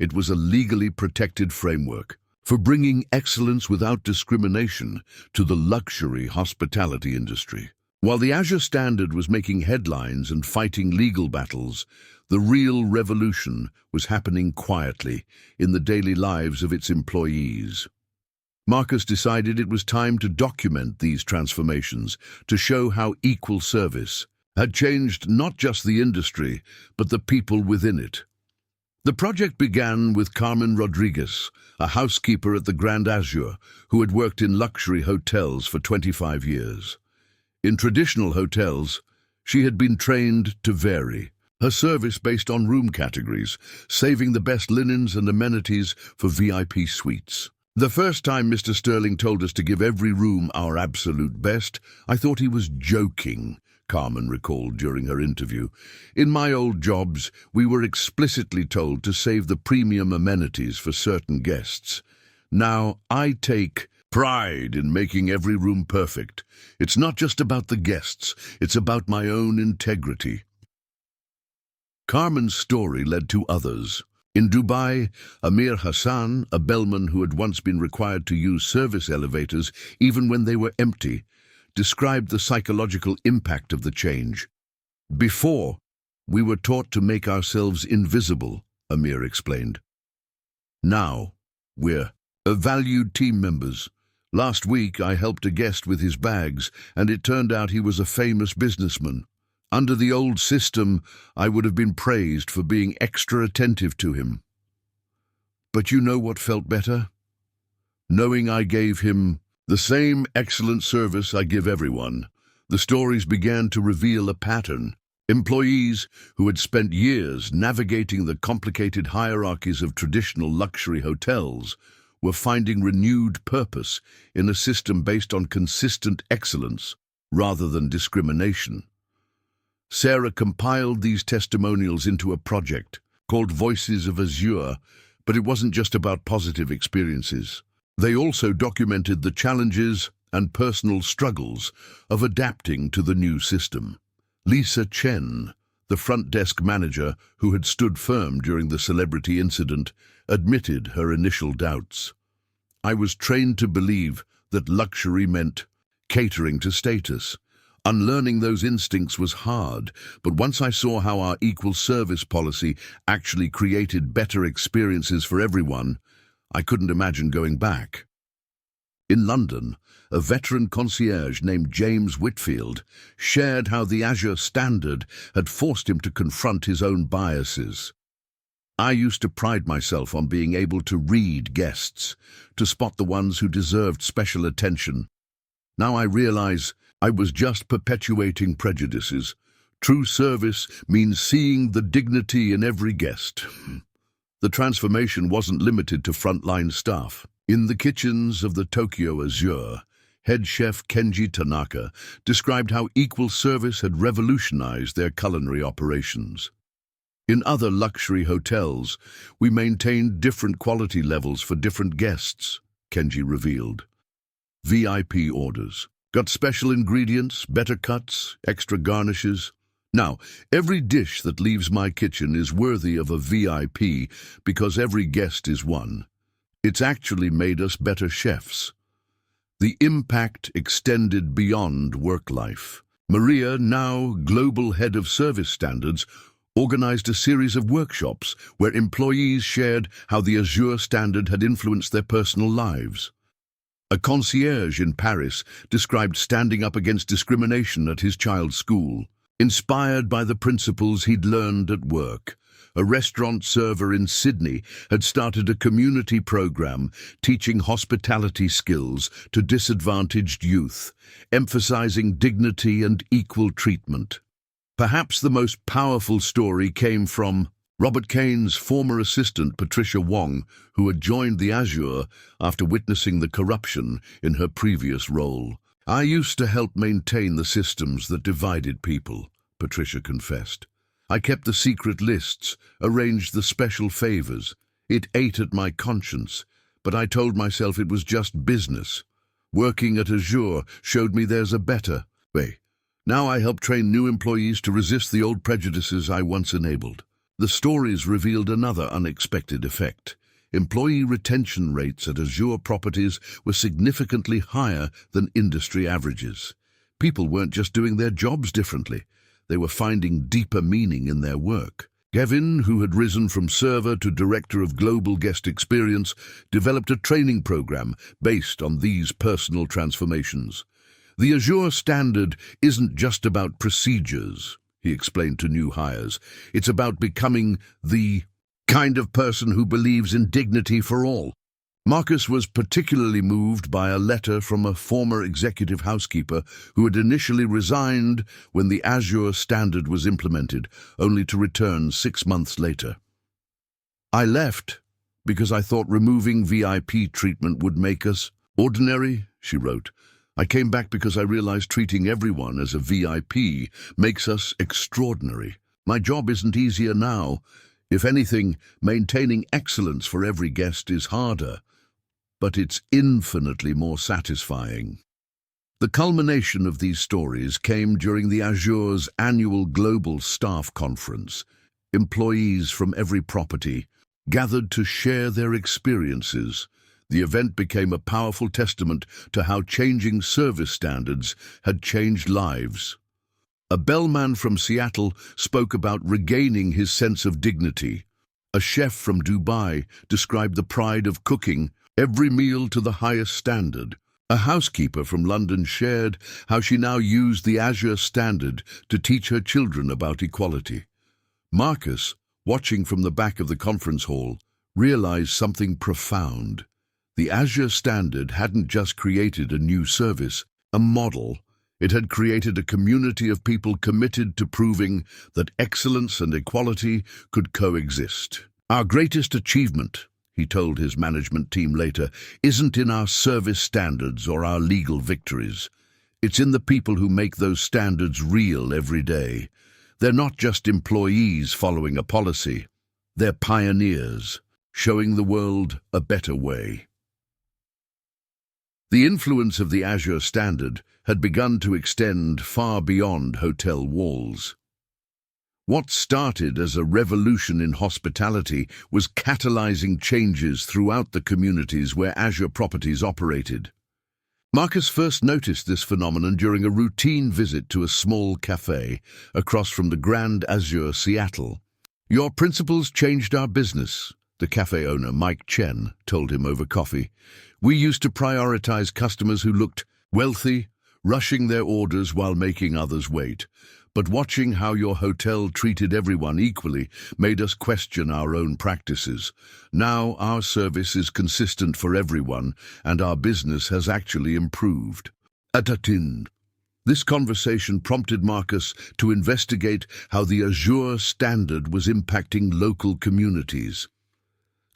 It was a legally protected framework for bringing excellence without discrimination to the luxury hospitality industry. While the Azure Standard was making headlines and fighting legal battles, the real revolution was happening quietly in the daily lives of its employees. Marcus decided it was time to document these transformations, to show how equal service had changed not just the industry, but the people within it. The project began with Carmen Rodriguez, a housekeeper at the Grand Azure, who had worked in luxury hotels for 25 years. In traditional hotels, she had been trained to vary her service based on room categories, saving the best linens and amenities for VIP suites. "The first time Mr. Sterling told us to give every room our absolute best, I thought he was joking," Carmen recalled during her interview. "In my old jobs, we were explicitly told to save the premium amenities for certain guests. Now, I take pride in making every room perfect. It's not just about the guests, it's about my own integrity." Carmen's story led to others. In Dubai, Amir Hassan, a bellman who had once been required to use service elevators even when they were empty, described the psychological impact of the change. "Before, we were taught to make ourselves invisible," Amir explained. "Now, we're valued team members. Last week, I helped a guest with his bags, and it turned out he was a famous businessman. Under the old system, I would have been praised for being extra attentive to him. But you know what felt better? Knowing I gave him the same excellent service I give everyone." The stories began to reveal a pattern. Employees who had spent years navigating the complicated hierarchies of traditional luxury hotels were finding renewed purpose in a system based on consistent excellence rather than discrimination. Sarah compiled these testimonials into a project called Voices of Azure, but it wasn't just about positive experiences. They also documented the challenges and personal struggles of adapting to the new system. Lisa Chen, the front desk manager who had stood firm during the celebrity incident, admitted her initial doubts. "I was trained to believe that luxury meant catering to status. Unlearning those instincts was hard, but once I saw how our equal service policy actually created better experiences for everyone, I couldn't imagine going back." In London, a veteran concierge named James Whitfield shared how the Azure Standard had forced him to confront his own biases. "I used to pride myself on being able to read guests, to spot the ones who deserved special attention. Now I realize I was just perpetuating prejudices. True service means seeing the dignity in every guest." The transformation wasn't limited to frontline staff. In the kitchens of the Tokyo Azure, head chef Kenji Tanaka described how equal service had revolutionized their culinary operations. "In other luxury hotels, we maintained different quality levels for different guests," Kenji revealed. "VIP orders, got special ingredients, better cuts, extra garnishes. Now, every dish that leaves my kitchen is worthy of a VIP because every guest is one. It's actually made us better chefs." The impact extended beyond work life. Maria, now global head of service standards, organized a series of workshops where employees shared how the Azure standard had influenced their personal lives. A concierge in Paris described standing up against discrimination at his child's school, inspired by the principles he'd learned at work. A restaurant server in Sydney had started a community program teaching hospitality skills to disadvantaged youth, emphasizing dignity and equal treatment. Perhaps the most powerful story came from Robert Kane's former assistant, Patricia Wong, who had joined the Azure after witnessing the corruption in her previous role. "I used to help maintain the systems that divided people," Patricia confessed. "I kept the secret lists, arranged the special favors. It ate at my conscience, but I told myself it was just business. Working at Azure showed me there's a better way. Now I help train new employees to resist the old prejudices I once enabled." The stories revealed another unexpected effect. Employee retention rates at Azure properties were significantly higher than industry averages. People weren't just doing their jobs differently. They were finding deeper meaning in their work. Gavin, who had risen from server to director of global guest experience, developed a training program based on these personal transformations. "The Azure standard isn't just about procedures," he explained to new hires. "It's about becoming the kind of person who believes in dignity for all." Marcus was particularly moved by a letter from a former executive housekeeper who had initially resigned when the Azure standard was implemented, only to return 6 months later. "I left because I thought removing VIP treatment would make us ordinary," she wrote. "I came back because I realized treating everyone as a VIP makes us extraordinary. My job isn't easier now. If anything, maintaining excellence for every guest is harder, but it's infinitely more satisfying." The culmination of these stories came during the Azure's annual Global Staff Conference. Employees from every property gathered to share their experiences. The event became a powerful testament to how changing service standards had changed lives. A bellman from Seattle spoke about regaining his sense of dignity. A chef from Dubai described the pride of cooking every meal to the highest standard. A housekeeper from London shared how she now used the Azure standard to teach her children about equality. Marcus, watching from the back of the conference hall, realized something profound. The Azure standard hadn't just created a new service, a model. It had created a community of people committed to proving that excellence and equality could coexist. "Our greatest achievement," he told his management team later, "isn't in our service standards or our legal victories. It's in the people who make those standards real every day. They're not just employees following a policy. They're pioneers, showing the world a better way." The influence of the Azure standard had begun to extend far beyond hotel walls. What started as a revolution in hospitality was catalyzing changes throughout the communities where Azure properties operated. Marcus first noticed this phenomenon during a routine visit to a small cafe across from the Grand Azure Seattle. "Your principles changed our business," the cafe owner, Mike Chen, told him over coffee. "We used to prioritize customers who looked wealthy, rushing their orders while making others wait. But watching how your hotel treated everyone equally made us question our own practices. Now our service is consistent for everyone, and our business has actually improved." Atatin. This conversation prompted Marcus to investigate how the Azure standard was impacting local communities.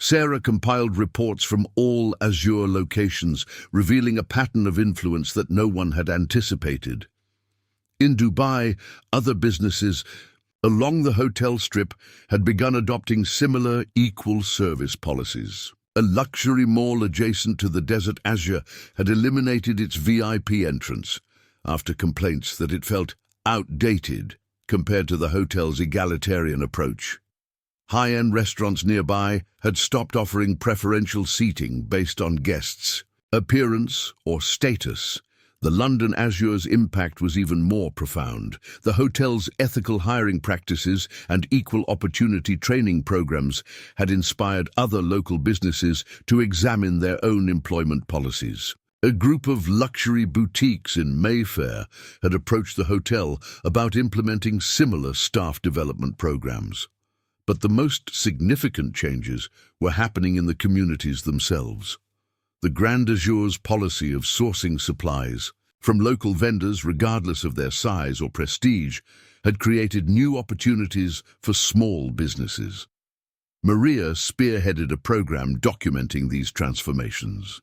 Sarah compiled reports from all Azure locations, revealing a pattern of influence that no one had anticipated. In Dubai, other businesses along the hotel strip had begun adopting similar equal service policies. A luxury mall adjacent to the Desert Azure had eliminated its VIP entrance after complaints that it felt outdated compared to the hotel's egalitarian approach. High-end restaurants nearby had stopped offering preferential seating based on guests' appearance or status. The London Azure's impact was even more profound. The hotel's ethical hiring practices and equal opportunity training programs had inspired other local businesses to examine their own employment policies. A group of luxury boutiques in Mayfair had approached the hotel about implementing similar staff development programs. But the most significant changes were happening in the communities themselves. The Grand Azure's policy of sourcing supplies from local vendors, regardless of their size or prestige, had created new opportunities for small businesses. Maria spearheaded a program documenting these transformations.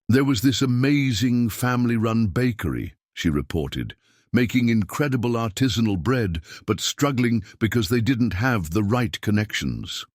"There was this amazing family-run bakery," she reported, "making incredible artisanal bread, but struggling because they didn't have the right connections.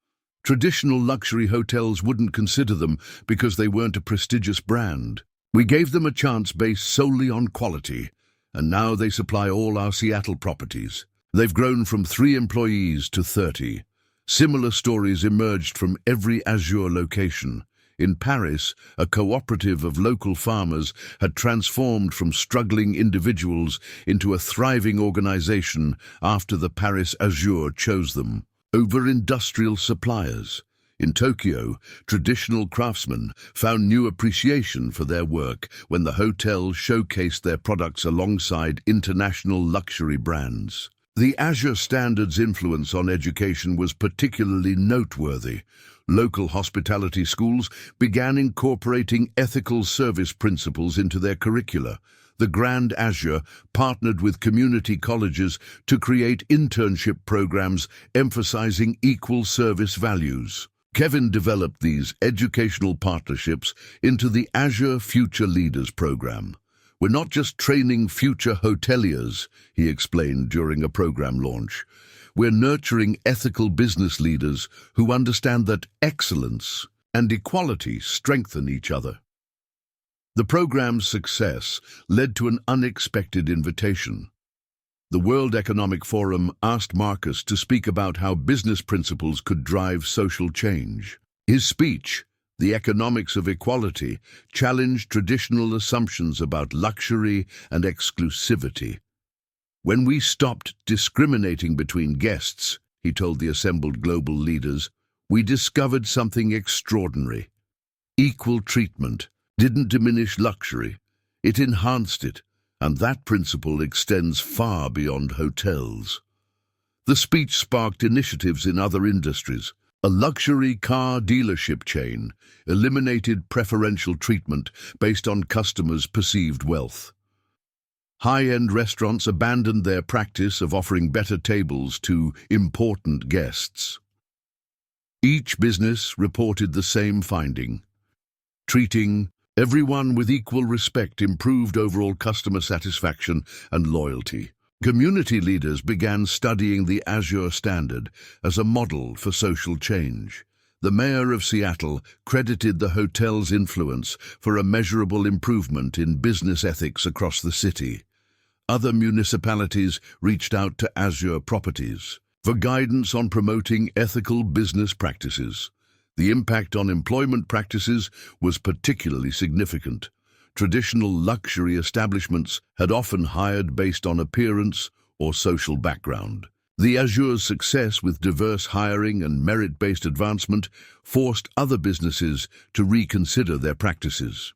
Traditional luxury hotels wouldn't consider them because they weren't a prestigious brand. We gave them a chance based solely on quality, and now they supply all our Seattle properties. They've grown from 3 employees to 30. Similar stories emerged from every Azure location. In Paris, a cooperative of local farmers had transformed from struggling individuals into a thriving organization after the Paris Azure chose them over industrial suppliers. In Tokyo, traditional craftsmen found new appreciation for their work when the hotel showcased their products alongside international luxury brands. The Azure Standard's influence on education was particularly noteworthy. Local hospitality schools began incorporating ethical service principles into their curricula. The Grand Azure partnered with community colleges to create internship programs emphasizing equal service values. Kevin developed these educational partnerships into the Azure Future Leaders program. "We're not just training future hoteliers," he explained during a program launch. "We're nurturing ethical business leaders who understand that excellence and equality strengthen each other." The program's success led to an unexpected invitation. The World Economic Forum asked Marcus to speak about how business principles could drive social change. His speech, "The Economics of Equality," challenged traditional assumptions about luxury and exclusivity. "When we stopped discriminating between guests," he told the assembled global leaders, "we discovered something extraordinary. Equal treatment didn't diminish luxury, it enhanced it, and that principle extends far beyond hotels." The speech sparked initiatives in other industries. A luxury car dealership chain eliminated preferential treatment based on customers' perceived wealth. High-end restaurants abandoned their practice of offering better tables to important guests. Each business reported the same finding. Treating everyone with equal respect improved overall customer satisfaction and loyalty. Community leaders began studying the Azure Standard as a model for social change. The mayor of Seattle credited the hotel's influence for a measurable improvement in business ethics across the city. Other municipalities reached out to Azure Properties for guidance on promoting ethical business practices. The impact on employment practices was particularly significant. Traditional luxury establishments had often hired based on appearance or social background. The Azure's success with diverse hiring and merit-based advancement forced other businesses to reconsider their practices.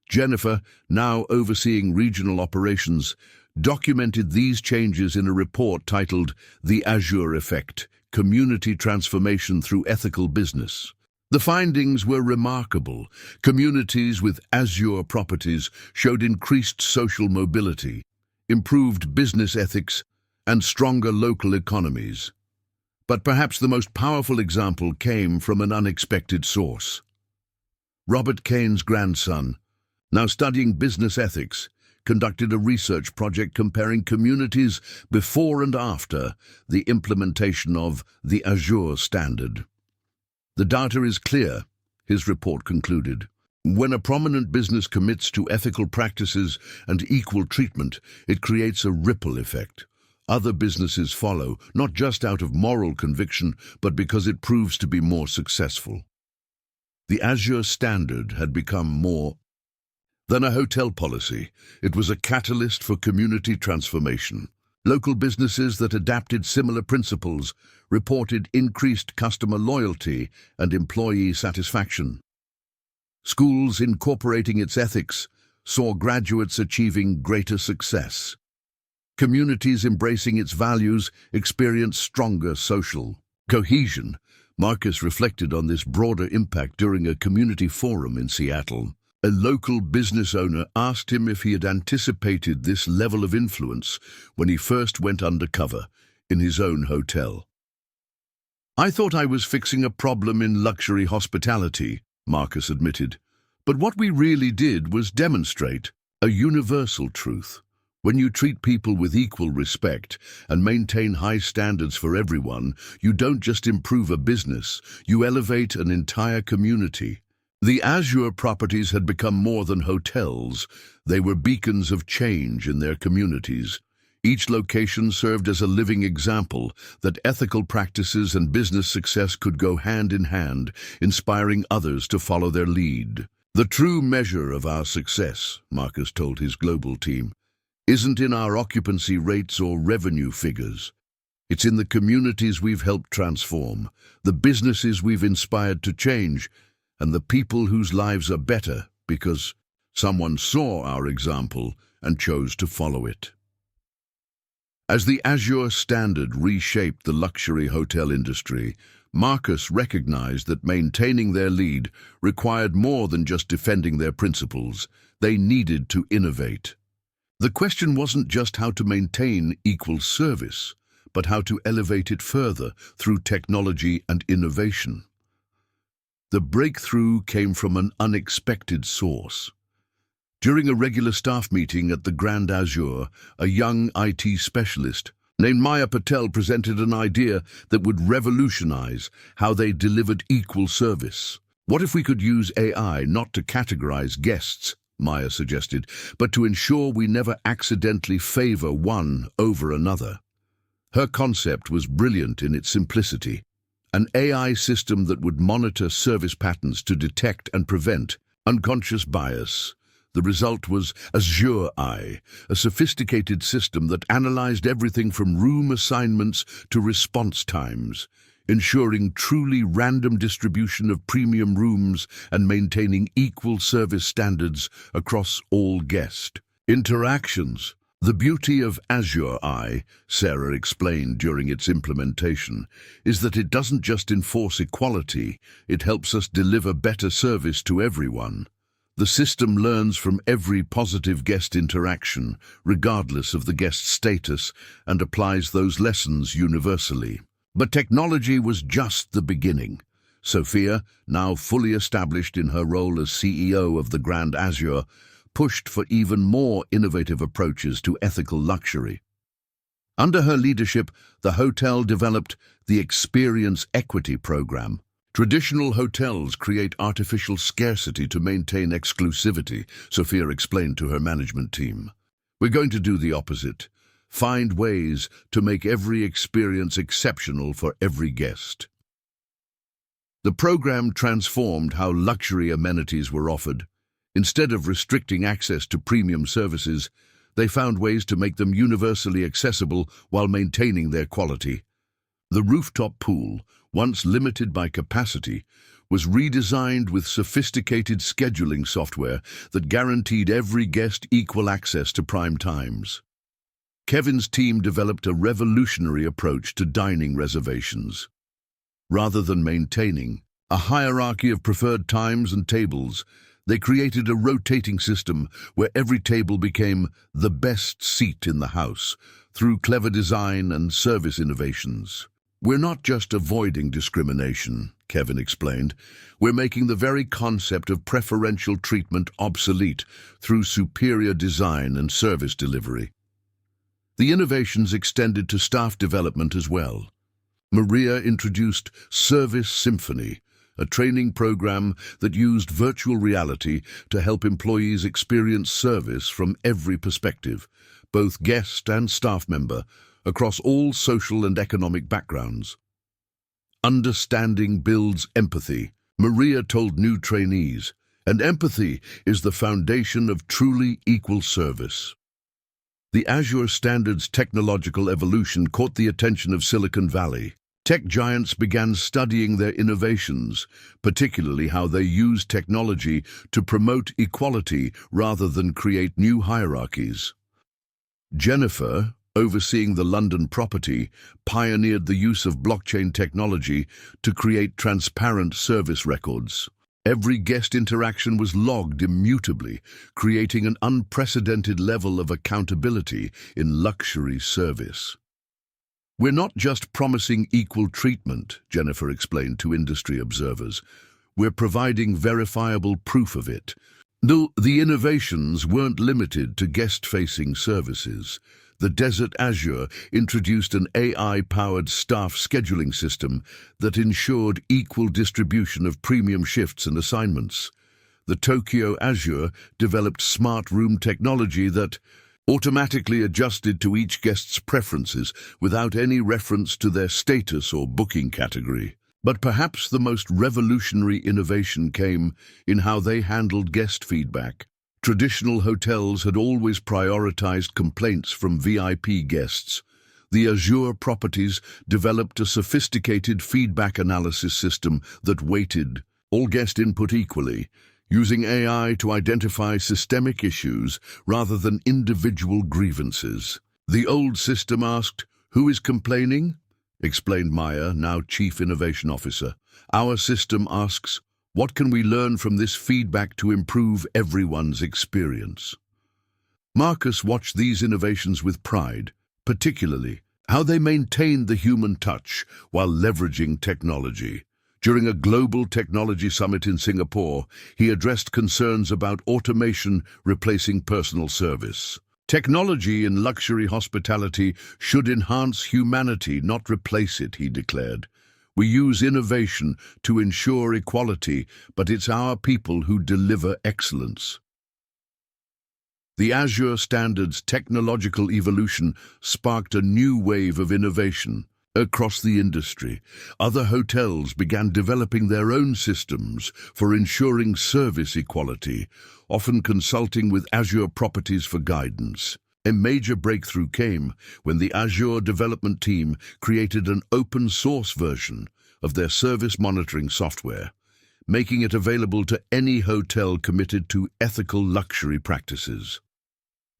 Jennifer, now overseeing regional operations, documented these changes in a report titled "The Azure Effect: Community Transformation Through Ethical Business." The findings were remarkable. Communities with Azure properties showed increased social mobility, improved business ethics, and stronger local economies. But perhaps the most powerful example came from an unexpected source. Robert Kane's grandson, now studying business ethics, conducted a research project comparing communities before and after the implementation of the Azure Standard. "The data is clear," his report concluded. "When a prominent business commits to ethical practices and equal treatment, it creates a ripple effect. Other businesses follow, not just out of moral conviction, but because it proves to be more successful." The Azure Standard had become more Then a hotel policy. It was a catalyst for community transformation. Local businesses that adapted similar principles reported increased customer loyalty and employee satisfaction. Schools incorporating its ethics saw graduates achieving greater success. Communities embracing its values experienced stronger social cohesion. Marcus reflected on this broader impact during a community forum in Seattle. A local business owner asked him if he had anticipated this level of influence when he first went undercover in his own hotel. "I thought I was fixing a problem in luxury hospitality," Marcus admitted. "But what we really did was demonstrate a universal truth. When you treat people with equal respect and maintain high standards for everyone, you don't just improve a business, you elevate an entire community." The Azure properties had become more than hotels. They were beacons of change in their communities. Each location served as a living example that ethical practices and business success could go hand in hand, inspiring others to follow their lead. "The true measure of our success," Marcus told his global team, "isn't in our occupancy rates or revenue figures. It's in the communities we've helped transform, the businesses we've inspired to change, and the people whose lives are better because someone saw our example and chose to follow it." As the Azure standard reshaped the luxury hotel industry, Marcus recognized that maintaining their lead required more than just defending their principles. They needed to innovate. The question wasn't just how to maintain equal service, but how to elevate it further through technology and innovation. The breakthrough came from an unexpected source. During a regular staff meeting at the Grand Azure, a young IT specialist named Maya Patel presented an idea that would revolutionize how they delivered equal service. "What if we could use AI not to categorize guests," Maya suggested, "but to ensure we never accidentally favor one over another?" Her concept was brilliant in its simplicity. An AI system that would monitor service patterns to detect and prevent unconscious bias. The result was Azure Eye, a sophisticated system that analyzed everything from room assignments to response times, ensuring truly random distribution of premium rooms and maintaining equal service standards across all guest interactions. "The beauty of Azure Eye," Sarah explained during its implementation, "is that it doesn't just enforce equality, it helps us deliver better service to everyone. The system learns from every positive guest interaction, regardless of the guest's status, and applies those lessons universally." But technology was just the beginning. Sophia, now fully established in her role as CEO of the Grand Azure, pushed for even more innovative approaches to ethical luxury. Under her leadership, the hotel developed the Experience Equity Program. "Traditional hotels create artificial scarcity to maintain exclusivity," Sophia explained to her management team. "We're going to do the opposite. Find ways to make every experience exceptional for every guest." The program transformed how luxury amenities were offered. Instead of restricting access to premium services, they found ways to make them universally accessible while maintaining their quality. The rooftop pool, once limited by capacity, was redesigned with sophisticated scheduling software that guaranteed every guest equal access to prime times. Kevin's team developed a revolutionary approach to dining reservations. Rather than maintaining a hierarchy of preferred times and tables, they created a rotating system where every table became the best seat in the house through clever design and service innovations. "We're not just avoiding discrimination," Kevin explained. "We're making the very concept of preferential treatment obsolete through superior design and service delivery." The innovations extended to staff development as well. Maria introduced Service Symphony, a training program that used virtual reality to help employees experience service from every perspective, both guest and staff member, across all social and economic backgrounds. "Understanding builds empathy," Maria told new trainees. And empathy is the foundation of truly equal service. The Azure Standard's technological evolution caught the attention of Silicon Valley. Tech giants began studying their innovations, particularly how they use technology to promote equality rather than create new hierarchies. Jennifer, overseeing the London property, pioneered the use of blockchain technology to create transparent service records. Every guest interaction was logged immutably, creating an unprecedented level of accountability in luxury service. "We're not just promising equal treatment," Jennifer explained to industry observers. "We're providing verifiable proof of it." The innovations weren't limited to guest-facing services. The Desert Azure introduced an AI-powered staff scheduling system that ensured equal distribution of premium shifts and assignments. The Tokyo Azure developed smart room technology that automatically adjusted to each guest's preferences without any reference to their status or booking category. But perhaps the most revolutionary innovation came in how they handled guest feedback. Traditional hotels had always prioritized complaints from VIP guests. The Azure properties developed a sophisticated feedback analysis system that weighted all guest input equally, using AI to identify systemic issues rather than individual grievances. The old system asked, "Who is complaining?" explained Maya, now Chief Innovation Officer. "Our system asks, what can we learn from this feedback to improve everyone's experience?" Marcus watched these innovations with pride, particularly how they maintained the human touch while leveraging technology. During a global technology summit in Singapore, he addressed concerns about automation replacing personal service. "Technology in luxury hospitality should enhance humanity, not replace it," he declared. "We use innovation to ensure equality, but it's our people who deliver excellence." The Azure Standard's technological evolution sparked a new wave of innovation across the industry. Other hotels began developing their own systems for ensuring service equality, often consulting with Azure properties for guidance. A major breakthrough came when the Azure development team created an open-source version of their service monitoring software, making it available to any hotel committed to ethical luxury practices.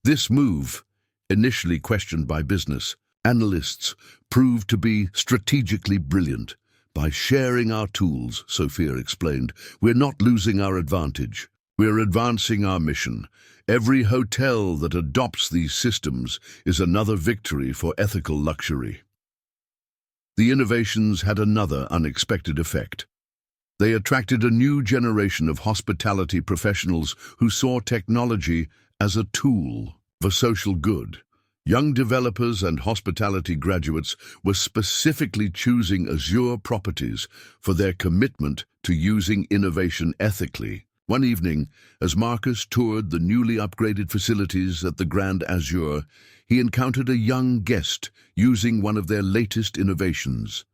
This move, initially questioned by business analysts, proved to be strategically brilliant. "By sharing our tools," Sophia explained, "we're not losing our advantage. We're advancing our mission. Every hotel that adopts these systems is another victory for ethical luxury." The innovations had another unexpected effect. They attracted a new generation of hospitality professionals who saw technology as a tool for social good. Young developers and hospitality graduates were specifically choosing Azure properties for their commitment to using innovation ethically. One evening, as Marcus toured the newly upgraded facilities at the Grand Azure, he encountered a young guest using one of their latest innovations,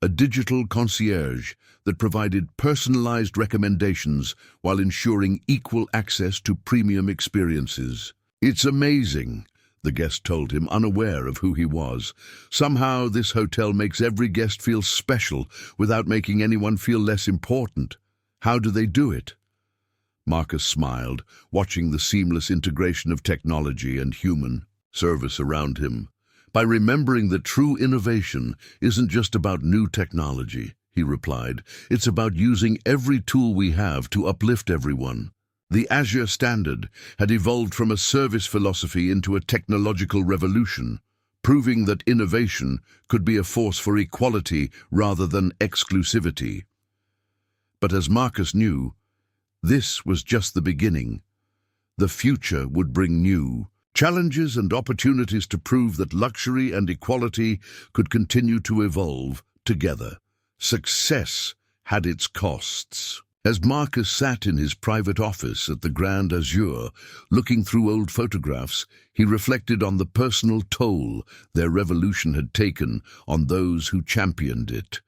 a digital concierge that provided personalized recommendations while ensuring equal access to premium experiences. "It's amazing," the guest told him, unaware of who he was. "Somehow this hotel makes every guest feel special without making anyone feel less important. How do they do it?" Marcus smiled, watching the seamless integration of technology and human service around him. "By remembering that true innovation isn't just about new technology," he replied. "It's about using every tool we have to uplift everyone." The Azure Standard had evolved from a service philosophy into a technological revolution, proving that innovation could be a force for equality rather than exclusivity. But as Marcus knew, this was just the beginning. The future would bring new challenges and opportunities to prove that luxury and equality could continue to evolve together. Success had its costs. As Marcus sat in his private office at the Grand Azure, looking through old photographs, he reflected on the personal toll their revolution had taken on those who championed it.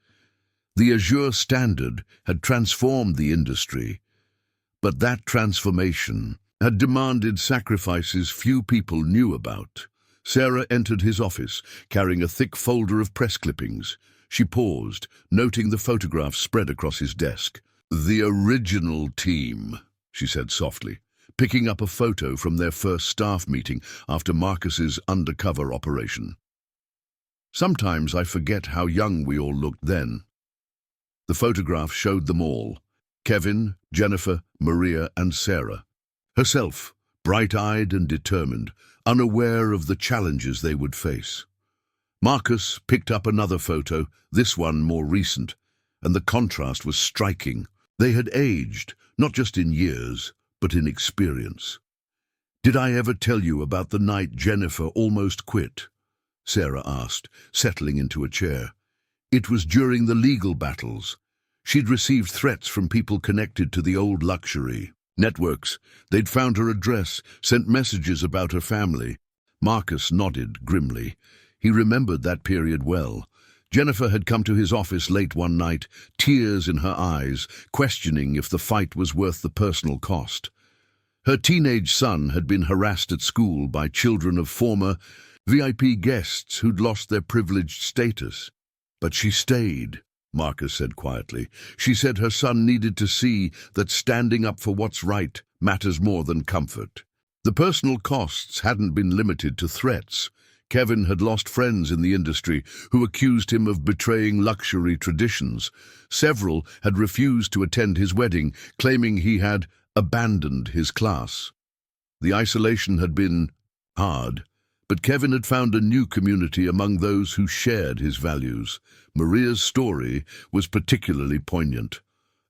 The Azure Standard had transformed the industry, But that transformation had demanded sacrifices few people knew about. Sarah entered his office, carrying a thick folder of press clippings. She paused, noting the photographs spread across his desk. "The original team," she said softly, picking up a photo from their first staff meeting after Marcus's undercover operation. "Sometimes I forget how young we all looked then." The photograph showed them all: Kevin, Jennifer, Maria, and Sarah. Herself, bright-eyed and determined, unaware of the challenges they would face. Marcus picked up another photo, this one more recent, and the contrast was striking. They had aged, not just in years, but in experience. "Did I ever tell you about the night Jennifer almost quit?" Sarah asked, settling into a chair. "It was during the legal battles. She'd received threats from people connected to the old luxury networks. They'd found her address, sent messages about her family." Marcus nodded grimly. He remembered that period well. Jennifer had come to his office late one night, tears in her eyes, questioning if the fight was worth the personal cost. Her teenage son had been harassed at school by children of former VIP guests who'd lost their privileged status. "But she stayed," Marcus said quietly. "She said her son needed to see that standing up for what's right matters more than comfort." The personal costs hadn't been limited to threats. Kevin had lost friends in the industry who accused him of betraying luxury traditions. Several had refused to attend his wedding, claiming he had abandoned his class. The isolation had been hard, but Kevin had found a new community among those who shared his values. Maria's story was particularly poignant.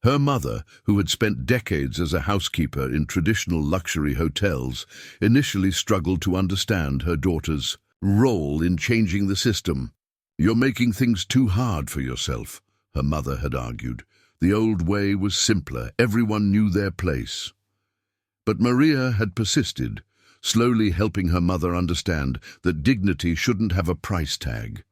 Her mother, who had spent decades as a housekeeper in traditional luxury hotels, initially struggled to understand her daughter's role in changing the system. "You're making things too hard for yourself," her mother had argued. The old way was simpler. Everyone knew their place. But Maria had persisted, slowly helping her mother understand that dignity shouldn't have a price tag.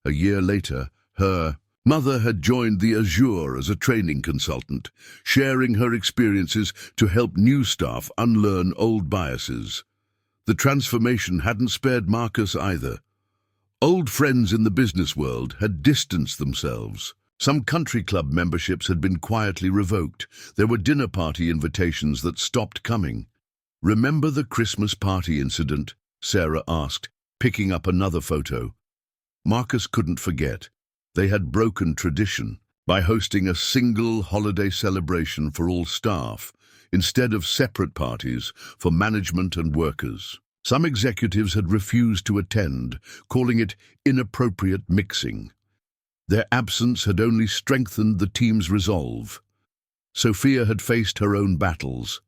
A year later, her mother had joined the Azure as a training consultant, sharing her experiences to help new staff unlearn old biases. The transformation hadn't spared Marcus either. Old friends in the business world had distanced themselves. Some country club memberships had been quietly revoked. There were dinner party invitations that stopped coming. "Remember the Christmas party incident?" Sarah asked, picking up another photo. Marcus couldn't forget. They had broken tradition by hosting a single holiday celebration for all staff, instead of separate parties for management and workers. Some executives had refused to attend, calling it inappropriate mixing. Their absence had only strengthened the team's resolve. Sophia had faced her own battles.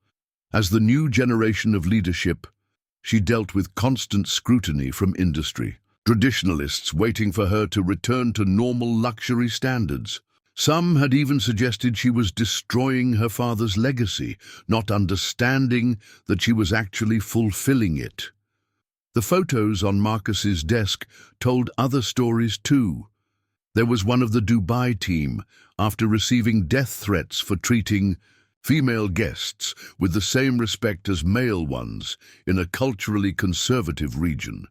As the new generation of leadership, she dealt with constant scrutiny from industry, traditionalists waiting for her to return to normal luxury standards. Some had even suggested she was destroying her father's legacy, not understanding that she was actually fulfilling it. The photos on Marcus's desk told other stories too. There was one of the Dubai team, after receiving death threats for treating female guests with the same respect as male ones in a culturally conservative region.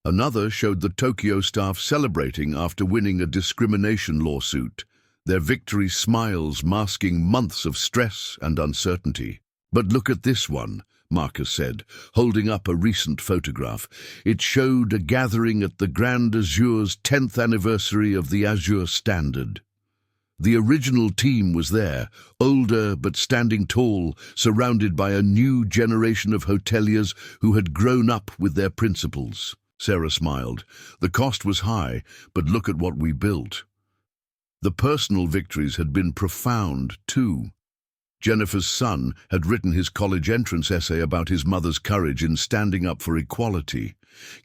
Another showed the Tokyo staff celebrating after winning a discrimination lawsuit, their victory smiles masking months of stress and uncertainty. "But look at this one," Marcus said, holding up a recent photograph. It showed a gathering at the Grand Azure's 10th anniversary of the Azure Standard. The original team was there, older but standing tall, surrounded by a new generation of hoteliers who had grown up with their principles. Sarah smiled. "The cost was high, but look at what we built." The personal victories had been profound, too. Jennifer's son had written his college entrance essay about his mother's courage in standing up for equality.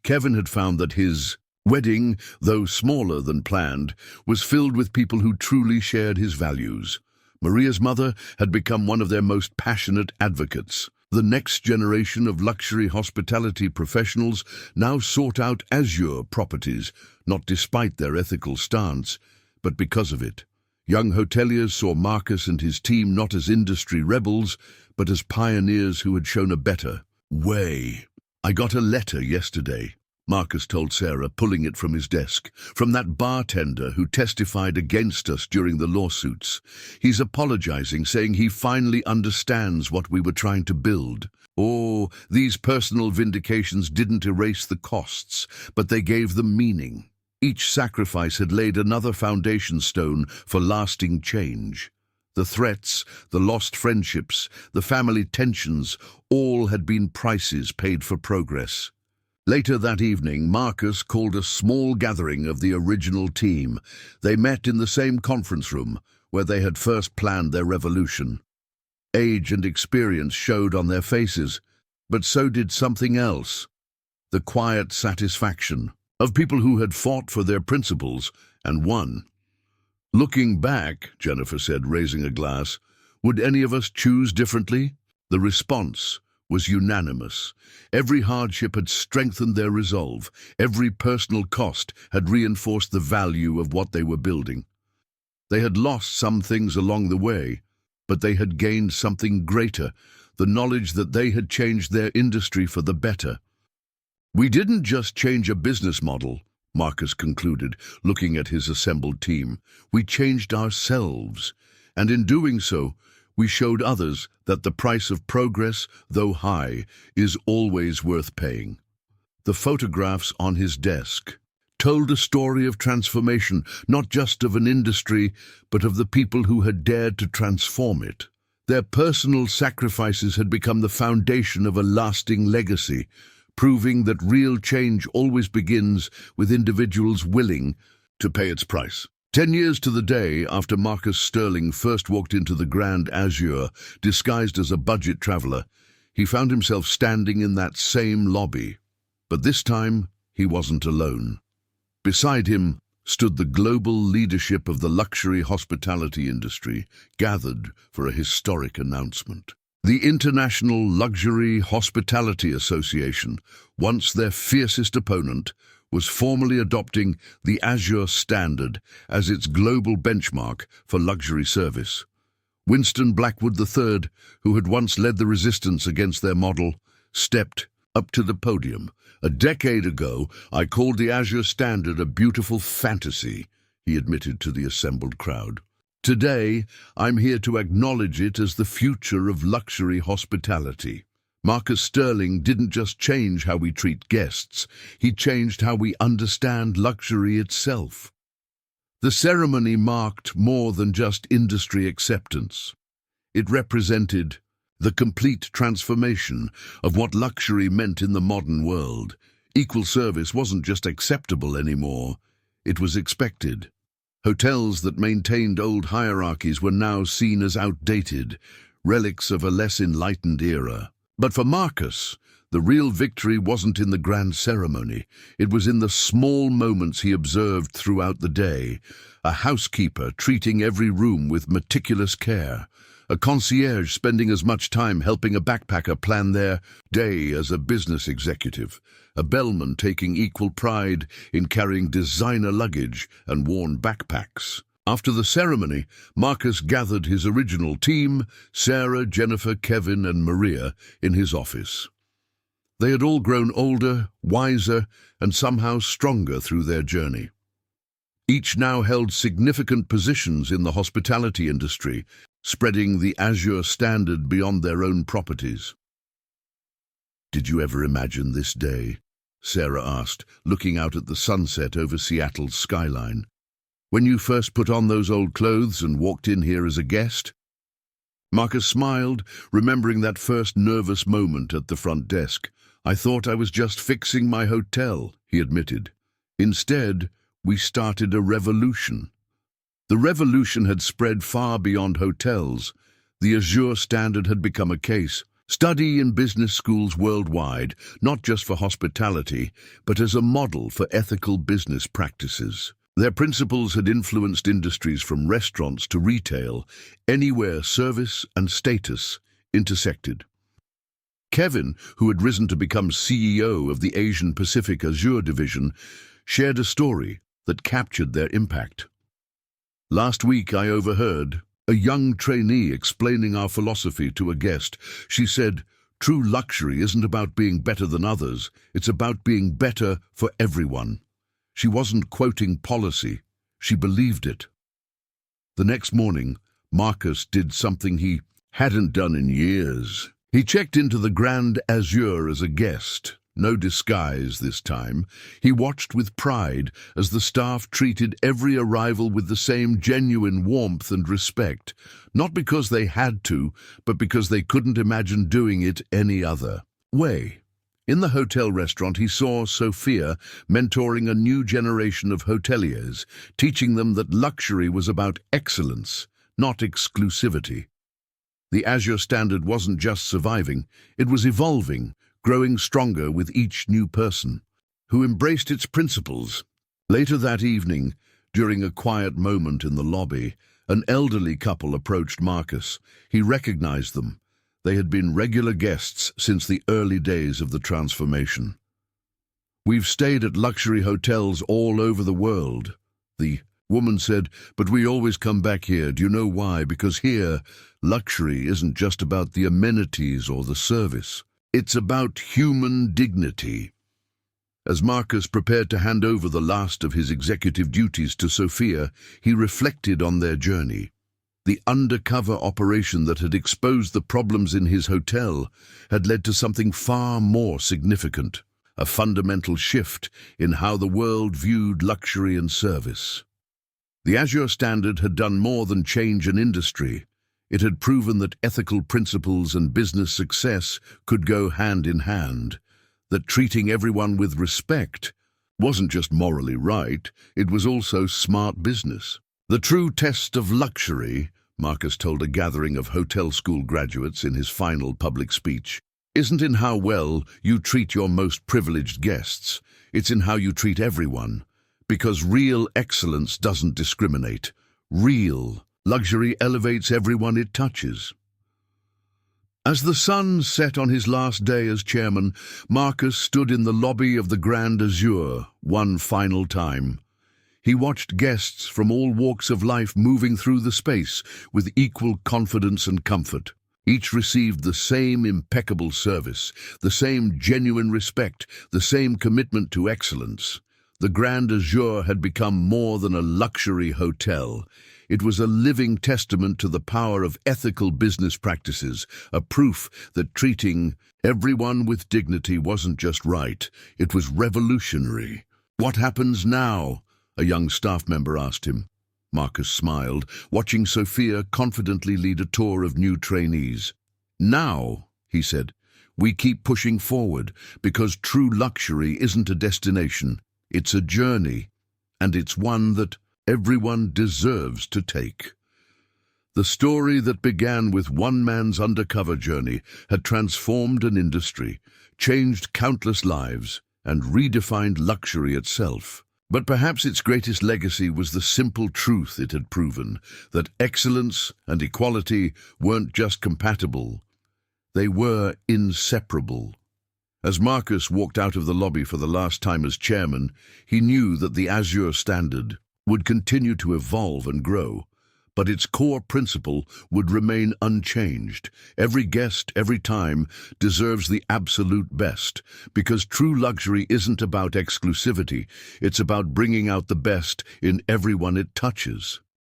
Kevin had found that his wedding, though smaller than planned, was filled with people who truly shared his values. Maria's mother had become one of their most passionate advocates. The next generation of luxury hospitality professionals now sought out Azure properties, not despite their ethical stance, but because of it. Young hoteliers saw Marcus and his team not as industry rebels, but as pioneers who had shown a better way. "I got a letter yesterday," Marcus told Sarah, pulling it from his desk, "from that bartender who testified against us during the lawsuits. He's apologizing, saying he finally understands what we were trying to build. Oh, these personal vindications didn't erase the costs, but they gave them meaning. Each sacrifice had laid another foundation stone for lasting change. The threats, the lost friendships, the family tensions, all had been prices paid for progress." Later that evening, Marcus called a small gathering of the original team. They met in the same conference room where they had first planned their revolution. Age and experience showed on their faces, but so did something else: the quiet satisfaction of people who had fought for their principles and won. "Looking back," Jennifer said, raising a glass, "would any of us choose differently?" The response was unanimous. Every hardship had strengthened their resolve. Every personal cost had reinforced the value of what they were building. They had lost some things along the way, but they had gained something greater, the knowledge that they had changed their industry for the better. "We didn't just change a business model," Marcus concluded, looking at his assembled team. "We changed ourselves, and in doing so, we showed others that the price of progress, though high, is always worth paying." The photographs on his desk told a story of transformation, not just of an industry, but of the people who had dared to transform it. Their personal sacrifices had become the foundation of a lasting legacy, proving that real change always begins with individuals willing to pay its price. 10 years to the day after Marcus Sterling first walked into the Grand Azure, disguised as a budget traveler, he found himself standing in that same lobby. But this time, he wasn't alone. Beside him stood the global leadership of the luxury hospitality industry, gathered for a historic announcement. The International Luxury Hospitality Association, once their fiercest opponent, was formally adopting the Azure Standard as its global benchmark for luxury service. Winston Blackwood III, who had once led the resistance against their model, stepped up to the podium. "A decade ago, I called the Azure Standard a beautiful fantasy," he admitted to the assembled crowd. "Today, I'm here to acknowledge it as the future of luxury hospitality." Marcus Sterling didn't just change how we treat guests, he changed how we understand luxury itself. The ceremony marked more than just industry acceptance. It represented the complete transformation of what luxury meant in the modern world. Equal service wasn't just acceptable anymore, it was expected. Hotels that maintained old hierarchies were now seen as outdated, relics of a less enlightened era. But for Marcus, the real victory wasn't in the grand ceremony. It was in the small moments he observed throughout the day. A housekeeper treating every room with meticulous care. A concierge spending as much time helping a backpacker plan their day as a business executive. A bellman taking equal pride in carrying designer luggage and worn backpacks. After the ceremony, Marcus gathered his original team, Sarah, Jennifer, Kevin, and Maria, in his office. They had all grown older, wiser, and somehow stronger through their journey. Each now held significant positions in the hospitality industry, spreading the Azure Standard beyond their own properties. "Did you ever imagine this day?" Sarah asked, looking out at the sunset over Seattle's skyline. "When you first put on those old clothes and walked in here as a guest?" Marcus smiled, remembering that first nervous moment at the front desk. "I thought I was just fixing my hotel," he admitted. "Instead, we started a revolution." The revolution had spread far beyond hotels. The Azure Standard had become a case study in business schools worldwide, not just for hospitality, but as a model for ethical business practices. Their principles had influenced industries from restaurants to retail, anywhere service and status intersected. Kevin, who had risen to become CEO of the Asian Pacific Azure Division, shared a story that captured their impact. Last week I overheard a young trainee explaining our philosophy to a guest. She said, "True luxury isn't about being better than others, it's about being better for everyone." She wasn't quoting policy, she believed it. The next morning, Marcus did something he hadn't done in years. He checked into the Grand Azure as a guest. No disguise this time. He watched with pride as the staff treated every arrival with the same genuine warmth and respect, not because they had to, but because they couldn't imagine doing it any other way. In the hotel restaurant, he saw Sophia mentoring a new generation of hoteliers, teaching them that luxury was about excellence, not exclusivity. The Azure Standard wasn't just surviving, it was evolving, growing stronger with each new person who embraced its principles. Later that evening, during a quiet moment in the lobby, an elderly couple approached Marcus. He recognized them. They had been regular guests since the early days of the transformation. "We've stayed at luxury hotels all over the world," the woman said, "but we always come back here. Do you know why? Because here, luxury isn't just about the amenities or the service. It's about human dignity." As Marcus prepared to hand over the last of his executive duties to Sophia, he reflected on their journey. The undercover operation that had exposed the problems in his hotel had led to something far more significant, a fundamental shift in how the world viewed luxury and service. The Azure Standard had done more than change an industry. It had proven that ethical principles and business success could go hand in hand, that treating everyone with respect wasn't just morally right, it was also smart business. The true test of luxury, Marcus told a gathering of hotel school graduates in his final public speech, isn't in how well you treat your most privileged guests, it's in how you treat everyone. Because real excellence doesn't discriminate. Real luxury elevates everyone it touches. As the sun set on his last day as chairman, Marcus stood in the lobby of the Grand Azure one final time. He watched guests from all walks of life moving through the space with equal confidence and comfort. Each received the same impeccable service, the same genuine respect, the same commitment to excellence. The Grand Azure had become more than a luxury hotel. It was a living testament to the power of ethical business practices, a proof that treating everyone with dignity wasn't just right, it was revolutionary. "What happens now?" a young staff member asked him. Marcus smiled, watching Sophia confidently lead a tour of new trainees. "Now," he said, "we keep pushing forward, because true luxury isn't a destination. It's a journey, and it's one that everyone deserves to take." The story that began with one man's undercover journey had transformed an industry, changed countless lives, and redefined luxury itself. But perhaps its greatest legacy was the simple truth it had proven, that excellence and equality weren't just compatible, they were inseparable. As Marcus walked out of the lobby for the last time as chairman, he knew that the Azure Standard would continue to evolve and grow, but its core principle would remain unchanged. Every guest, every time, deserves the absolute best, because true luxury isn't about exclusivity, it's about bringing out the best in everyone it touches.